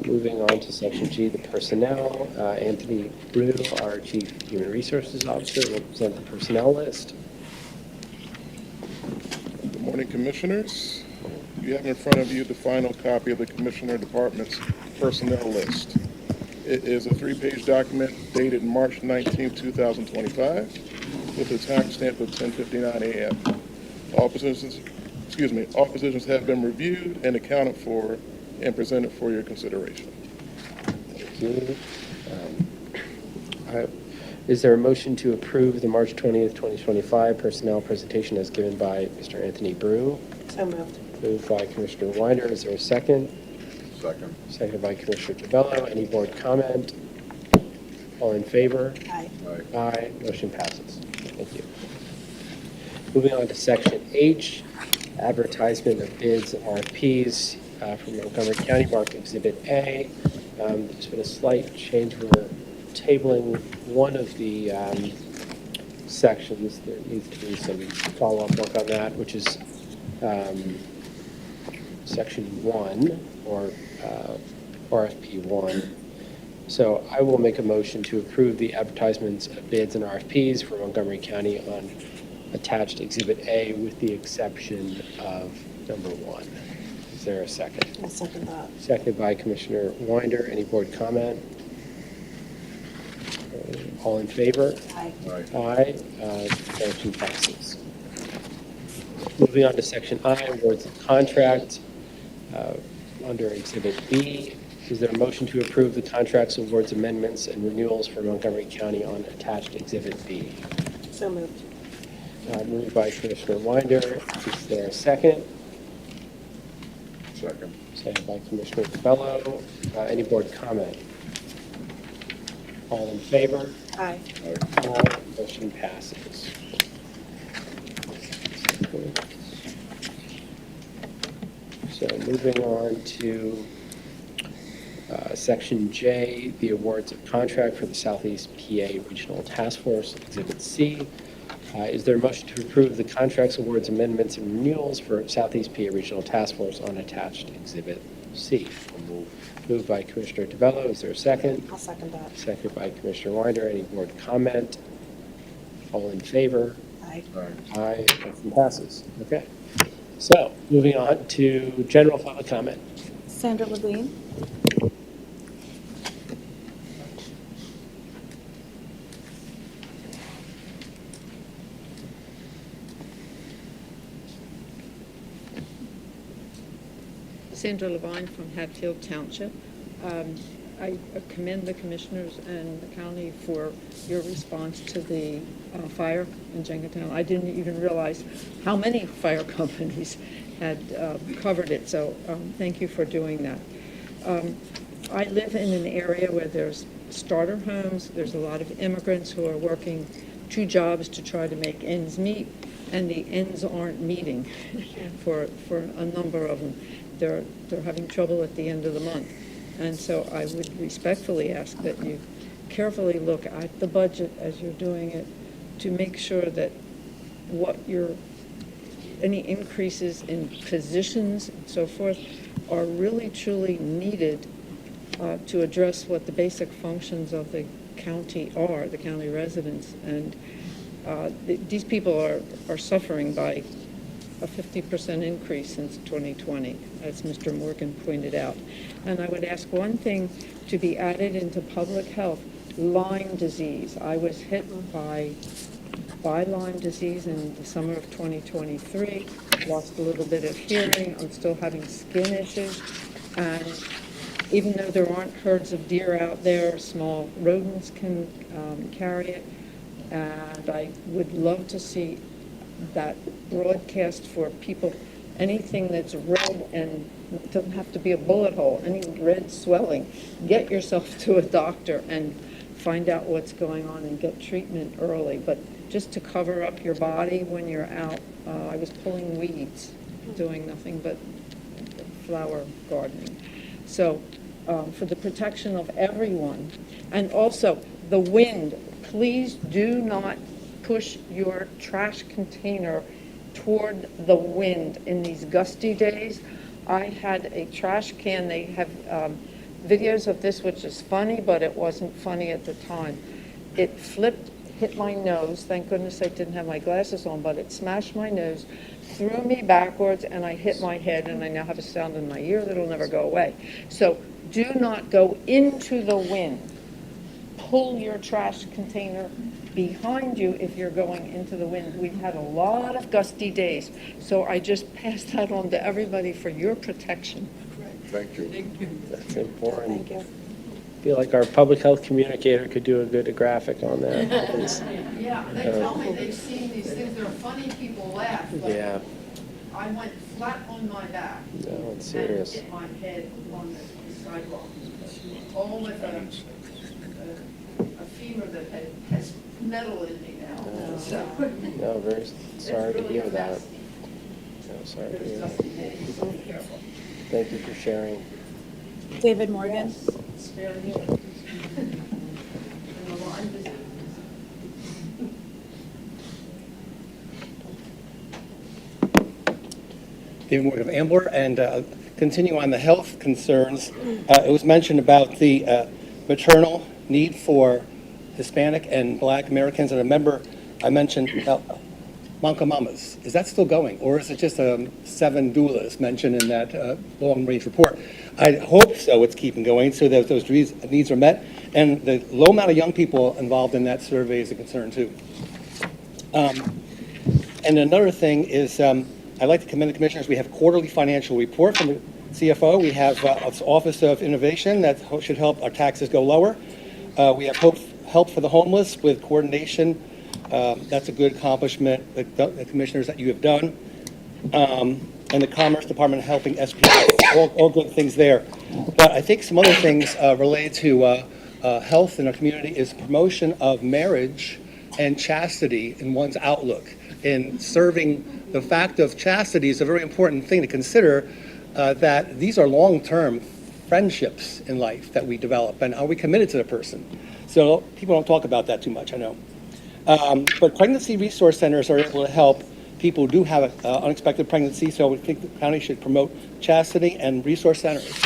Moving on to section G, the personnel. Anthony Brew, our Chief Human Resources Officer, will present the personnel list. Good morning, Commissioners. You have in front of you the final copy of the Commissioner Department's personnel list. It is a 3-page document dated March 19, 2025, with a timestamp of 10:59 a.m. All positions have been reviewed and accounted for and presented for your consideration. Thank you. Is there a motion to approve the March 20th, 2025 personnel presentation as given by Mr. Anthony Brew? So moved. Moved by Commissioner Winder. Is there a second? Second. Seconded by Commissioner DeVello. Any board comment? All in favor? Aye. Aye. Motion passes. Thank you. Moving on to section H, advertisement of bids and RFPs from Montgomery County, marked Exhibit A. There's been a slight change. We're tabling one of the sections. There needs to be some follow-up work on that, which is section 1, or RFP 1. So I will make a motion to approve the advertisements of bids and RFPs for Montgomery County on attached Exhibit A with the exception of number 1. Is there a second? I'll second that. Seconded by Commissioner Winder. Any board comment? All in favor? Aye. Aye. Motion passes. Moving on to section I, awards of contract. Under Exhibit B, is there a motion to approve the contracts, awards, amendments, and renewals for Montgomery County on attached Exhibit B? So moved. Moved by Commissioner Winder. Is there a second? Second. Second by Commissioner DeBello. Any board comment? All in favor? Aye. Aye. Motion passes. So moving on to Section J, the awards of contract for the Southeast PA Regional Task Force, Exhibit C. Is there a motion to approve the contracts, awards, amendments, and renewals for Southeast PA Regional Task Force on attached Exhibit C? Moved by Commissioner DeBello. Is there a second? I'll second that. Second by Commissioner Winder. Any board comment? All in favor? Aye. Aye. Motion passes. Okay. So moving on to general public comment. Sandra Levine. Sandra Levine from Hatfield Township. I commend the commissioners and the county for your response to the fire in Jenkintown. I didn't even realize how many fire companies had covered it, so thank you for doing that. I live in an area where there's starter homes, there's a lot of immigrants who are working 2 jobs to try to make ends meet, and the ends aren't meeting for a number of them. They're having trouble at the end of the month. And so I would respectfully ask that you carefully look at the budget as you're doing it to make sure that any increases in positions and so forth are really truly needed to address what the basic functions of the county are, the county residents. And these people are suffering by a 50% increase since 2020, as Mr. Morgan pointed out. And I would ask one thing to be added into public health, Lyme disease. I was hit by Lyme disease in the summer of 2023, lost a little bit of hearing. I'm still having skin issues. And even though there aren't herds of deer out there, small rodents can carry it. And I would love to see that broadcast for people, anything that's red, and it doesn't have to be a bullet hole, any red swelling, get yourself to a doctor and find out what's going on and get treatment early. But just to cover up your body when you're out, I was pulling weeds, doing nothing but flower gardening. So for the protection of everyone, and also the wind, please do not push your trash container toward the wind in these gusty days. I had a trash can. They have videos of this, which is funny, but it wasn't funny at the time. It flipped, hit my nose. Thank goodness I didn't have my glasses on, but it smashed my nose, threw me backwards, and I hit my head, and I now have a sound in my ear that'll never go away. So do not go into the wind. Pull your trash container behind you if you're going into the wind. We've had a lot of gusty days, so I just passed that on to everybody for your protection. Thank you. That's important. Thank you. I feel like our public health communicator could do a good graphic on that. Yeah, they tell me they've seen these things. They're funny, people laugh, but Yeah, I went flat on my back no, it's and serious. hit my head on the sidewalk. All with a femur that has metal in me now. So, No, very sorry to really hear that. nasty. No, sorry to hear There's that. dusty days, so be careful. Thank you for sharing. David Morgan. It's very good. And the Lyme disease. David Morgan of Ambler, and continue on the health concerns. It was mentioned about the maternal need for Hispanic and Black Americans, and I mentioned Mamas. Is that still going, or is it just 7 doulas mentioned in that long-range report? I hope so, it's keeping going, so that those needs are met. And the low amount of young people involved in that survey is a concern, too. And another thing is, I'd like to commend the commissioners. We have quarterly financial report from the CFO. We have Office of Innovation that should help our taxes go lower. We have help for the homeless with coordination. That's a good accomplishment, the commissioners, that you have done. And the Commerce Department helping SPI, all good things there. But I think some other things related to health in our community is promotion of marriage and chastity in one's outlook. In serving the fact of chastity is a very important thing to consider, that these are long-term friendships in life that we develop, and are we committed to the person? So people don't talk about that too much, I know. But pregnancy resource centers are able to help people who do have an unexpected pregnancy, so we think the county should promote chastity and resource centers.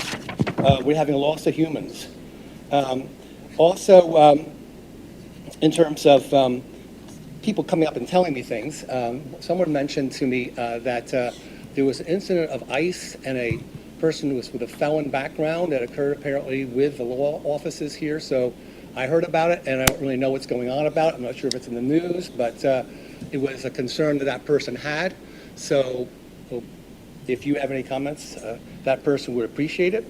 We're having a loss of humans. Also, in terms of people coming up and telling me things, someone mentioned to me that there was an incident of ICE and a person who was with a felon background that occurred apparently with the law offices here. So I heard about it, and I don't really know what's going on about it. I'm not sure if it's in the news, but it was a concern that person had. So if you have any comments, that person would appreciate it.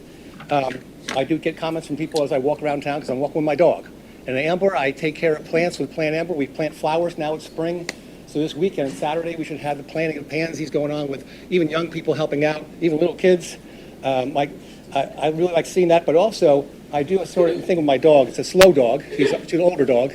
I do get comments from people as I walk around town because I'm walking with my dog. And Amber, I take care of plants with Plant Amber. We plant flowers now. It's spring. So this weekend, Saturday, we should have the planting of pansies going on with even young people helping out, even little kids. I really like seeing that. But also, I do a sort of thing with my dog. It's a slow dog. She's an older dog.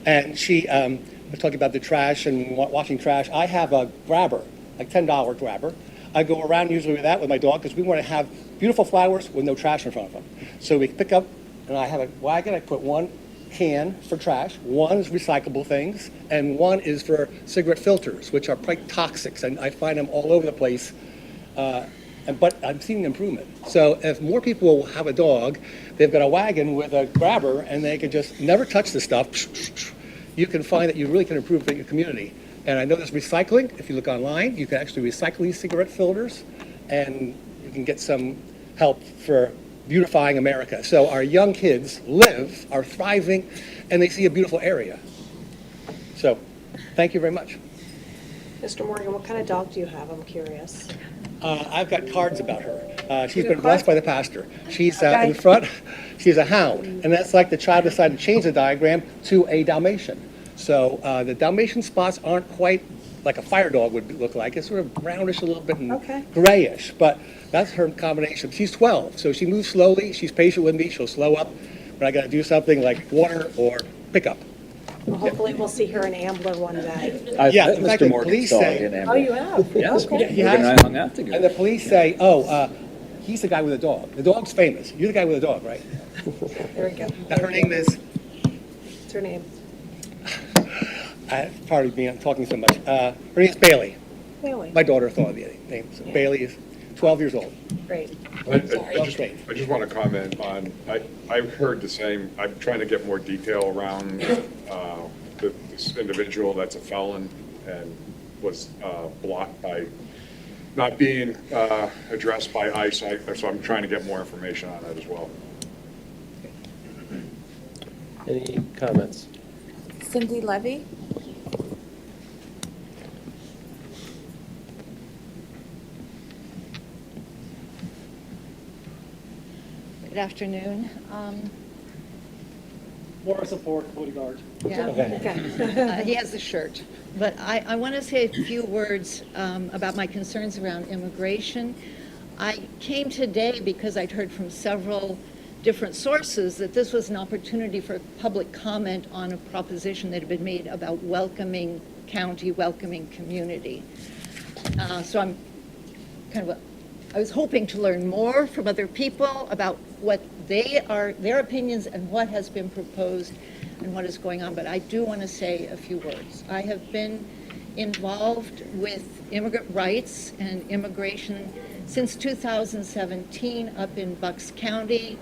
And she was talking about the trash and washing trash. I have a grabber, like $10 grabber. I go around usually with that with my dog because we want to have beautiful flowers with no trash in front of them. So we pick up, and I have a wagon. I put one can for trash, one is recyclable things, and one is for cigarette filters, which are quite toxic, and I find them all over the place. But I'm seeing improvement. So if more people have a dog, they've got a wagon with a grabber, and they can just never touch the stuff, you can find that you really can improve your community. And I know there's recycling. If you look online, you can actually recycle these cigarette filters, and you can get some help for beautifying America. So our young kids are thriving, and they see a beautiful area. So thank you very much. Mr. Morgan, what kind of dog do you have? I'm curious. I've got cards about her. She's been blessed by the pastor. She's in front. She's a hound, and that's like the child decided to change the diagram to a Dalmatian. So the Dalmatian spots aren't quite like a fire dog would look like. It's sort of brownish a little bit and grayish, but that's her combination. She's 12, so she moves slowly. She's patient with me. She'll slow up when I got to do something like water or pick up. Well, hopefully we'll see her in Ambler one day. I've Yeah, met in fact, Mr. the Morgan's police dog say- in Amber. Oh, you have? Yes, Okay. Morgan and I hung out together. And the police say, he's the guy with the dog. The dog's famous. You're the guy with the dog, right? There we go. Now, her name is, What's her name? pardon me, I'm talking so much. Her name is Bailey. Bailey. My daughter thought of the name. So Bailey is 12 years old. Great. I just want to comment on, I've heard the same, I'm trying to get more detail around this individual that's a felon and was blocked by not being addressed by ICE, so I'm trying to get more information on that as well. Any comments? Cindy Levy? Good afternoon. More support, bodyguard. Yeah. He has the shirt. But I want to say a few words about my concerns around immigration. I came today because I'd heard from several different sources that this was an opportunity for public comment on a proposition that had been made about welcoming county, welcoming community. So I'm I was hoping to learn more from other people about what their opinions and what has been proposed and what is going on, but I do want to say a few words. I have been involved with immigrant rights and immigration since 2017 up in Bucks County.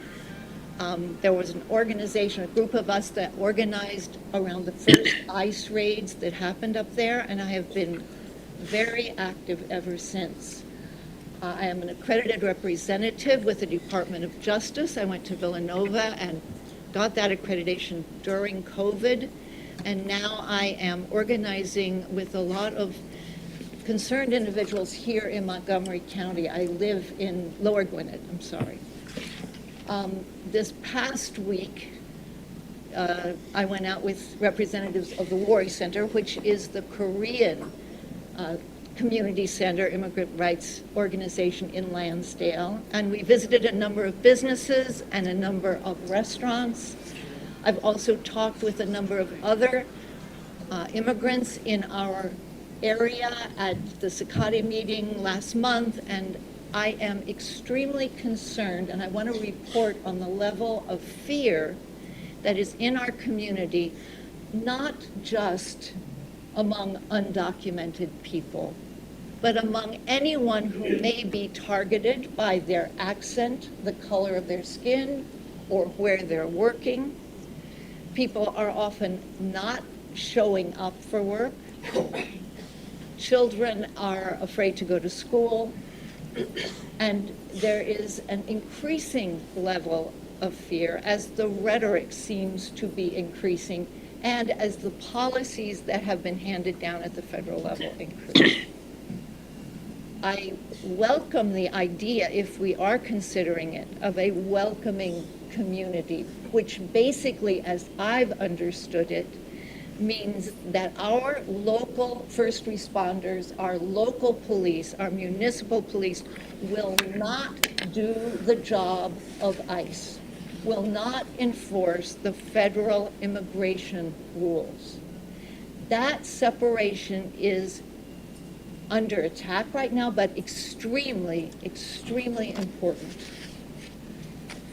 There was an organization, a group of us that organized around the first ICE raids that happened up there, and I have been very active ever since. I am an accredited representative with the Department of Justice. I went to Villanova and got that accreditation during COVID, and now I am organizing with a lot of concerned individuals here in Montgomery County. I live in Lower Gwinnett, I'm sorry. This past week, I went out with representatives of the Worry Center, which is the Korean community center immigrant rights organization in Lansdale, and we visited a number of businesses and a number of restaurants. I've also talked with a number of other immigrants in our area at the Sakati meeting last month, and I am extremely concerned, and I want to report on the level of fear that is in our community, not just among undocumented people, but among anyone who may be targeted by their accent, the color of their skin, or where they're working. People are often not showing up for work. Children are afraid to go to school. And there is an increasing level of fear as the rhetoric seems to be increasing and as the policies that have been handed down at the federal level increase. I welcome the idea, if we are considering it, of a welcoming community, which basically, as I've understood it, means that our local first responders, our local police, our municipal police will not do the job of ICE, will not enforce the federal immigration rules. That separation is under attack right now, but extremely, extremely important.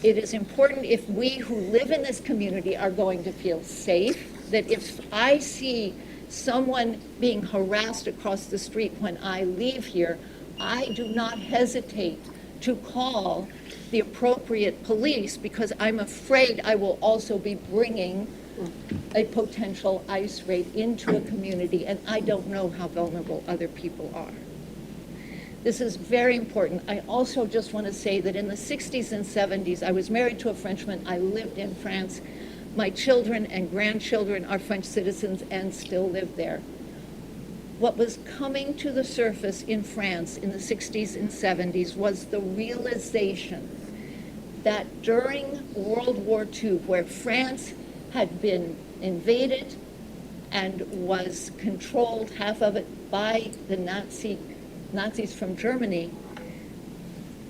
It is important if we who live in this community are going to feel safe, that if I see someone being harassed across the street when I leave here, I do not hesitate to call the appropriate police because I'm afraid I will also be bringing a potential ICE raid into a community, and I don't know how vulnerable other people are. This is very important. I also just want to say that in the 60s and 70s, I was married to a Frenchman. I lived in France. My children and grandchildren are French citizens and still live there. What was coming to the surface in France in the 60s and 70s was the realization that during World War II, where France had been invaded and was controlled, half of it, by the Nazis from Germany,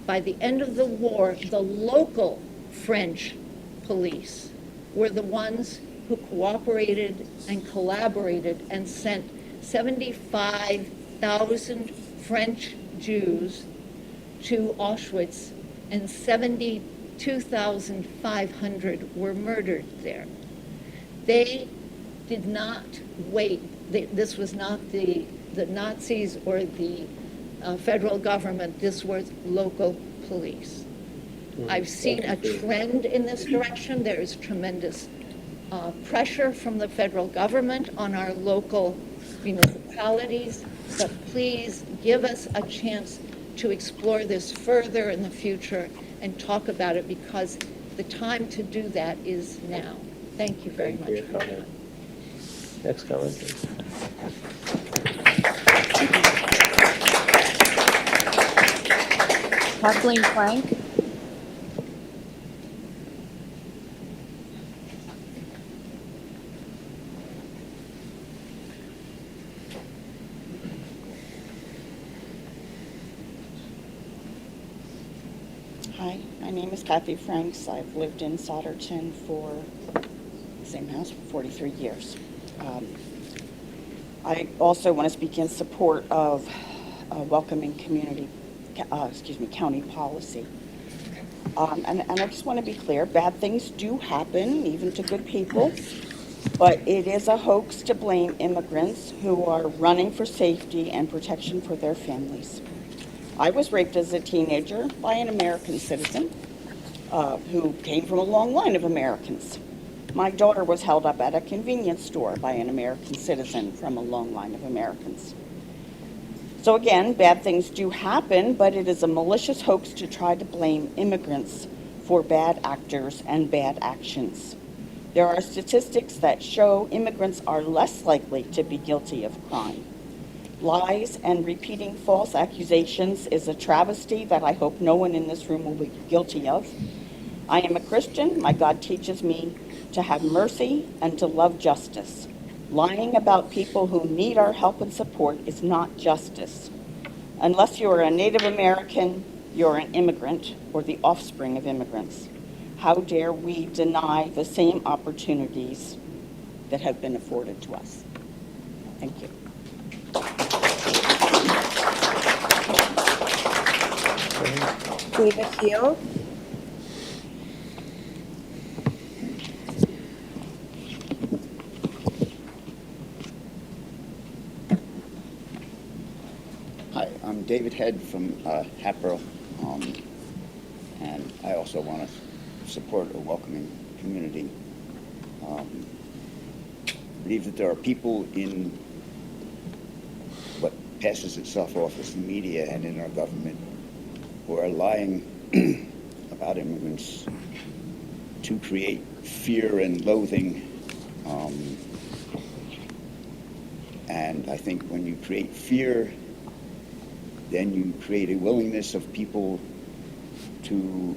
by the end of the war, the local French police were the ones who cooperated and collaborated and sent 75,000 French Jews to Auschwitz, and 72,500 were murdered there. They did not wait. This was not the Nazis or the federal government. This was local police. I've seen a trend in this direction. There is tremendous pressure from the federal government on our local municipalities, but please give us a chance to explore this further in the future and talk about it, because the time to do that is now. Thank you very much for your time. Next comment, please. Kathleen Frank. Hi, my name is Kathy Franks. I've lived in Solderton for the same house for 43 years. I also want to speak in support of welcoming county policy. And I just want to be clear, bad things do happen, even to good people, but it is a hoax to blame immigrants who are running for safety and protection for their families. I was raped as a teenager by an American citizen who came from a long line of Americans. My daughter was held up at a convenience store by an American citizen from a long line of Americans. So again, bad things do happen, but it is a malicious hoax to try to blame immigrants for bad actors and bad actions. There are statistics that show immigrants are less likely to be guilty of crime. Lies and repeating false accusations is a travesty that I hope no one in this room will be guilty of. I am a Christian. My God teaches me to have mercy and to love justice. Lying about people who need our help and support is not justice. Unless you are a Native American, you're an immigrant or the offspring of immigrants. How dare we deny the same opportunities that have been afforded to us? Thank you. David Hugh. Hi, I'm David Head from Hatboro, and I also want to support a welcoming community. I believe that there are people in what passes itself off as the media and in our government who are lying about immigrants to create fear and loathing. And I think when you create fear, then you create a willingness of people to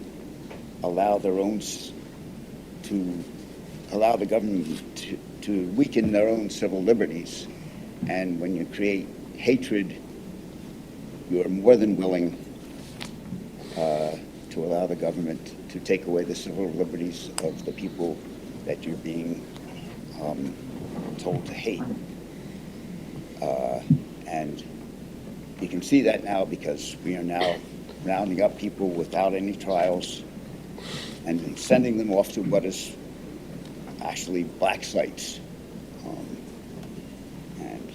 allow their own, to allow the government to weaken their own civil liberties. And when you create hatred, you are more than willing to allow the government to take away the civil liberties of the people that you're being told to hate. And you can see that now because we are now rounding up people without any trials and sending them off to what is actually black sites. And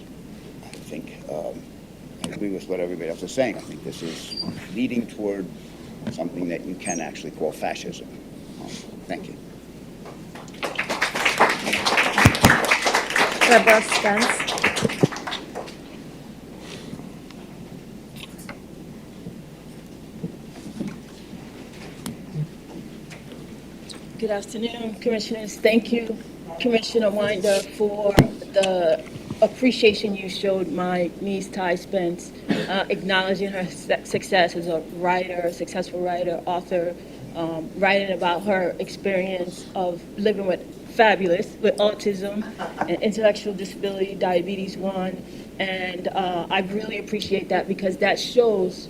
I think I agree with what everybody else is saying. I think this is leading toward something that you can actually call fascism. Thank you. Deborah Spence. Good afternoon, Commissioners. Thank you, Commissioner Winder, for the appreciation you showed my niece, Ty Spence, acknowledging her success as a writer, a successful writer, author, writing about her experience of living with with autism and intellectual disability, diabetes 1. And I really appreciate that because that shows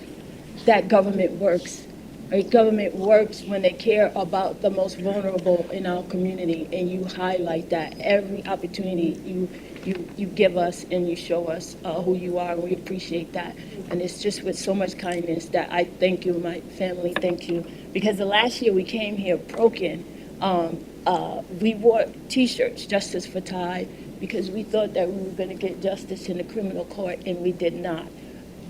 that government works. Right? Government works when they care about the most vulnerable in our community, and you highlight that every opportunity you give us and you show us who you are. We appreciate that, and it's just with so much kindness that I thank you, my family, thank you. Because the last year we came here broken, we wore T-shirts, Justice for Ty, because we thought that we were going to get justice in the criminal court, and we did not.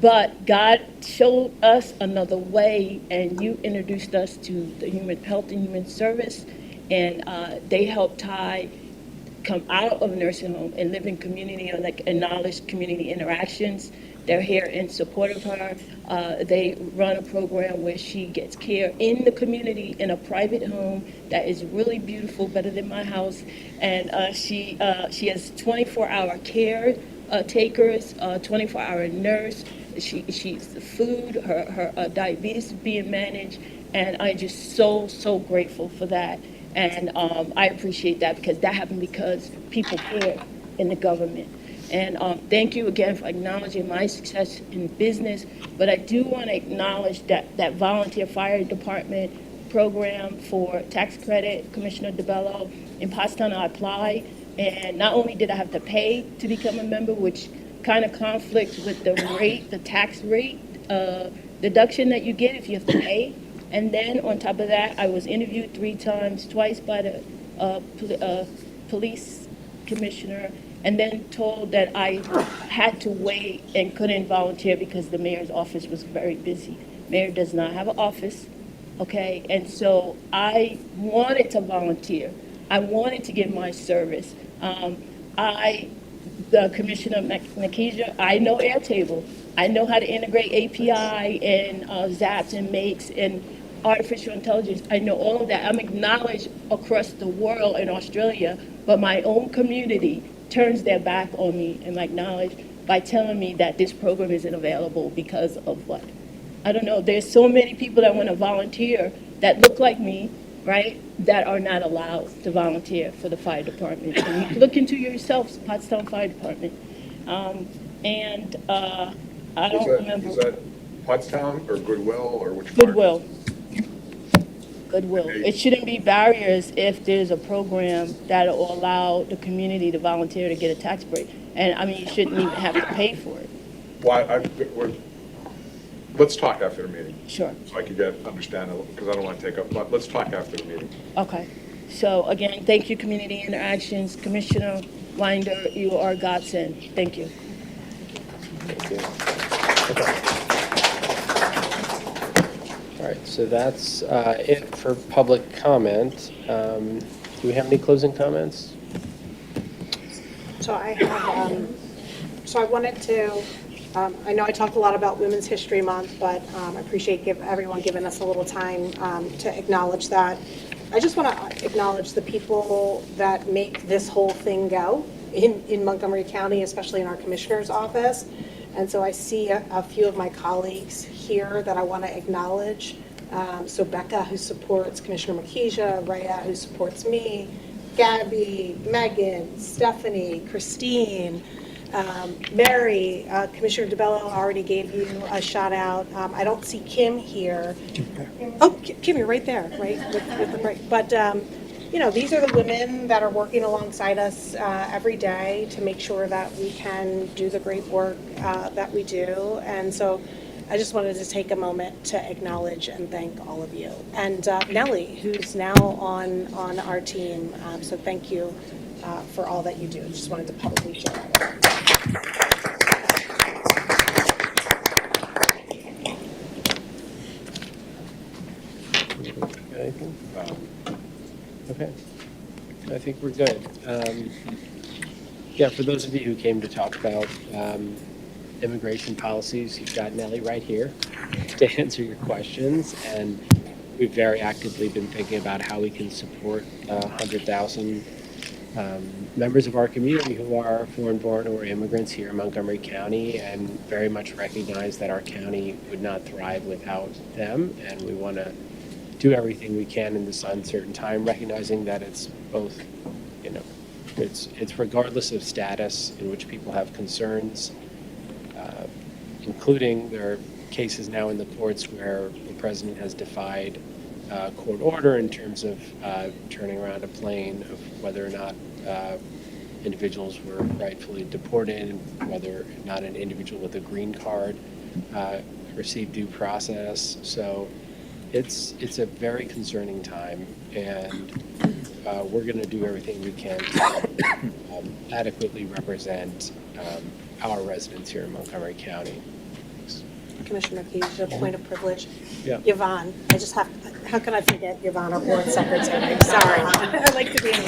But God showed us another way, and you introduced us to the Human Health and Human Service, and they helped Ty come out of nursing home and live in community, or like acknowledged community interactions. They're here in support of her. They run a program where she gets care in the community in a private home that is really beautiful, better than my house. And she has 24-hour care takers, 24-hour nurse. She's the food, her diabetes is being managed, and I'm just so grateful for that. And I appreciate that because that happened because people care in the government. And thank you again for acknowledging my success in business, but I do want to acknowledge that volunteer fire department program for tax credit, Commissioner DeBello. In Pottstown, I applied, and not only did I have to pay to become a member, which kind of conflicts with the rate, the tax rate deduction that you get if you have to pay. And then on top of that, I was interviewed 3 times, twice by the police commissioner, and then told that I had to wait and couldn't volunteer because the mayor's office was very busy. Mayor does not have an office, okay? And so I wanted to volunteer. I wanted to give my service. The Commissioner Makija, I know Airtable. I know how to integrate API and Zaps and Makes, and artificial intelligence. I know all of that. I'm acknowledged across the world in Australia, but my own community turns their back on me and my knowledge by telling me that this program isn't available because of what? I don't know. There's so many people that want to volunteer that look like me, right, that are not allowed to volunteer for the fire department. And you can look into yourselves, Pottstown Fire Department. I don't remember. Is that Pottstown or Goodwill or which part? Goodwill. Goodwill. It shouldn't be barriers if there's a program that will allow the community to volunteer to get a tax break. And I mean, you shouldn't even have to pay for it. Let's talk after the meeting. Sure. So I can understand it, because I don't want to take up, but let's talk after the meeting. Okay. So again, thank you, Community Interactions. Commissioner Winder, you are godsend. Thank you. Thank you. All right, so that's it for public comment. Do we have any closing comments? So I have, so I wanted to, I know I talked a lot about Women's History Month, but I appreciate everyone giving us a little time to acknowledge that. I just want to acknowledge the people that make this whole thing go in Montgomery County, especially in our commissioner's office. And so I see a few of my colleagues here that I want to acknowledge. So Becca, who supports Commissioner Makija, Rhea, who supports me, Gabby, Megan, Stephanie, Christine, Mary, Commissioner DeBello already gave you a shout out. I don't see Kim here. Oh, Kim, you're right there, right, with the break. But, you know, these are the women that are working alongside us every day to make sure that we can do the great work that we do. And so I just wanted to take a moment to acknowledge and thank all of you. And Nellie, who's now on our team. So thank you for all that you do. I just wanted to publicly share that. Anything? Okay, I think we're good. Yeah, for those of you who came to talk about immigration policies, you've got Nellie right here to answer your questions. And we've very actively been thinking about how we can support 100,000 members of our community who are foreign-born or immigrants here in Montgomery County, and very much recognize that our county would not thrive without them. And we want to do everything we can in this uncertain time, recognizing that it's both, you know, it's regardless of status in which people have concerns, including there are cases now in the courts where the president has defied court order in terms of turning around a plane, of whether or not individuals were rightfully deported, and whether or not an individual with a green card received due process. So it's a very concerning time, and we're going to do everything we can to adequately represent our residents here in Montgomery County. Commissioner Makija, point of privilege. Yeah. Yvonne, I just have, how can I forget Yvonne, our board secretary? Sorry. I'd like to be in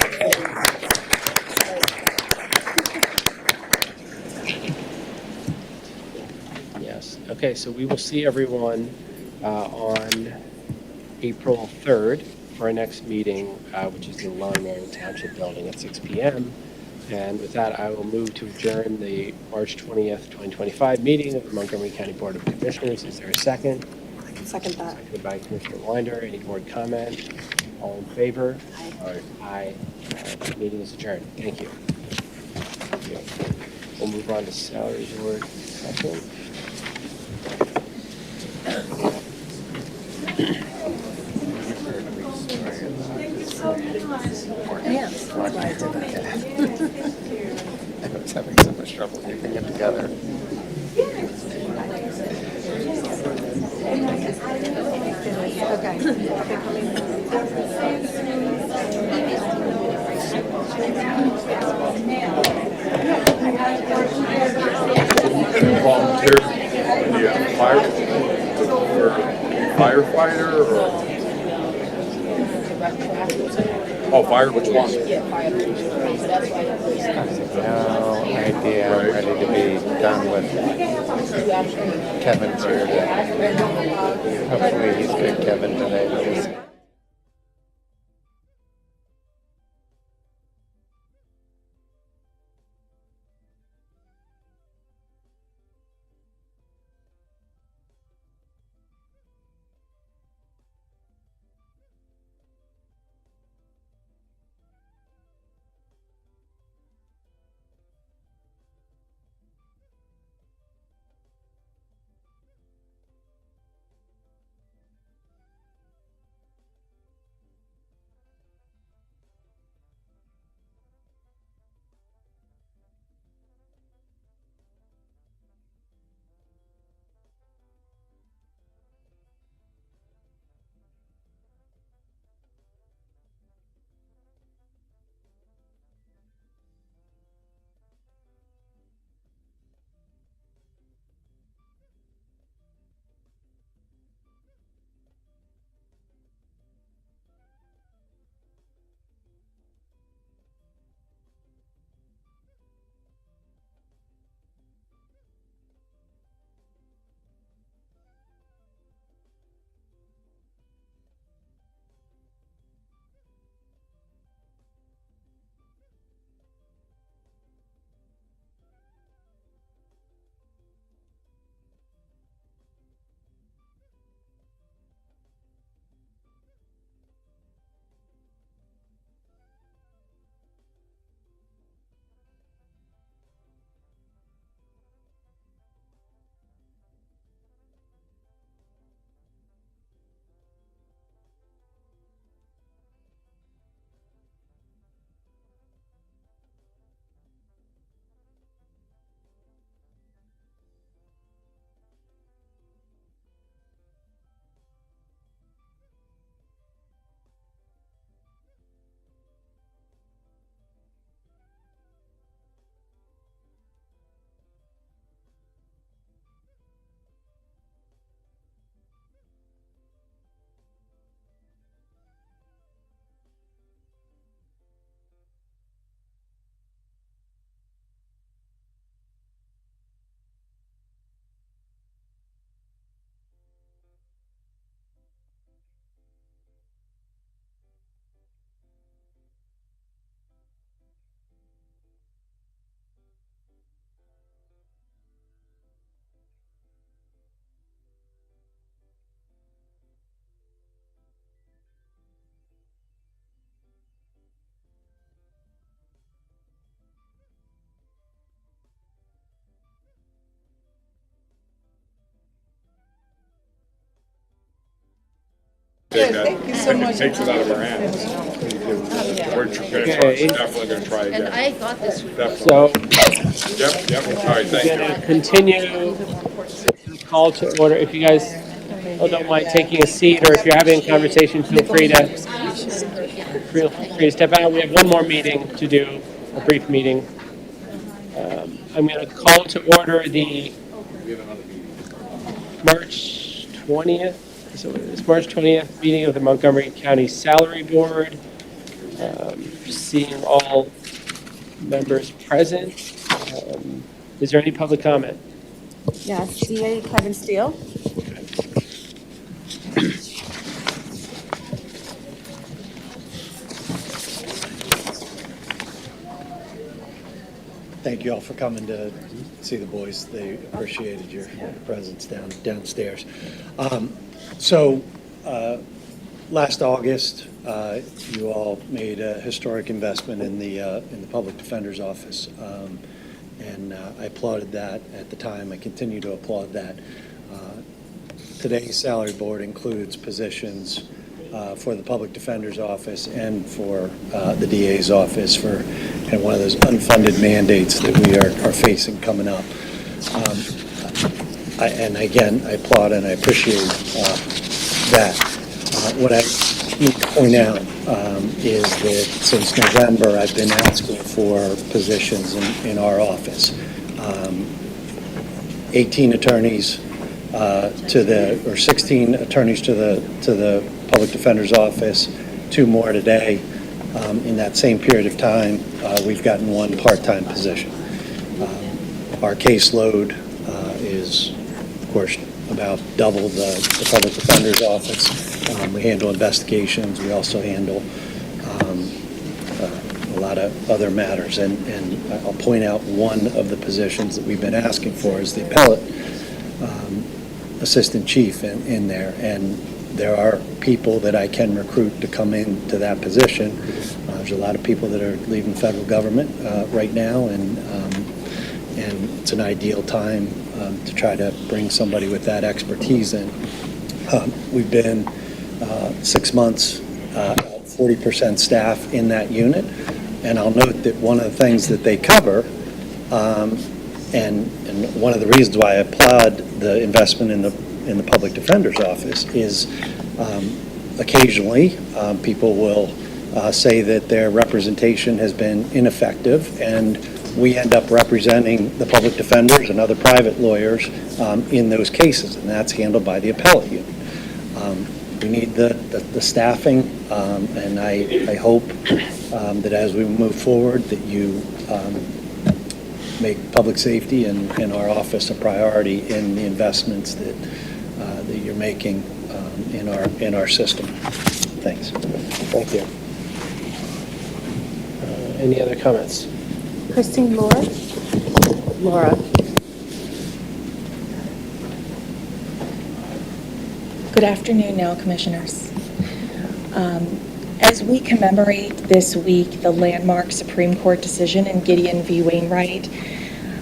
Yes. Okay, so we will see everyone on April 3rd for our next meeting, which is in Long Township Building at 6 p.m. And with that, I will move to adjourn the March 20th, 2025 meeting of the Montgomery County Board of Commissioners. Is there a second? Second that. Seconded by Commissioner Winder. Any board comment? All in favor? Aye. Aye. Meeting is adjourned. Thank you. Thank you. We'll move on to salary board second. Yes, that's why I did that. I was having so much trouble keeping it together. Volunteer, firefighter or? Oh, fire, which one? Yeah, fire. So that's why I have those. No idea. I'm ready to be done with Kevin's here. Hopefully he's good, Kevin, today. We'll see. Thank you so much. Takes it out of our hands. We're Okay. definitely going to try again. And I thought this was. Definitely. So Yep, all right, thank we're going to you. continue call to order. If you guys don't mind taking a seat, or if you're having a conversation, feel free to step out. We have one more meeting to do, a brief meeting. I'm going to call to order the March 20th. So it's March 20th meeting of the Montgomery County Salary Board. Seeing all members present. Is there any public comment? Yes, DA Kevin Steele. Thank you all for coming to see the boys. They appreciated your presence downstairs. Last August, you all made a historic investment in the public defender's office, and I applauded that at the time. I continue to applaud that. Today's salary board includes positions for the public defender's office and for the DA's office for kind of one of those unfunded mandates that we are facing coming up. And again, I applaud and I appreciate that. What I need to point out is that since November, I've been asking for positions in our office. 18 attorneys or 16 attorneys to the public defender's office, 2 more today. In that same period of time, we've gotten one part-time position. Our caseload is, of course, about double the public defender's office. We handle investigations. We also handle a lot of other matters. And I'll point out one of the positions that we've been asking for is the appellate assistant chief in there. And there are people that I can recruit to come into that position. There's a lot of people that are leaving federal government right now, and it's an ideal time to try to bring somebody with that expertise in. We've been 6 months, 40% staff in that unit, and I'll note that one of the things that they cover, and one of the reasons why I applaud the investment in the public defender's office is occasionally people will say that their representation has been ineffective, and we end up representing the public defenders and other private lawyers in those cases, and that's handled by the appellate unit. We need the staffing, and I hope that as we move forward that you make public safety and our office a priority in the investments that you're making in our system. Thanks. Thank you. Any other comments? Christine Laura. Laura. Good afternoon now, Commissioners. As we commemorate this week the landmark Supreme Court decision in Gideon v. Wainwright,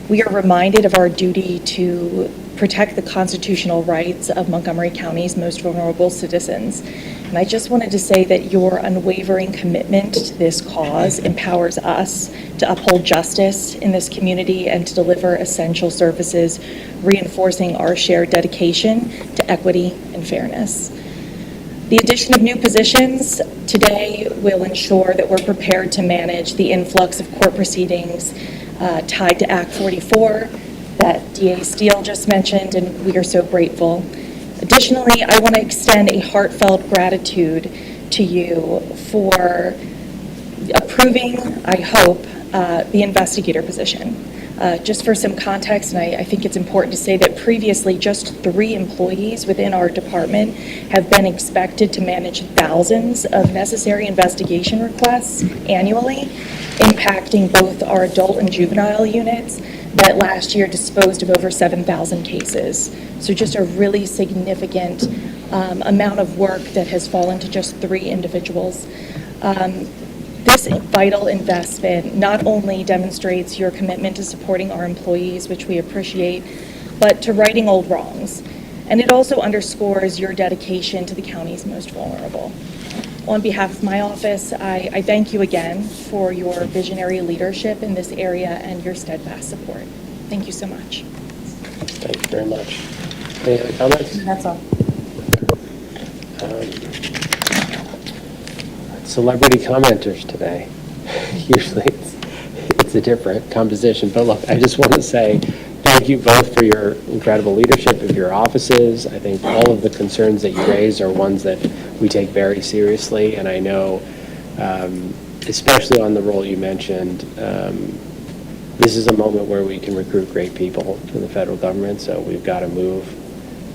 we are reminded of our duty to protect the constitutional rights of Montgomery County's most vulnerable citizens. And I just wanted to say that your unwavering commitment to this cause empowers us to uphold justice in this community and to deliver essential services, reinforcing our shared dedication to equity and fairness. The addition of new positions today will ensure that we're prepared to manage the influx of court proceedings tied to Act 44 that DA Steele just mentioned, and we are so grateful. Additionally, I want to extend a heartfelt gratitude to you for approving, I hope, the investigator position. Just for some context, and I think it's important to say that previously just 3 employees within our department have been expected to manage thousands of necessary investigation requests annually, impacting both our adult and juvenile units that last year disposed of over 7,000 cases. So just a really significant amount of work that has fallen to just 3 individuals. This vital investment not only demonstrates your commitment to supporting our employees, which we appreciate, but to righting old wrongs. And it also underscores your dedication to the county's most vulnerable. On behalf of my office, I thank you again for your visionary leadership in this area and your steadfast support. Thank you so much. Thank you very much. Any other comments? That's all. Celebrity commenters today. Usually it's a different composition, but look, I just want to say thank you both for your incredible leadership of your offices. I think all of the concerns that you raise are ones that we take very seriously, and I know, especially on the role you mentioned, this is a moment where we can recruit great people to the federal government, so we've got to move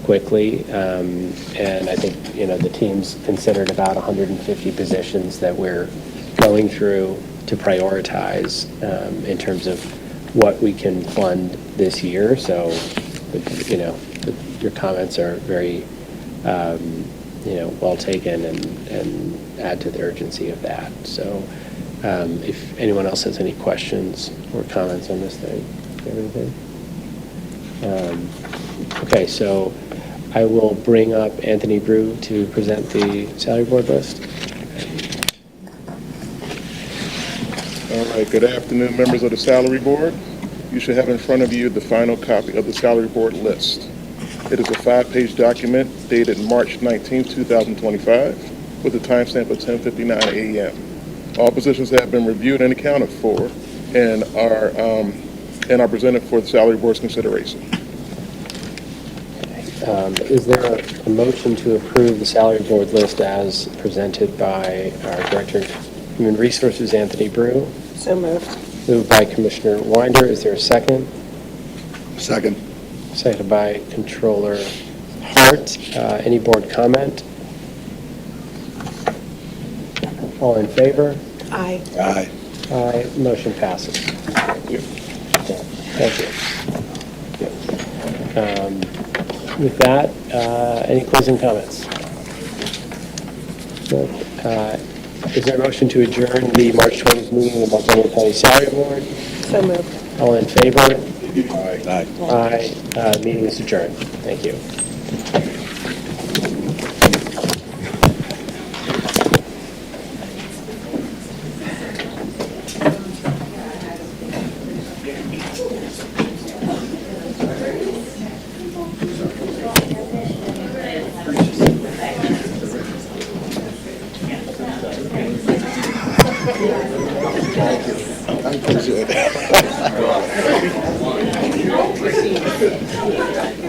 quickly, and I think the team's considered about 150 positions that we're going through to prioritize in terms of what we can fund this year. So, your comments are very, well taken and add to the urgency of that. So, if anyone else has any questions or comments on this thing, do you have anything? Okay, so I will bring up Anthony Brew to present the salary board list. All right, good afternoon, members of the Salary Board. You should have in front of you the final copy of the Salary Board list. It is a 5-page document dated March 19, 2025, with a timestamp of 10:59 a.m. All positions have been reviewed and accounted for and are presented for the Salary Board's consideration. Is there a motion to approve the salary board list as presented by our Director Human Resources, Anthony Brew. So moved. Moved by Commissioner Winder. Is there a second? Second. Seconded by Controller Hart. Any board comment? All in favor? Aye. Aye. Aye. Motion passes. Thank you. With that, any closing comments? No. Is there a motion to adjourn the March 20th meeting of the Montgomery County Salary Board? So moved. All in favor? Aye. Aye. Meeting is adjourned. Thank you. Thank you.